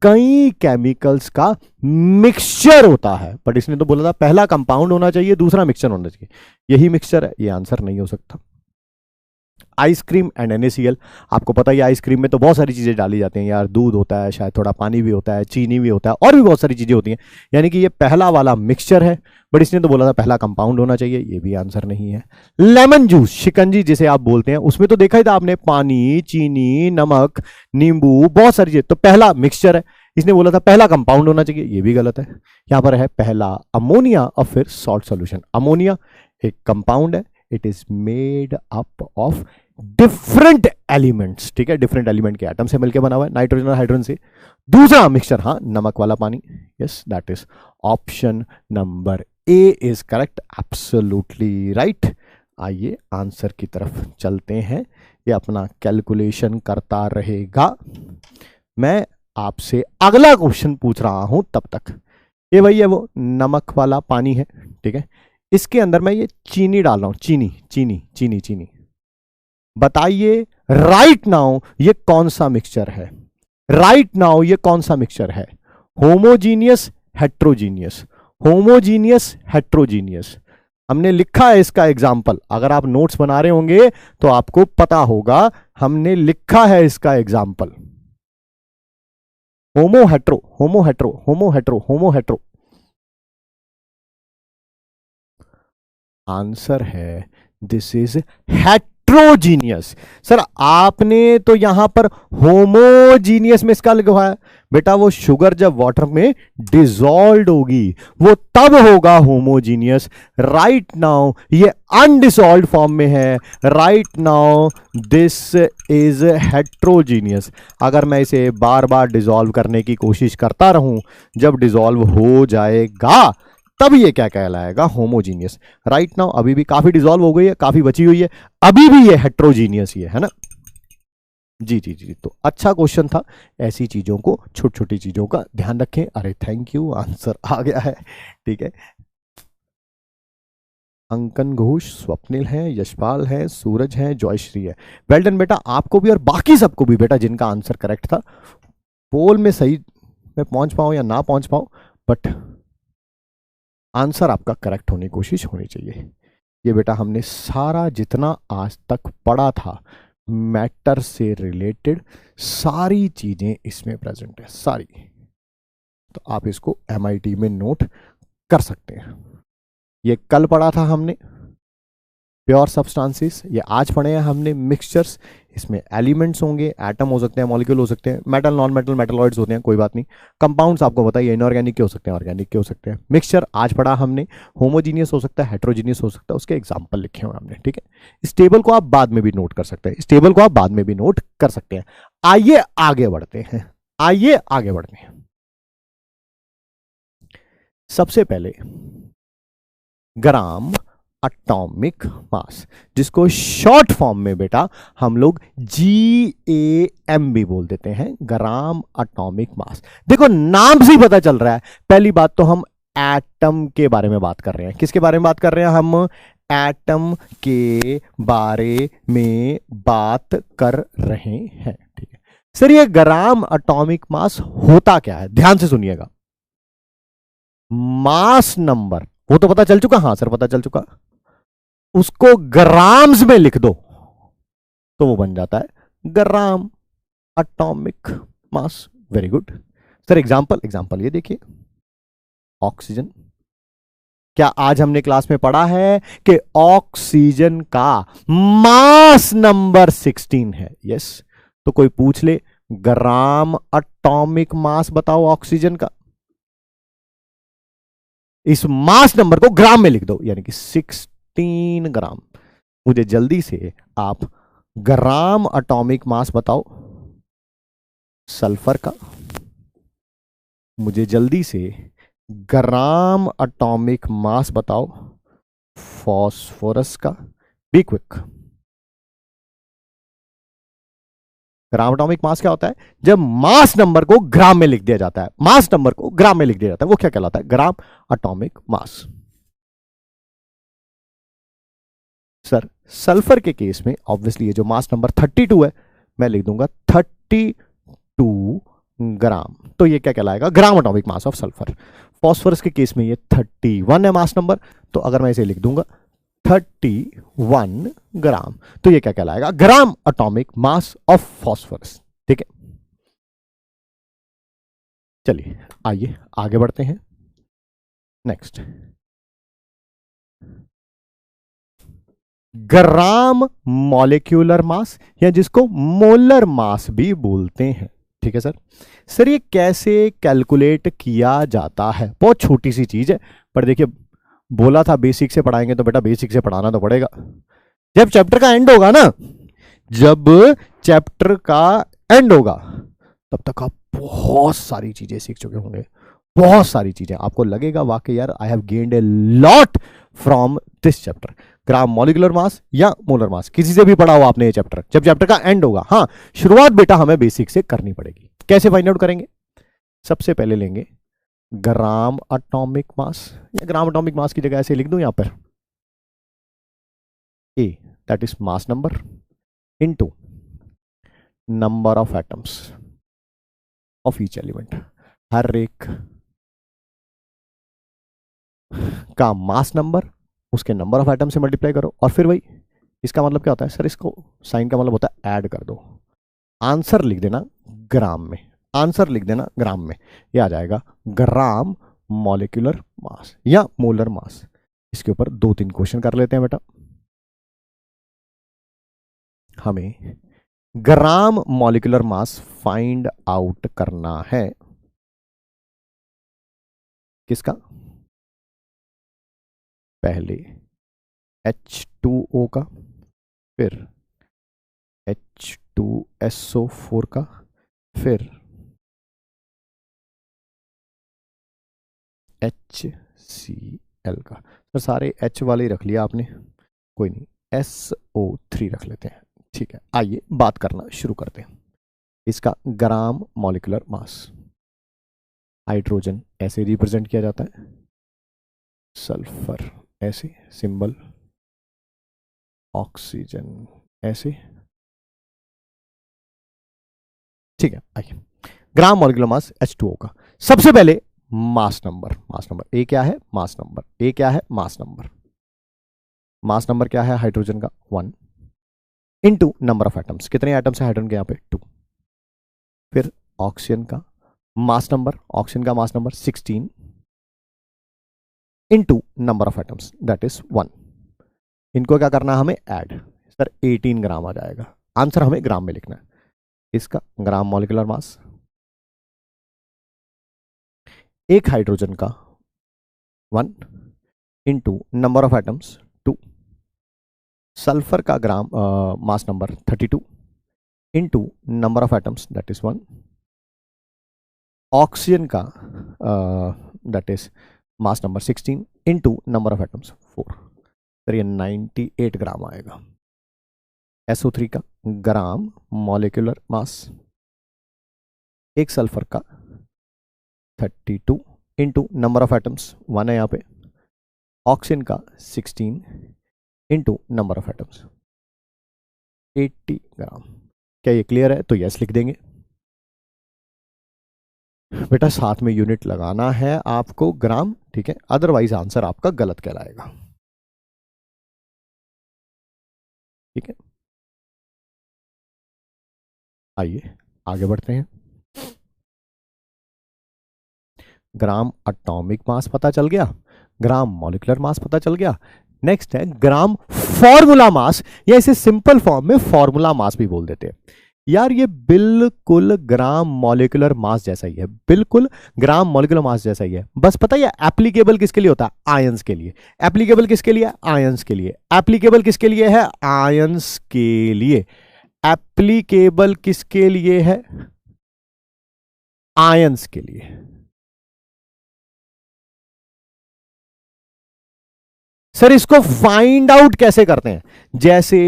कई केमिकल्स का मिक्सचर होता है, बट इसने तो बोला था पहला कंपाउंड होना चाहिए, दूसरा मिक्सचर होना चाहिए। यही मिक्सचर है, ये आंसर नहीं हो सकता। आइसक्रीम एंड NaCl, आपको पता ही आइसक्रीम में तो बहुत सारी चीजें डाली जाती हैं यार, दूध होता है, शायद थोड़ा पानी भी होता है, चीनी भी होता है, और भी बहुत सारी चीजें होती हैं, यानी कि ये पहला वाला मिक्सचर है, बट इसने तो बोला था पहला कंपाउंड होना चाहिए, ये भी आंसर नहीं है। लेमन जूस, शिकंजी जिसे आप बोलते हैं, उसमें तो देखा ही था आपने, पानी, चीनी, नमक, नींबू, बहुत सारी चीजें, तो पहला मिक्सचर है, इसने बोला था पहला कंपाउंड होना चाहिए, ये भी गलत है। यहां पर है पहला अमोनिया और फिर सॉल्ट सॉल्यूशन। अमोनिया एक कंपाउंड है, it is made up of different elements. ठीक है, डिफरेंट एलिमेंट के एटम से मिलकर बना हुआ है, नाइट्रोजन और हाइड्रोजन से। दूसरा मिक्सचर, हाँ, नमक वाला पानी। Yes, that is option number A is correct, absolutely right. आइए आंसर की तरफ चलते हैं, ये अपना कैलकुलेशन करता रहेगा। मैं आपसे अगला क्वेश्चन पूछ रहा हूं तब तक। ये वही है, वो नमक वाला पानी है। ठीक है, इसके अंदर मैं ये चीनी डाल रहा हूं, चीनी चीनी चीनी चीनी। बताइए राइट नाउ ये कौन सा मिक्सचर है? राइट नाउ ये कौन सा मिक्सचर है? Homogeneous, heterogeneous, homogeneous, heterogeneous. हमने लिखा है इसका एग्जाम्पल, अगर आप नोट्स बना रहे होंगे तो आपको पता होगा, हमने लिखा है इसका एग्जाम्पल। होमो हेट्रो, होमो हेट्रो, होमो हेट्रो, होमो हेट्रो। आंसर है दिस इज हेट्रोजीनियस। सर आपने तो यहां पर होमोजीनियस में इसका लिखा है, बेटा वो शुगर जब वाटर में डिसॉल्व होगी वो तब होगा होमोजीनियस। राइट नाउ ये अनडिसॉल्व फॉर्म में है, right now this is heterogeneous. अगर मैं इसे बार बार डिसॉल्व करने की कोशिश करता रहूं, जब डिसॉल्व हो जाएगा तब ये क्या कहलाएगा? होमोजीनियस। राइट नाउ अभी भी काफी डिसॉल्व हो गई है, काफी बची हुई है, अभी भी ये हेट्रोजीनियस ही है ना? जी जी जी, तो अच्छा क्वेश्चन था। ऐसी चीजों को, छोटी छोटी चीजों का ध्यान रखें। अरे थैंक यू, आंसर आ गया है। ठीक है, अंकन घोष, स्वप्निल है, यशपाल है, सूरज है, जॉयश्री है। वेल डन बेटा, आपको भी और बाकी सबको भी बेटा, जिनका आंसर करेक्ट था। पोल में सही में पहुंच पाओ या ना पहुंच पाओ, बट आंसर आपका करेक्ट होने की कोशिश होनी चाहिए। ये बेटा हमने सारा जितना आज तक पढ़ा था मैटर से रिलेटेड, सारी चीजें इसमें प्रेजेंट है, सारी। तो आप इसको MIT में नोट कर सकते हैं। ये कल पढ़ा था हमने प्योर सब्सटेंसेस, ये आज पढ़े हैं हमने मिक्सचर्स। इसमें एलिमेंट्स होंगे, एटम हो सकते हैं, मॉलिक्यूल हो सकते हैं, मेटल, नॉन मेटल, मेटलॉइड्स होते हैं, कोई बात नहीं। कंपाउंड्स आपको बताइए, इनऑर्गेनिक के हो सकते हैं, ऑर्गेनिक के हो सकते हैं। मिक्सचर आज पढ़ा हमने, होमोजीनियस हो सकता है, हेट्रोजीनियस हो सकता है, उसके एग्जाम्पल लिखे हुए हमने। ठीक है, इस टेबल को आप बाद में भी नोट कर सकते हैं, इस टेबल को आप बाद में भी नोट कर सकते हैं। आइए आगे बढ़ते हैं, आइए आगे बढ़ते हैं। सबसे पहले ग्राम एटॉमिक मास, जिसको शॉर्ट फॉर्म में बेटा हम लोग GAM भी बोल देते हैं, ग्राम एटॉमिक मास। देखो नाम से ही पता चल रहा है, पहली बात तो हम एटम के बारे में बात कर रहे हैं। किसके बारे में बात कर रहे हैं? हम एटम के बारे में बात कर रहे हैं। ठीक है सर, ये ग्राम एटॉमिक मास होता क्या है? ध्यान से सुनिएगा। मास नंबर वो तो पता चल चुका, हाँ सर पता चल चुका। उसको ग्राम्स में लिख दो तो वो बन जाता है gram atomic mass. Very good sir. Example, example ये देखिए, ऑक्सीजन। क्या आज हमने क्लास में पढ़ा है कि ऑक्सीजन का मास नंबर 16 है? यस। तो कोई पूछ ले ग्राम एटॉमिक मास बताओ ऑक्सीजन का, इस मास नंबर को ग्राम में लिख दो, यानी कि 16 ग्राम। मुझे जल्दी से आप ग्राम एटॉमिक मास बताओ सल्फर का, मुझे जल्दी से ग्राम एटॉमिक मास बताओ फॉस्फोरस का। Be quick. Gram atomic mass क्या होता है? जब मास नंबर को ग्राम में लिख दिया जाता है, मास नंबर को ग्राम में लिख दिया जाता है, वो क्या कहलाता है? Gram atomic mass. Sir sulphur के केस में ऑब्वियसली ये जो मास नंबर 32 है, मैं लिख दूंगा 32 ग्राम, तो ये क्या कहलाएगा? Gram atomic mass of sulphur. Phosphorus के केस में ये 31 है मास नंबर, तो अगर मैं इसे लिख दूंगा 31 ग्राम, तो ये क्या कहलाएगा? Gram atomic mass of phosphorus. ठीक है, चलिए आइए आगे बढ़ते हैं। नेक्स्ट, ग्राम मॉलिक्यूलर मास, या जिसको मोलर मास भी बोलते हैं। ठीक है सर। सर ये कैसे कैलकुलेट किया जाता है? बहुत छोटी सी चीज है, पर देखिए बोला था बेसिक से पढ़ाएंगे, तो बेटा बेसिक से पढ़ाना तो पड़ेगा। जब चैप्टर का एंड होगा ना, जब चैप्टर का एंड होगा, तब तक आप बहुत सारी चीजें सीख चुके होंगे, बहुत सारी चीजें। आपको लगेगा वाकई यार I have gained a lot from this chapter. Gram molecular मास या मोलर मास, किसी से भी पढ़ा हो आपने ये चैप्टर, जब चैप्टर का एंड होगा। हाँ, शुरुआत बेटा हमें बेसिक से करनी पड़ेगी। कैसे फाइंड आउट करेंगे? सबसे पहले लेंगे ग्राम एटॉमिक मास, या ग्राम एटॉमिक मास की जगह ऐसे लिख दूं यहां पर A, that is mass number into number of atoms of each element. हर एक का मास नंबर उसके नंबर ऑफ एटम से मल्टीप्लाई करो, और फिर वही। इसका मतलब क्या होता है सर? इसको साइन का मतलब होता है ऐड कर दो। आंसर लिख देना ग्राम में, आंसर लिख देना ग्राम में, यह आ जाएगा ग्राम मॉलिक्यूलर मास या मोलर मास। इसके ऊपर 2-3 क्वेश्चन कर लेते हैं बेटा। हमें ग्राम मॉलिक्यूलर मास फाइंड आउट करना है। किसका? पहले H2O का, फिर H2SO4 का, फिर HCl का। तो सारे H वाले रख लिया आपने, कोई नहीं, SO3 रख लेते हैं। ठीक है, आइए बात करना शुरू करते हैं। इसका ग्राम मॉलिक्यूलर मास, हाइड्रोजन ऐसे रिप्रेजेंट किया जाता है, सल्फर ऐसे सिंबल, ऑक्सीजन ऐसे। ठीक है, आइए ग्राम मॉलिक्यूलर मास H2O का। सबसे पहले mass number, mass number A क्या है? मास नंबर ए क्या है? Mass number. मास नंबर क्या है हाइड्रोजन का? 1 इनटू नंबर ऑफ एटम्स, कितने एटम्स है हाइड्रोजन के यहाँ पे? 2। फिर ऑक्सीजन का मास नंबर, ऑक्सीजन का mass number 16 into number of atoms that is 1। इनको क्या करना है हमें? ऐड। सर 18 ग्राम आ जाएगा। आंसर हमें ग्राम में लिखना है। इसका ग्राम मॉलिक्यूलर मास, एक हाइड्रोजन का 1 into number of atoms 2, sulphur का gram mass number 32 into number of atoms that is 1, oxygen का that is mass number 16 into number of atoms 4। तो ये 98 ग्राम आएगा। SO3 का ग्राम मॉलिक्यूलर मास, एक सल्फर का 32 इनटू नंबर ऑफ एटम्स 1 है यहाँ पे, ऑक्सीजन का 16 इनटू नंबर ऑफ एटम्स 80 ग्राम। क्या ये क्लियर है? तो यस लिख देंगे। बेटा साथ में यूनिट लगाना है आपको ग्राम, ठीक है, अदरवाइज आंसर आपका गलत कहलाएगा। ठीक है, आइए आगे बढ़ते हैं। ग्राम एटॉमिक मास पता चल गया, ग्राम मॉलिक्यूलर मास पता चल गया। नेक्स्ट है ग्राम फॉर्मूला मास, या इसे सिंपल फॉर्म में फॉर्मूला मास भी बोल देते हैं। यार ये बिल्कुल ग्राम मॉलिक्यूलर मास जैसा ही है, बिल्कुल ग्राम मॉलिक्यूलर मास जैसा ही है। बस पता है एप्लीकेबल किसके लिए होता है? आयंस के लिए। एप्लीकेबल किसके लिए? आयंस के लिए। एप्लीकेबल किसके लिए है? आयंस के लिए। एप्लीकेबल किसके लिए है? आयंस के लिए। सर इसको फाइंड आउट कैसे करते हैं? जैसे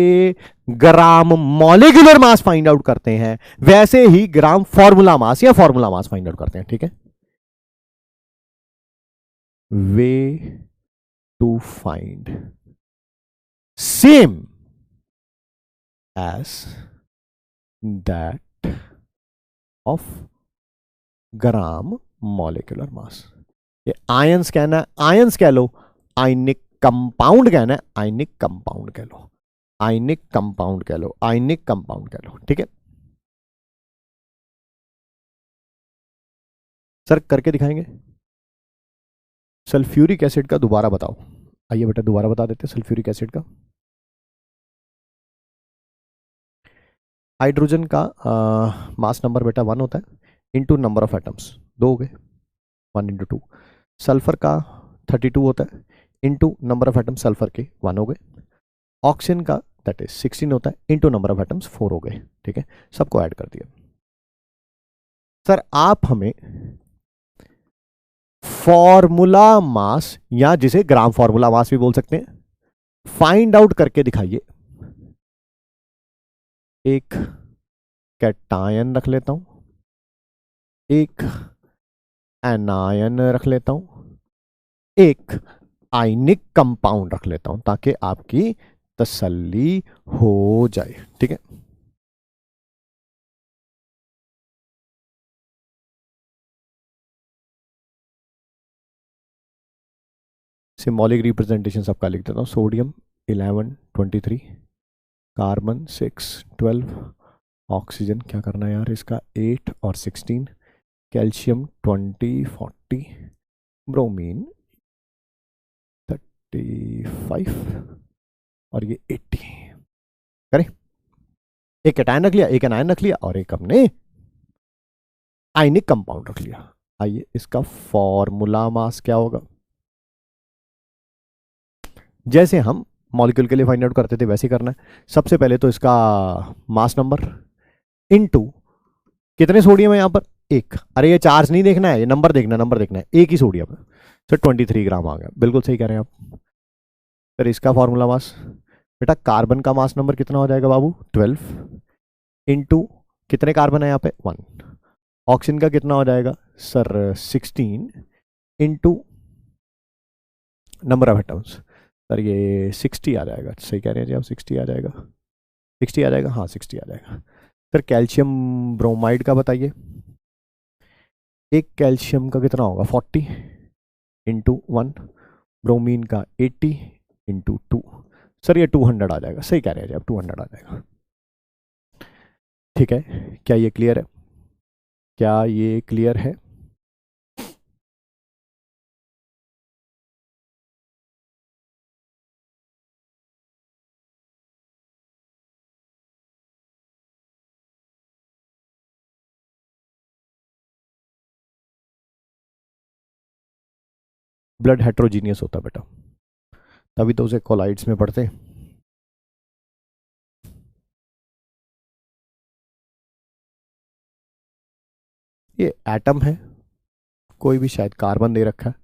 ग्राम मॉलिक्यूलर मास फाइंड आउट करते हैं, वैसे ही ग्राम फॉर्मूला मास या फॉर्मूला मास फाइंड आउट करते हैं। ठीक है, way to find same as that of gram molecular mass. ये आयंस कहना है, आयंस कह लो, आयनिक कंपाउंड कहना है, आयनिक कंपाउंड कह लो, आयनिक कंपाउंड कह लो, आयनिक कंपाउंड कह लो। ठीक है सर, करके दिखाएंगे। सल्फ्यूरिक एसिड का दोबारा बताओ। आइए बेटा दोबारा बता देते हैं सल्फ्यूरिक एसिड का। हाइड्रोजन का मास नंबर बेटा 1 होता है, इनटू नंबर ऑफ एटम्स 2 हो गए, 1 इंटू 2। सल्फर का 32 होता है, into number of atoms sulphur के 1 हो गए। ऑक्सीजन का दैट इज 16 होता है, इनटू नंबर ऑफ एटम्स 4 हो गए। ठीक है, सबको ऐड कर दिया। सर आप हमें फॉर्मूला मास, या जिसे ग्राम फॉर्मूला मास भी बोल सकते हैं, फाइंड आउट करके दिखाइए। एक कैटायन रख लेता हूं, एक एनायन रख लेता हूं, एक आयनिक कंपाउंड रख लेता हूं, ताकि आपकी तसल्ली हो जाए। ठीक है, सिंबॉलिक रिप्रेजेंटेशन सबका लिख देता हूं। सोडियम 11 23, कार्बन 6 12, ऑक्सीजन क्या करना है यार इसका 8 और 16, कैल्शियम 20 40, ब्रोमीन 35 और ये 80। करें, एक कैटायन रख लिया, एक एनायन रख लिया, और एक हमने आयनिक कंपाउंड रख लिया। आइए इसका फॉर्मूला मास क्या होगा? जैसे हम मॉलिक्यूल के लिए फाइंड आउट करते थे वैसे ही करना है। सबसे पहले तो इसका मास नंबर इनटू कितने सोडियम है यहां पर? एक। अरे ये चार्ज नहीं देखना है, ये नंबर देखना है, नंबर देखना है। एक ही सोडियम है सर, 23 ग्राम आ गया। बिल्कुल सही कह रहे हैं आप। फिर इसका फॉर्मूला मास बेटा, कार्बन का मास नंबर कितना हो जाएगा बाबू? 12 इंटू कितने कार्बन है यहाँ पे? 1। ऑक्सीजन का कितना हो जाएगा sir? 16 into number of atoms. Sir ये 60 आ जाएगा, सही कह रहे हैं जी आप, 60 आ जाएगा, 60 आ जाएगा, हाँ 60 आ जाएगा। सर कैल्शियम ब्रोमाइड का बताइए। एक कैल्शियम का कितना होगा? 40 इंटू 1, ब्रोमीन का 80 इंटू 2। सर ये 200 आ जाएगा, सही कह रहे हैं जी आप, 200 आ जाएगा। ठीक है, क्या ये क्लियर है? क्या ये क्लियर है? ब्लड हेट्रोजीनियस होता बेटा, तभी तो उसे कोलाइड्स में पढ़ते हैं। ये एटम है, कोई भी शायद कार्बन दे रखा है,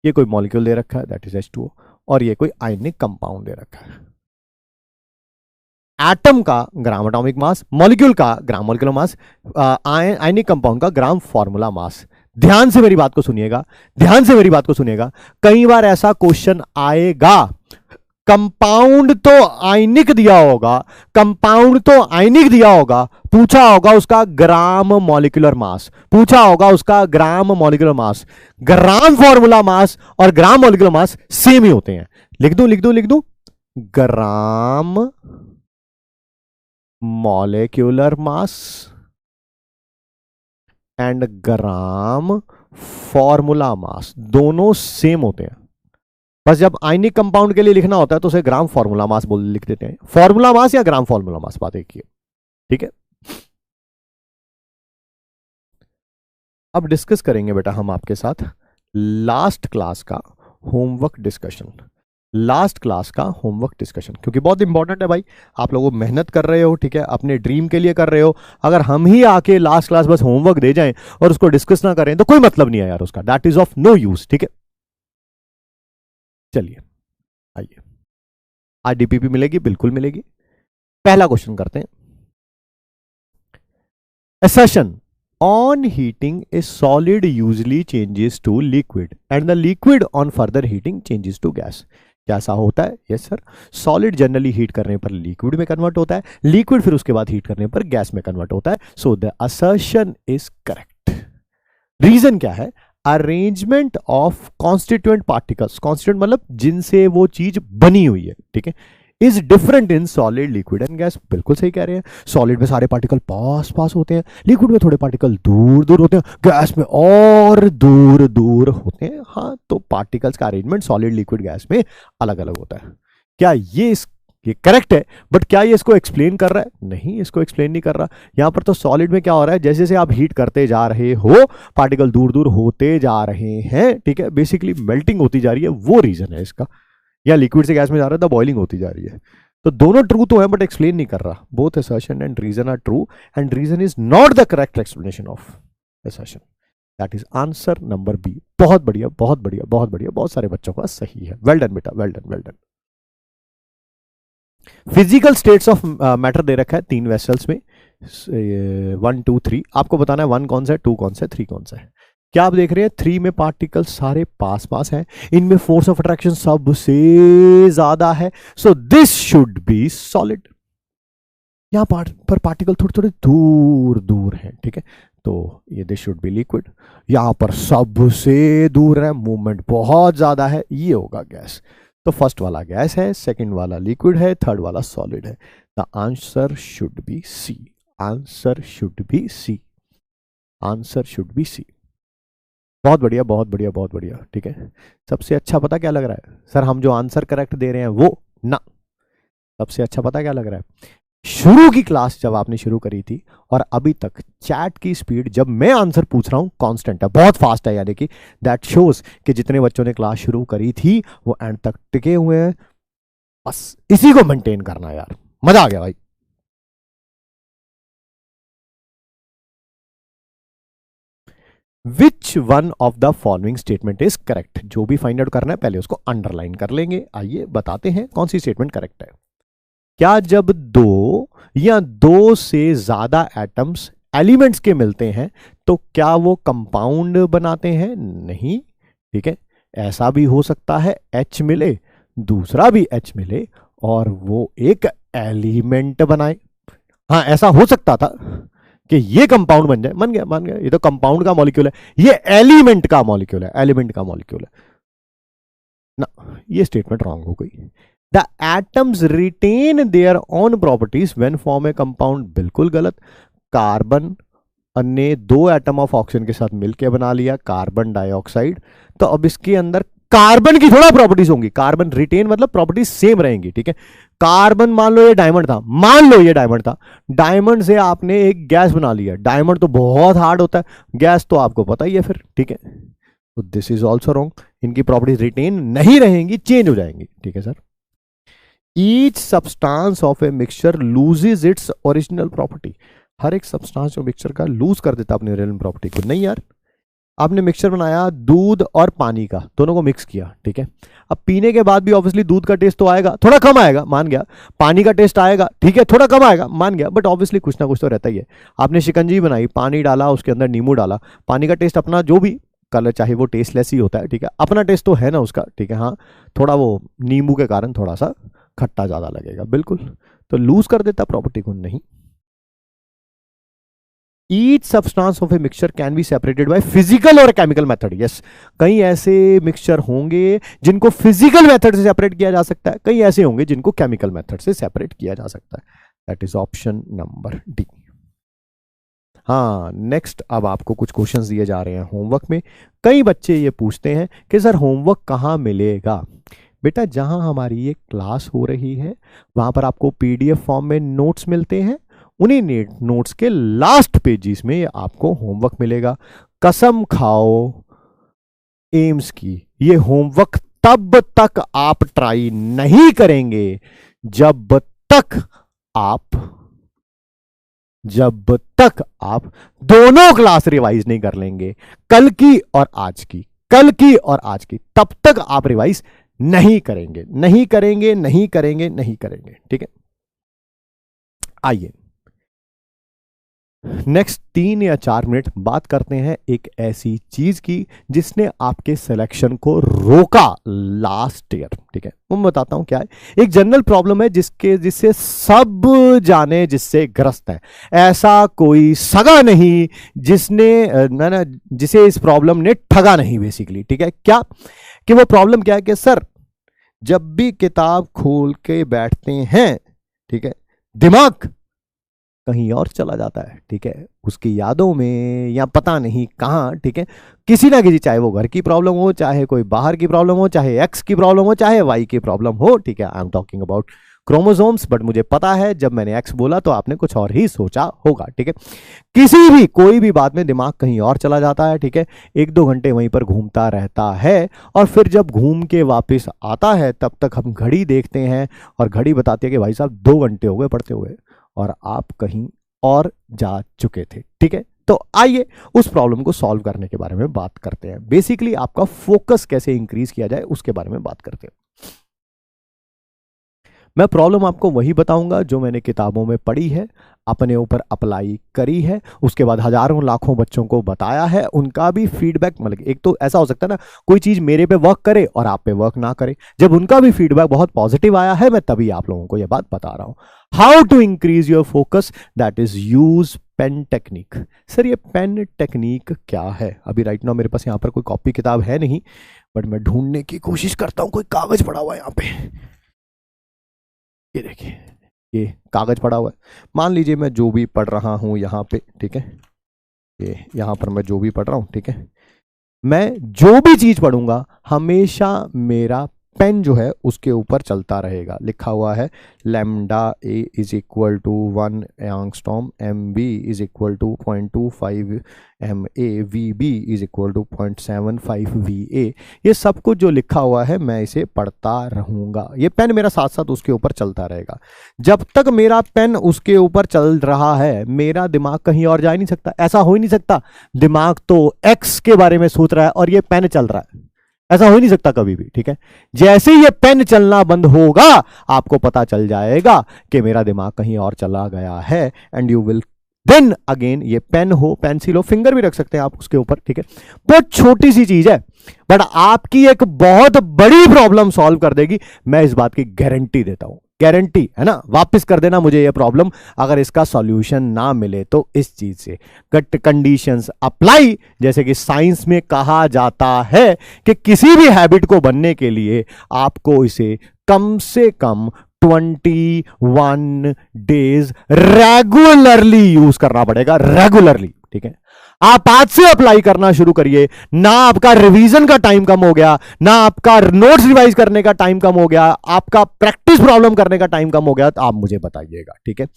ये कोई मॉलिक्यूल दे रखा है दैट इज H2O, और ये कोई आयनिक कंपाउंड दे रखा है। एटम का ग्राम एटॉमिक मास, मॉलिक्यूल का ग्राम मॉलिक्यूलर मास, आयनिक कंपाउंड का ग्राम फॉर्मूला मास। ध्यान से मेरी बात को सुनिएगा, ध्यान से मेरी बात को सुनिएगा। कई बार ऐसा क्वेश्चन आएगा, कंपाउंड तो आयनिक दिया होगा, कंपाउंड तो आयनिक दिया होगा, पूछा होगा उसका ग्राम मॉलिक्यूलर मास, पूछा होगा उसका ग्राम मॉलिक्यूलर मास। ग्राम फॉर्मूला मास और ग्राम मॉलिक्यूलर मास सेम ही होते हैं। लिख दूं लिख दूं लिख दूं, ग्राम molecular mass and gram formula mass दोनों सेम होते हैं। बस जब आयनिक कंपाउंड के लिए लिखना होता है तो उसे ग्राम फॉर्मूला मास बोल लिख देते हैं। फॉर्मूला मास या ग्राम फॉर्मूला मास, बात एक ही है, ठीक है। अब डिस्कस करेंगे बेटा हम आपके साथ लास्ट क्लास का होमवर्क डिस्कशन। लास्ट क्लास का होमवर्क डिस्कशन क्योंकि बहुत इंपॉर्टेंट है भाई। आप लोग मेहनत कर रहे हो, ठीक है, अपने ड्रीम के लिए कर रहे हो। अगर हम ही आके लास्ट क्लास बस होमवर्क दे जाएं और उसको डिस्कस ना करें तो कोई मतलब नहीं है यार उसका, that is of no use, ठीक है। चलिए आइए, आज डीपीपी मिलेगी, बिल्कुल मिलेगी। पहला क्वेश्चन करते हैं। assertion on heating a solid usually changes to liquid and the liquid on further heating changes to gas। क्या ऐसा होता है? Yes sir, solid generally heat करने पर लिक्विड में कन्वर्ट होता है, लिक्विड फिर उसके बाद हीट करने पर गैस में कन्वर्ट होता है। So the assertion is correct. Reason क्या है? Arrangement of constituent particles, constituent मतलब जिनसे वो चीज बनी हुई है, ठीक है, is different in solid liquid and gas. बिल्कुल सही कह रहे हैं। सॉलिड में सारे पार्टिकल पास पास होते हैं, लिक्विड में थोड़े पार्टिकल दूर दूर होते हैं, गैस में और दूर दूर होते हैं। हाँ, तो पार्टिकल्स का अरेंजमेंट सॉलिड लिक्विड गैस में अलग अलग होता है। क्या ये करेक्ट है? बट क्या ये इसको एक्सप्लेन कर रहा है? नहीं, इसको एक्सप्लेन नहीं कर रहा। यहां पर तो सॉलिड में क्या हो रहा है, जैसे जैसे आप हीट करते जा रहे हो पार्टिकल दूर दूर होते जा रहे हैं, ठीक है, बेसिकली मेल्टिंग होती जा रही है, वो रीजन है इसका। या लिक्विड से गैस में जा रहा है तो बॉइलिंग होती जा रही है। तो दोनों ट्रू तो है बट एक्सप्लेन नहीं कर रहा। Both assertion and reason are true and reason is not the correct explanation of assertion. That is answer number B. बहुत बढ़िया, बहुत बढ़िया, बहुत बढ़िया, बहुत सारे बच्चों का सही है। वेल डन बेटा, well done, well done. Physical states of matter दे रखा है 3 वेसल्स में, 1 2 3। आपको बताना है 1 कौन सा है, 2 कौन सा है, 3 कौन सा है। क्या आप देख रहे हैं? 3 में पार्टिकल सारे पास पास हैं, इनमें फोर्स ऑफ अट्रैक्शन सबसे ज्यादा है। So this should be solid. यहां पर पार्टिकल थोड़े थोड़े दूर दूर हैं, ठीक है, तो ये दिस शुड बी लिक्विड। यहां पर सबसे दूर है, मूवमेंट बहुत ज्यादा है, ये होगा गैस। तो फर्स्ट वाला गैस है, सेकंड वाला लिक्विड है, थर्ड वाला सॉलिड है। The answer should be C. Answer should be C. Answer should be C. बहुत बढ़िया, बहुत बढ़िया, बहुत बढ़िया, ठीक है। सबसे अच्छा पता क्या लग रहा है सर? हम जो आंसर करेक्ट दे रहे हैं वो ना। सबसे अच्छा पता क्या लग रहा है? शुरू की क्लास जब आपने शुरू करी थी और अभी तक चैट की स्पीड जब मैं आंसर पूछ रहा हूं कांस्टेंट है, बहुत फास्ट है। यानी कि दैट शोज कि जितने बच्चों ने क्लास शुरू करी थी वो एंड तक टिके हुए हैं। बस इसी को मेंटेन करना यार, मजा आ गया भाई। Which one of the following statement is correct? जो भी फाइंड आउट करना है पहले उसको अंडरलाइन कर लेंगे। आइए बताते हैं कौन सी स्टेटमेंट करेक्ट है। क्या जब 2 या 2 से ज्यादा एटम्स एलिमेंट्स के मिलते हैं तो क्या वो कंपाउंड बनाते हैं? नहीं, ठीक है। ऐसा भी हो सकता है H मिले, दूसरा भी H मिले और वो एक एलिमेंट बनाए। हाँ, ऐसा हो सकता था कि ये कंपाउंड बन जाए। मान गया, मान गया, ये तो कंपाउंड का मॉलिक्यूल है, ये एलिमेंट का मॉलिक्यूल है, एलिमेंट का मॉलिक्यूल है ना। ये स्टेटमेंट रॉन्ग हो गई। The atoms retain their own properties when form a compound, बिल्कुल गलत। कार्बन ने 2 एटम ऑफ ऑक्सीजन के साथ मिलकर बना लिया कार्बन डाइऑक्साइड, तो अब इसके अंदर कार्बन की थोड़ा प्रॉपर्टीज होंगी। कार्बन रिटेन मतलब प्रॉपर्टीज सेम रहेंगी, ठीक है। कार्बन मान लो ये डायमंड था, मान लो ये डायमंड था, डायमंड से आपने एक गैस बना लिया। डायमंड तो बहुत हार्ड होता है, गैस तो आपको पता ही है फिर, ठीक है। तो दिस इज ऑल्सो रॉन्ग। इनकी प्रॉपर्टीज रिटेन नहीं रहेंगी, चेंज हो जाएंगी, ठीक है sir. Each substance of a mixture loses its original property. हर एक सब्सटेंस जो मिक्सचर का लूज कर देता अपनी ओरिजिनल प्रॉपर्टी को। नहीं यार, आपने मिक्सचर बनाया दूध और पानी का, दोनों को मिक्स किया, ठीक है। अब पीने के बाद भी ऑब्वियसली दूध का टेस्ट तो आएगा, थोड़ा कम आएगा, मान गया। पानी का टेस्ट आएगा, ठीक है, थोड़ा कम आएगा, मान गया, बट ऑब्वियसली कुछ ना कुछ तो रहता ही है। आपने शिकंजी बनाई, पानी डाला, उसके अंदर नींबू डाला, पानी का टेस्ट अपना जो भी कलर चाहे वो टेस्टलेस ही होता है, ठीक है, अपना टेस्ट तो है ना उसका, ठीक है। हाँ, थोड़ा वो नींबू के कारण थोड़ा सा खट्टा ज्यादा लगेगा, बिल्कुल। तो लूज कर देता प्रॉपर्टी को? नहीं। Each substance of a mixture can be separated by physical और chemical method. Yes, कई ऐसे मिक्सचर होंगे जिनको फिजिकल मेथड से सेपरेट किया जा सकता है, कई ऐसे होंगे जिनको केमिकल मेथड से सेपरेट किया जा सकता है। That is option number D. हाँ, नेक्स्ट अब आपको कुछ क्वेश्चंस दिए जा रहे हैं होमवर्क में। कई बच्चे ये पूछते हैं कि सर होमवर्क कहाँ मिलेगा। बेटा, जहां हमारी ये क्लास हो रही है वहां पर आपको पीडीएफ फॉर्म में नोट्स मिलते हैं। उन्हीं नोट्स के लास्ट पेजेस में आपको होमवर्क मिलेगा। कसम खाओ एम्स की, ये होमवर्क तब तक आप ट्राई नहीं करेंगे जब तक आप दोनों क्लास रिवाइज नहीं कर लेंगे, कल की और आज की, कल की और आज की, तब तक आप रिवाइज नहीं करेंगे, नहीं करेंगे, नहीं करेंगे, नहीं करेंगे। ठीक है, आइए नेक्स्ट 3 या 4 मिनट बात करते हैं एक ऐसी चीज की जिसने आपके सिलेक्शन को रोका लास्ट ईयर। ठीक है, मैं बताता हूं क्या है। एक जनरल प्रॉब्लम है जिससे सब जाने जिससे ग्रस्त है। ऐसा कोई सगा नहीं जिसे इस प्रॉब्लम ने ठगा नहीं बेसिकली। ठीक है, क्या कि वो प्रॉब्लम क्या है कि सर जब भी किताब खोल के बैठते हैं, ठीक है, दिमाग कहीं और चला जाता है। ठीक है, उसकी यादों में या पता नहीं कहां। ठीक है, किसी ना किसी, चाहे वो घर की प्रॉब्लम हो, चाहे कोई बाहर की प्रॉब्लम हो, चाहे एक्स की प्रॉब्लम हो, चाहे वाई की प्रॉब्लम हो। ठीक है, I am talking about chromosomes, but मुझे पता है जब मैंने एक्स बोला तो आपने कुछ और ही सोचा होगा। ठीक है, किसी भी कोई भी बात में दिमाग कहीं और चला जाता है। ठीक है, 1-2 घंटे वहीं पर घूमता रहता है और फिर जब घूम के वापस आता है तब तक हम घड़ी देखते हैं और घड़ी बताती है कि भाई साहब 2 घंटे हो गए पढ़ते हुए और आप कहीं और जा चुके थे। ठीक है, तो आइए उस प्रॉब्लम को सॉल्व करने के बारे में बात करते हैं। बेसिकली आपका फोकस कैसे इंक्रीज किया जाए उसके बारे में बात करते हैं। मैं प्रॉब्लम आपको वही बताऊंगा जो मैंने किताबों में पढ़ी है, अपने ऊपर अप्लाई करी है, उसके बाद हजारों लाखों बच्चों को बताया है, उनका भी फीडबैक। मतलब एक तो ऐसा हो सकता है ना, कोई चीज मेरे पे वर्क करे और आप पे वर्क ना करे, जब उनका भी फीडबैक बहुत पॉजिटिव आया है मैं तभी आप लोगों को यह बात बता रहा हूं। How to increase your focus, that is use pen technique. Sir ये पेन टेक्निक क्या है? अभी राइट नाउ मेरे पास यहाँ पर कोई कॉपी किताब है नहीं, बट मैं ढूंढने की कोशिश करता हूं। कोई कागज पड़ा हुआ है यहाँ पे, ये देखिए, ये कागज पड़ा हुआ है। मान लीजिए मैं जो भी पढ़ रहा हूं यहाँ पे, ठीक है, ये यहाँ पर मैं जो भी पढ़ रहा हूं, ठीक है, मैं जो भी चीज पढ़ूंगा हमेशा मेरा पेन जो है उसके ऊपर चलता रहेगा। लिखा हुआ है lambda A is equal to 1 angstrom, M B is equal to 0.25 M A, V B is equal to 0.75 V A. ये सब कुछ जो लिखा हुआ है मैं इसे पढ़ता रहूंगा। ये पेन मेरा साथ साथ उसके ऊपर चलता रहेगा। जब तक मेरा पेन उसके ऊपर चल रहा है मेरा दिमाग कहीं और जा ही नहीं सकता। ऐसा हो ही नहीं सकता, दिमाग तो एक्स के बारे में सोच रहा है और ये पेन चल रहा है, ऐसा हो ही नहीं सकता कभी भी। ठीक है, जैसे ही ये पेन चलना बंद होगा आपको पता चल जाएगा कि मेरा दिमाग कहीं और चला गया है, and you will then again, ये पेन हो, पेंसिल हो, फिंगर भी रख सकते हैं आप उसके ऊपर। ठीक है, बहुत छोटी सी चीज है बट आपकी एक बहुत बड़ी प्रॉब्लम सॉल्व कर देगी, मैं इस बात की गारंटी देता हूं। गारंटी है ना, वापस कर देना मुझे ये प्रॉब्लम अगर इसका सॉल्यूशन ना मिले तो। इस चीज से कट कंडीशंस अप्लाई, जैसे कि साइंस में कहा जाता है कि किसी भी हैबिट को बनने के लिए आपको इसे कम से कम 21 डेज रेगुलरली यूज करना पड़ेगा, रेगुलरली। ठीक है, आप आज से अप्लाई करना शुरू करिए, ना आपका रिवीजन का टाइम कम हो गया, ना आपका नोट्स रिवाइज करने का टाइम कम हो गया, आपका प्रैक्टिस प्रॉब्लम करने का टाइम कम हो गया, तो आप मुझे बताइएगा। ठीक है,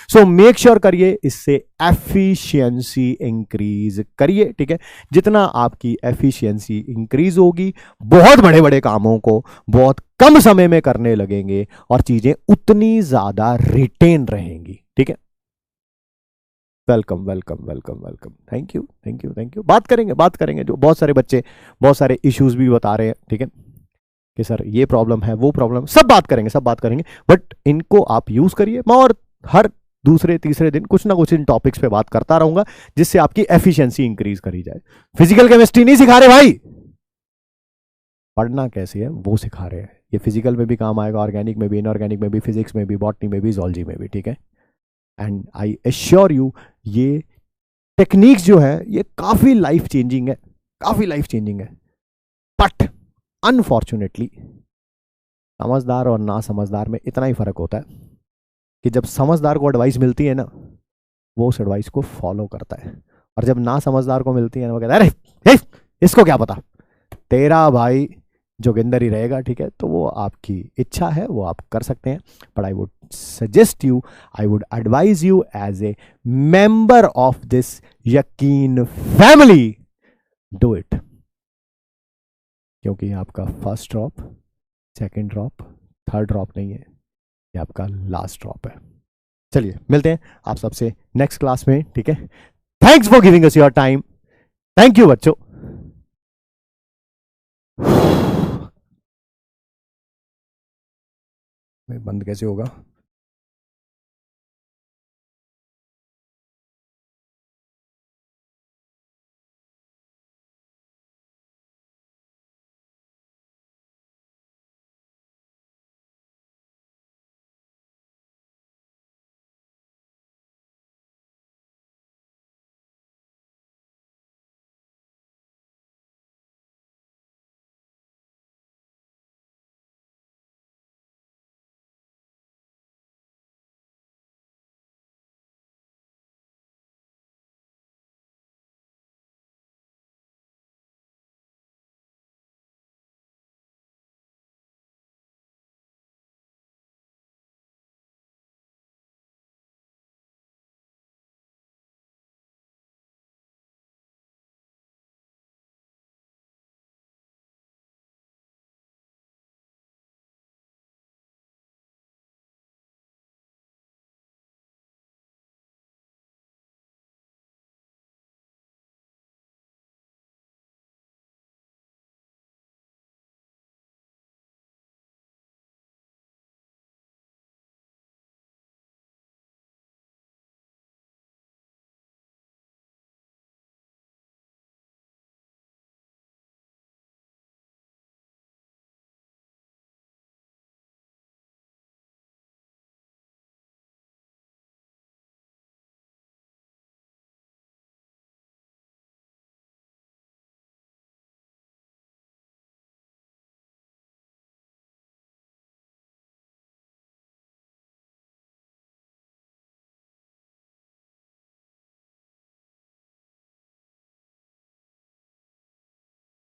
सो मेक श्योर करिए इससे एफिशिएंसी इंक्रीज करिए। ठीक है, जितना आपकी एफिशिएंसी इंक्रीज होगी बहुत बड़े बड़े कामों को बहुत कम समय में करने लगेंगे और चीजें उतनी ज्यादा रिटेन रहेंगी। ठीक है, welcome welcome welcome welcome, thank you thank you thank you. बात करेंगे जो बहुत सारे बच्चे बहुत सारे इश्यूज भी बता रहे हैं। ठीक है, कि सर ये प्रॉब्लम है, वो प्रॉब्लम, सब बात करेंगे, बट इनको आप यूज करिए। मैं और हर दूसरे तीसरे दिन कुछ ना कुछ इन टॉपिक्स पे बात करता रहूंगा जिससे आपकी एफिशिएंसी इंक्रीज करी जाए। फिजिकल केमिस्ट्री नहीं सिखा रहे भाई, पढ़ना कैसे है वो सिखा रहे हैं। ये फिजिकल में भी काम आएगा, ऑर्गेनिक में भी, इनऑर्गेनिक में भी, फिजिक्स में भी, बॉटनी में भी, जूलॉजी में भी। ठीक है, एंड आई एश्योर यू ये टेक्निक्स जो है ये काफी लाइफ चेंजिंग है, काफी लाइफ चेंजिंग है। बट अनफॉर्चुनेटली समझदार और ना समझदार में इतना ही फर्क होता है कि जब समझदार को एडवाइस मिलती है ना, वो उस एडवाइस को फॉलो करता है, और जब ना समझदार को मिलती है ना, वो कहता है अरे इसको क्या पता, तेरा भाई जोगिंदर ही रहेगा, ठीक है। तो वो आपकी इच्छा है, वो आप कर सकते हैं, but I would suggest you, I would advise you as a member of this Yakeen family, do it. क्योंकि आपका first drop, second drop, third drop नहीं है, ये आपका लास्ट ड्रॉप है। चलिए मिलते हैं आप सबसे नेक्स्ट क्लास में, ठीक है। Thanks for giving us your time. Thank you बच्चों। बंद कैसे होगा?